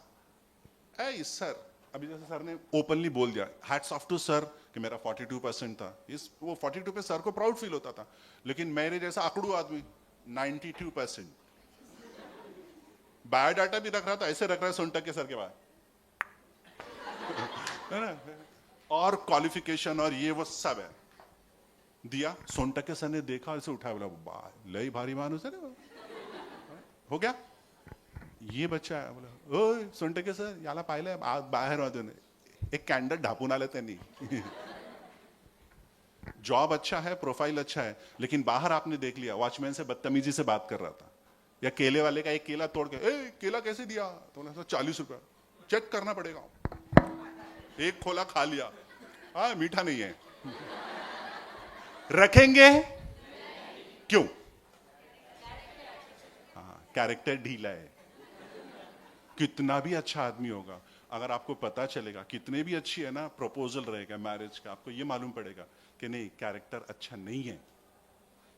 ऐ सर, अभी जैसे सर ने ओपनली बोल दिया, हैट्स ऑफ टू सर कि मेरा 42% था। वो 42 पे सर को प्राउड फील होता था, लेकिन मेरे जैसा आकड़ू आदमी 92%। बायोडाटा भी रख रहा था, ऐसे रख रहा है सोनटके सर के बाद, है ना? और क्वालिफिकेशन और ये वो सब है। दिया, सोनटके सर ने देखा, ऐसे उठा, बोला लई भारी मानुस है ना, हो गया ये बच्चा आहे। बोला ओय सोनटके सर याला पाहिलंय बाहेर वाजून एक कॅन्डल ढापून आले त्यांनी। जॉब अच्छा है, प्रोफाइल अच्छा है, लेकिन बाहर आपने देख लिया वॉचमैन से बदतमीजी से बात कर रहा था, या केले वाले का एक केला तोड़ के, ए केला कैसे दिया? तो बोला 40 रुपया, चेक करना पड़ेगा। एक खोला खा लिया, हाँ मीठा नहीं है। रखेंगे क्यों? हाँ, कैरेक्टर ढीला है। कितना भी अच्छा आदमी होगा, अगर आपको पता चलेगा कितने भी अच्छी है ना प्रपोजल रहेगा मैरिज का, आपको ये मालूम पड़ेगा कि नहीं कैरेक्टर अच्छा नहीं है।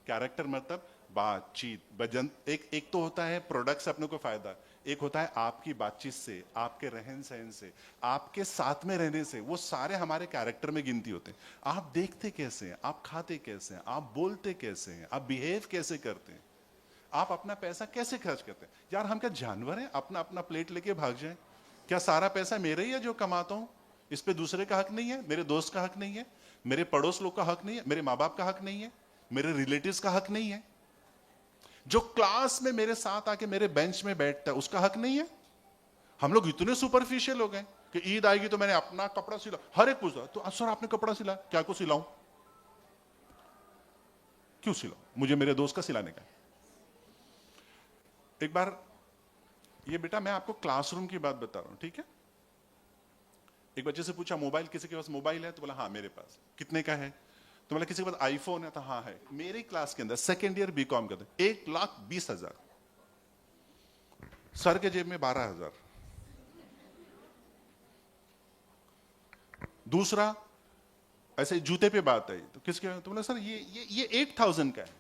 कैरेक्टर मतलब बातचीत, भजन। एक तो होता है प्रोडक्ट से अपने को फायदा, एक होता है आपकी बातचीत से, आपके रहन सहन से, आपके साथ में रहने से, वो सारे हमारे कैरेक्टर में गिनती होते हैं। आप देखते कैसे हैं, आप खाते कैसे हैं, आप बोलते कैसे हैं, आप बिहेव कैसे करते हैं, आप अपना पैसा कैसे खर्च करते हैं। यार हम क्या जानवर हैं अपना अपना प्लेट लेके भाग जाएं? क्या सारा पैसा मेरा ही है जो कमाता हूं? इस पे दूसरे का हक नहीं है, मेरे दोस्त का हक नहीं है, मेरे पड़ोस लोग का हक नहीं है, मेरे माँ बाप का हक नहीं है, मेरे रिलेटिव्स का हक नहीं है, जो क्लास में मेरे साथ आके मेरे बेंच में बैठता है उसका हक नहीं है। हम लोग इतने सुपरफिशियल हो गए कि ईद आएगी तो मैंने अपना कपड़ा सिला, हर एक पूछता तो सर आपने कपड़ा सिला क्या? को सिलाऊं? क्यों सिलाऊं? मुझे मेरे दोस्त का सिलाने का। एक बार ये बेटा मैं आपको क्लासरूम की बात बता रहा हूं, ठीक है? एक बच्चे से पूछा मोबाइल, किसी के पास मोबाइल है? तो बोला हाँ मेरे पास। कितने का है? तो बोला किसी के पास आईफोन है? तो हाँ है। मेरी क्लास के अंदर सेकेंड ईयर बीकॉम करते 1,20,000, सर के जेब में 12,000। दूसरा ऐसे जूते पे बात आई तो किसके? तो बोला सर ये 8,000 का है।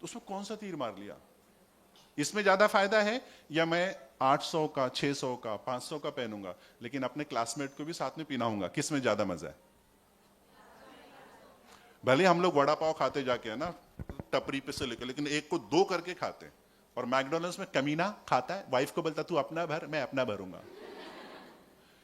तो उसमें कौन सा तीर मार लिया? इसमें ज्यादा फायदा है या मैं 800 का, 600 का, 500 का पहनूंगा लेकिन अपने क्लासमेट को भी साथ में पहनाऊंगा? किस में ज्यादा मजा है? भले हम लोग वड़ा पाव खाते जाके है ना टपरी पे से लेकर, लेकिन एक को 2 करके खाते हैं। और मैकडोनल्ड्स में कमीना खाता है, वाइफ को बोलता तू अपना भर मैं अपना भरूंगा।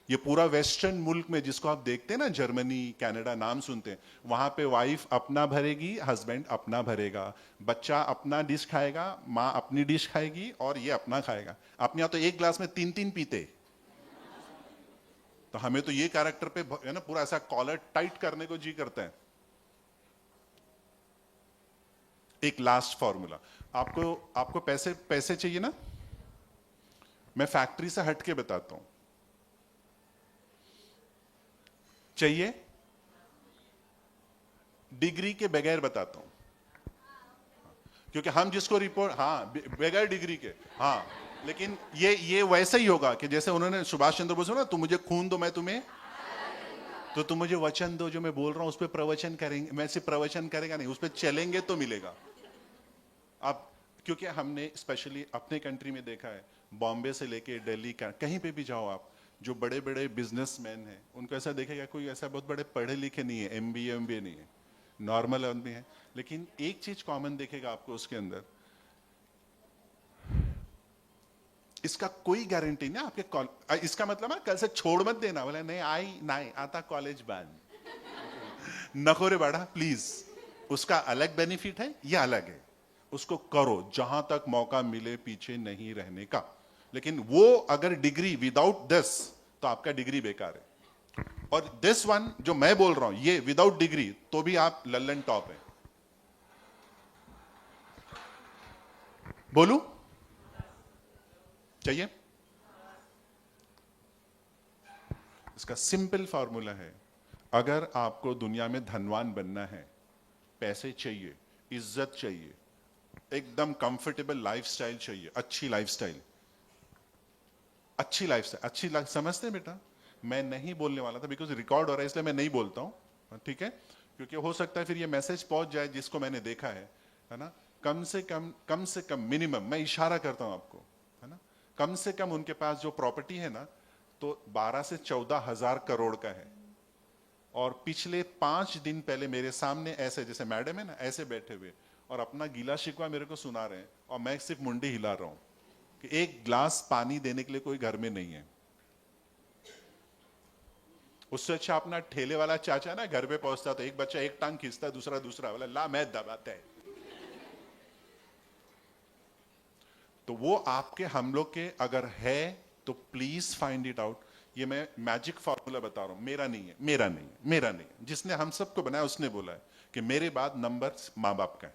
ये पूरा वेस्टर्न मुल्क में जिसको आप देखते हैं ना, जर्मनी, कनाडा नाम सुनते हैं, वहां पे वाइफ अपना भरेगी, हस्बैंड अपना भरेगा, बच्चा अपना डिश खाएगा, माँ अपनी डिश खाएगी और ये अपना खाएगा। अपने यहाँ तो एक ग्लास में 3-3 पीते। तो हमें तो ये कैरेक्टर पे है ना पूरा ऐसा कॉलर टाइट करने को जी करता है। एक लास्ट फॉर्मूला, आपको पैसे चाहिए ना, मैं फैक्ट्री से हट के बताता हूं। चाहिए? डिग्री के बगैर बताता हूं, क्योंकि हम जिसको रिपोर्ट, हाँ बगैर डिग्री के, हाँ, लेकिन ये वैसे ही होगा कि जैसे उन्होंने सुभाष चंद्र बोस ना, तुम मुझे खून दो मैं तुम्हें, तो तुम मुझे वचन दो, जो मैं बोल रहा हूं उस पर प्रवचन करेंगे। मैं सिर्फ प्रवचन करेगा नहीं, उस पर चलेंगे तो मिलेगा। अब क्योंकि हमने स्पेशली अपने कंट्री में देखा है, बॉम्बे से लेके दिल्ली का कहीं पे भी जाओ आप, जो बड़े बड़े बिजनेसमैन हैं उनको ऐसा देखेगा कोई ऐसा बहुत बड़े पढ़े लिखे नहीं है, एमबीए नहीं है, नॉर्मल आदमी है, लेकिन एक चीज कॉमन देखेगा आपको उसके अंदर, इसका कोई गारंटी नहीं आपके इसका मतलब है कल से छोड़ मत देना, बोले नहीं आई नहीं आता कॉलेज बंद, नको रे बाड़ा प्लीज। उसका अलग बेनिफिट है, ये अलग है, उसको करो जहां तक मौका मिले, पीछे नहीं रहने का। लेकिन वो अगर डिग्री विदाउट दिस, तो आपका डिग्री बेकार है। और दिस वन जो मैं बोल रहा हूं, ये विदाउट डिग्री तो भी आप लल्लन टॉप है। बोलू चाहिए? इसका सिंपल फॉर्मूला है, अगर आपको दुनिया में धनवान बनना है, पैसे चाहिए, इज्जत चाहिए, एकदम कंफर्टेबल लाइफस्टाइल चाहिए, अच्छी लाइफस्टाइल, अच्छी लाइफ समझते हैं बेटा? मैं नहीं बोलने वाला था बिकॉज रिकॉर्ड हो रहा है, इसलिए मैं नहीं बोलता हूं, ठीक है? क्योंकि हो सकता है फिर ये मैसेज पहुंच जाए जिसको मैंने देखा है ना? कम से कम मिनिमम मैं इशारा करता हूं आपको, है ना? कम से कम उनके पास जो प्रॉपर्टी है ना, तो 12 से 14 हजार करोड़ का है। और पिछले 5 दिन पहले मेरे सामने ऐसे, जैसे मैडम है ना, ऐसे बैठे हुए और अपना गीला शिकवा मेरे को सुना रहे हैं, और मैं सिर्फ मुंडी हिला रहा हूं कि एक ग्लास पानी देने के लिए कोई घर में नहीं है। उससे अच्छा अपना ठेले वाला चाचा ना घर पे पहुंचता, तो एक बच्चा एक टांग खींचता, दूसरा बोला ला मैं दबाता है। तो वो आपके हम लोग के अगर है तो प्लीज फाइंड इट आउट। ये मैं मैजिक फॉर्मूला बता रहा हूं, मेरा नहीं है। जिसने हम सबको बनाया उसने बोला है कि मेरे बाद नंबर मां बाप का है।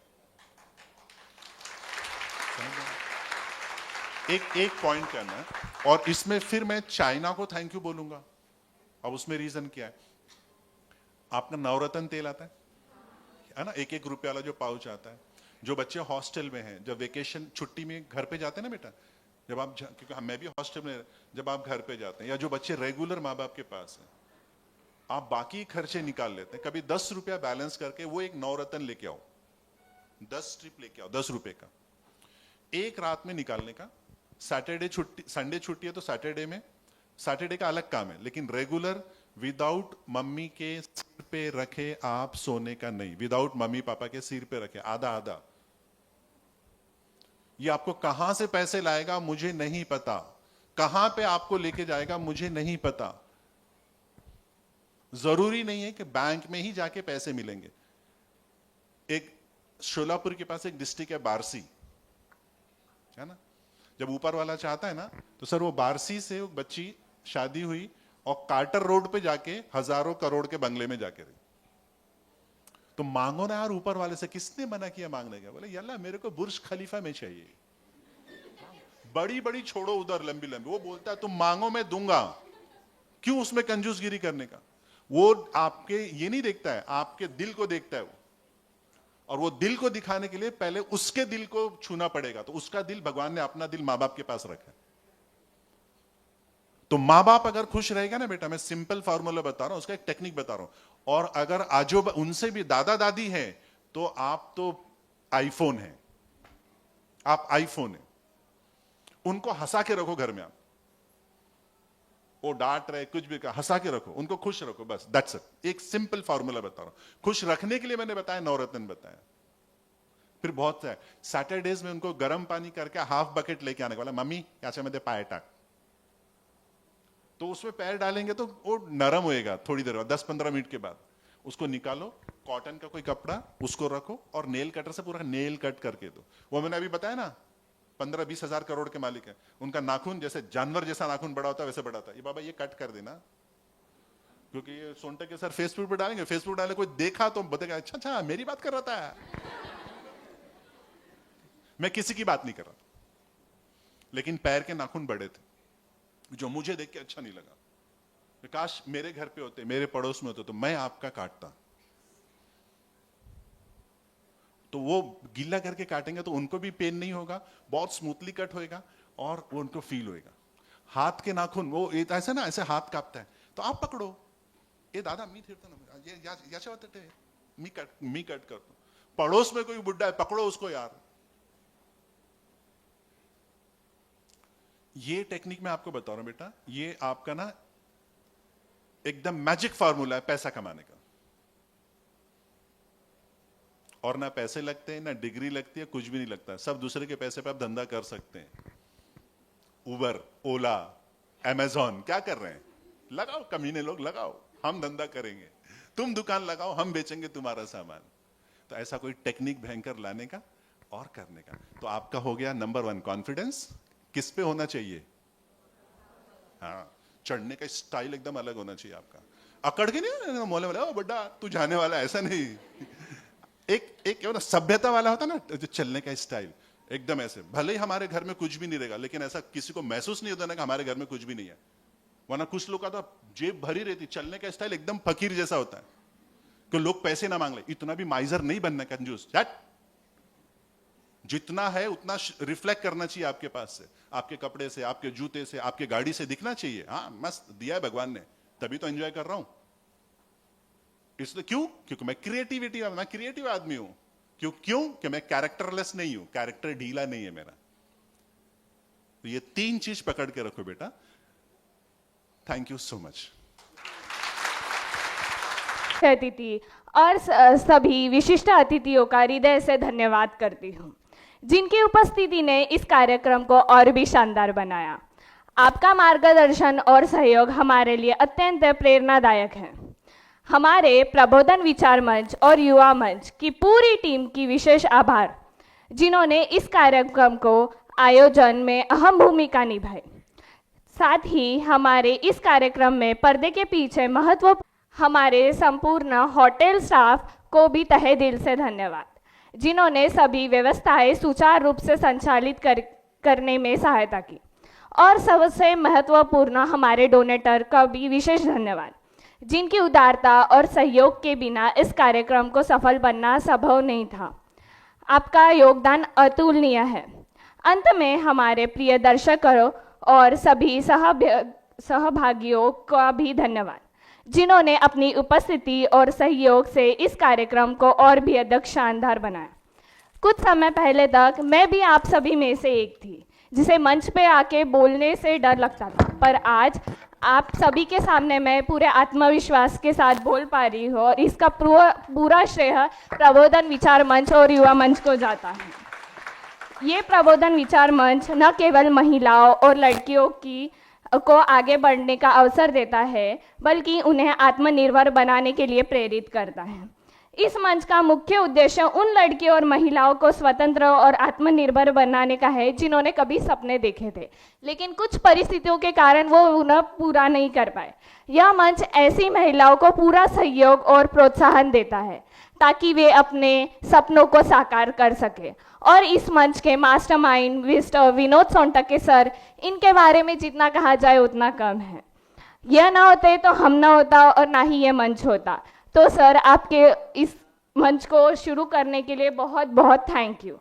एक पॉइंट करना है, और इसमें फिर मैं चाइना को थैंक यू बोलूंगा। अब उसमें रीजन क्या है? आपका नवरत्न तेल आता है ना, 1-1 रुपये वाला जो पाउच आता है। जो बच्चे हॉस्टल में हैं, जब वेकेशन छुट्टी में घर पे जाते हैं ना बेटा, जब आप, क्योंकि मैं भी हॉस्टल में, जब आप घर पे जाते हैं, या जो बच्चे रेगुलर माँ बाप के पास हैं, आप बाकी खर्चे निकाल लेते हैं। कभी 10 रुपया बैलेंस करके वो एक नवरत्न लेके आओ, 10 स्ट्रिप लेके आओ, 10 रुपए का, एक रात में निकालने का। सैटरडे छुट्टी, संडे छुट्टी है तो सैटरडे का अलग काम है, लेकिन रेगुलर विदाउट मम्मी के सिर पे रखे आप सोने का नहीं, विदाउट मम्मी पापा के सिर पे रखे, आधा। ये आपको कहां से पैसे लाएगा मुझे नहीं पता, कहां पे आपको लेके जाएगा मुझे नहीं पता। जरूरी नहीं है कि बैंक में ही जाके पैसे मिलेंगे। एक शोलापुर के पास एक डिस्ट्रिक्ट है बारसी, है ना, जब ऊपर वाला चाहता है ना, तो सर वो बारसी से वो बच्ची शादी हुई और कार्टर रोड पे जाके हजारों करोड़ के बंगले में जाके रही। तो मांगो ना यार ऊपर वाले से, किसने मना किया मांगने का? बोले यल्ला मेरे को बुर्ज खलीफा में चाहिए, बड़ी छोड़ो उधर लंबी। वो बोलता है तुम मांगो मैं दूंगा, क्यों उसमें कंजूसगिरी करने का? वो आपके ये नहीं देखता है, आपके दिल को देखता है वो, और वो दिल को दिखाने के लिए पहले उसके दिल को छूना पड़ेगा। तो उसका दिल, भगवान ने अपना दिल माँ बाप के पास रखा है। तो माँ बाप अगर खुश रहेगा ना बेटा, मैं सिंपल फॉर्मूला बता रहा हूं, उसका एक टेक्निक बता रहा हूं। और अगर आजो उनसे भी दादा दादी है तो आप तो आईफोन है, आप आईफोन है। उनको हंसा के रखो घर में, आप वो डांट रहे कुछ भी कहा, हंसा के रखो, उनको खुश रखो, बस दैट्स इट। एक सिंपल फॉर्मूला बता रहा हूं, खुश रखने के लिए मैंने बताया, नवरत्न बताया। फिर बहुत है, सैटरडेज में उनको गर्म पानी करके हाफ बकेट लेके आने वाला, मम्मी याच्या मध्ये पाय टाक, तो उसमें पैर डालेंगे तो वो नरम होएगा थोड़ी देर बाद, 10-15 मिनट के बाद उसको निकालो, कॉटन का कोई कपड़ा उसको रखो और नेल कटर से पूरा नेल कट करके दो। वो मैंने अभी बताया ना, 15-20 हजार करोड़ के मालिक है, उनका नाखून जैसे जानवर जैसा नाखून बड़ा होता है वैसे बड़ा होता है। ये बाबा ये कट कर देना, क्योंकि ये सोनटक के सर फेसबुक पे डालेंगे, फेसबुक डाले कोई देखा तो बताएगा अच्छा मेरी बात कर रहा था। मैं किसी की बात नहीं कर रहा, लेकिन पैर के नाखून बड़े थे जो मुझे देख के अच्छा नहीं लगा। काश मेरे घर पे होते, मेरे पड़ोस में होते तो मैं आपका काटता। तो वो गीला करके काटेंगे तो उनको भी पेन नहीं होगा, बहुत स्मूथली कट होएगा और वो उनको फील होएगा। हाथ के नाखून वो ऐसे ना, ऐसे हाथ काटता है तो आप पकड़ो, ये दादा मी फिरता ना, ये याच्या वाटते मी कट करतो। पड़ोस में कोई बुड्ढा है, पकड़ो उसको यार। ये टेक्निक मैं आपको बता रहा हूं बेटा, ये आपका ना एकदम मैजिक फार्मूला है पैसा कमाने का। और ना पैसे लगते हैं, ना डिग्री लगती है, कुछ भी नहीं लगता, सब दूसरे के पैसे पे आप धंधा कर सकते हैं। उबर, ओला, अमेजॉन क्या कर रहे हैं? लगाओ कमीने लोग, लगाओ, हम धंधा करेंगे, तुम दुकान लगाओ, हम बेचेंगे तुम्हारा सामान। तो ऐसा कोई टेक्निक भयंकर लाने का और करने का। तो आपका हो गया नंबर 1 कॉन्फिडेंस। किस पे होना चाहिए? हाँ, चढ़ने का स्टाइल एकदम अलग होना चाहिए आपका। अकड़ के नहीं मोले वाला, ओ बड्डा तू जाने वाला, ऐसा नहीं। एक ना सभ्यता वाला होता ना, जो चलने का स्टाइल एकदम ऐसे। भले ही हमारे घर में कुछ भी नहीं रहेगा, लेकिन ऐसा किसी को महसूस नहीं होता ना कि हमारे घर में कुछ भी नहीं है। वरना कुछ लोग का तो जेब भरी रहती, चलने का स्टाइल एकदम फकीर जैसा होता है कि लोग पैसे ना मांग ले। इतना भी माइजर नहीं बनना, कंजूस। जितना है उतना रिफ्लेक्ट करना चाहिए आपके पास से, आपके कपड़े से, आपके जूते से, आपके गाड़ी से दिखना चाहिए। हाँ, मस्त दिया है भगवान ने, तभी तो एंजॉय कर रहा हूं। इसलिए क्यों? क्योंकि मैं क्रिएटिव आदमी हूं। क्यों कि मैं कैरेक्टरलेस नहीं हूं, कैरेक्टर ढीला नहीं है मेरा। तो ये 3 चीज पकड़ के रखो बेटा। Thank you so much. अतिथि और सभी विशिष्ट अतिथियों का हृदय से धन्यवाद करती हूँ, जिनकी उपस्थिति ने इस कार्यक्रम को और भी शानदार बनाया। आपका मार्गदर्शन और सहयोग हमारे लिए अत्यंत प्रेरणादायक है। हमारे प्रबोधन विचार मंच और युवा मंच की पूरी टीम की विशेष आभार, जिन्होंने इस कार्यक्रम को आयोजन में अहम भूमिका निभाई। साथ ही हमारे इस कार्यक्रम में पर्दे के पीछे हमारे संपूर्ण होटल स्टाफ को भी तहे दिल से धन्यवाद, जिन्होंने सभी व्यवस्थाएं सुचारू रूप से संचालित करने में सहायता की। और सबसे महत्वपूर्ण हमारे डोनेटर का भी विशेष धन्यवाद, जिनकी उदारता और सहयोग के बिना इस कार्यक्रम को सफल बनना संभव नहीं था। आपका योगदान अतुलनीय है। अंत में हमारे प्रिय दर्शकों और सभी सहभागियों का भी धन्यवाद, जिन्होंने अपनी उपस्थिति और सहयोग से इस कार्यक्रम को और भी अधिक शानदार बनाया। कुछ समय पहले तक मैं भी आप सभी में से एक थी, जिसे मंच पे आके बोलने से डर लगता था, पर आज आप सभी के सामने मैं पूरे आत्मविश्वास के साथ बोल पा रही हूँ, और इसका पूरा श्रेय प्रबोधन विचार मंच और युवा मंच को जाता है। ये प्रबोधन विचार मंच न केवल महिलाओं और लड़कियों को आगे बढ़ने का अवसर देता है, बल्कि उन्हें आत्मनिर्भर बनाने के लिए प्रेरित करता है। इस मंच का मुख्य उद्देश्य उन लड़कियों और महिलाओं को स्वतंत्र और आत्मनिर्भर बनाने का है, जिन्होंने कभी सपने देखे थे, लेकिन कुछ परिस्थितियों के कारण वो उन्हें पूरा नहीं कर पाए। यह मंच ऐसी महिलाओं को पूरा सहयोग और प्रोत्साहन देता है, ताकि वे अपने सपनों को साकार कर सके। और इस मंच के mastermind mister Vinod Sontakke sir, इनके बारे में जितना कहा जाए उतना कम है। यह ना होते तो हम ना होता, और ना ही ये मंच होता। तो सर, आपके इस मंच को शुरू करने के लिए बहुत बहुत थैंक यू।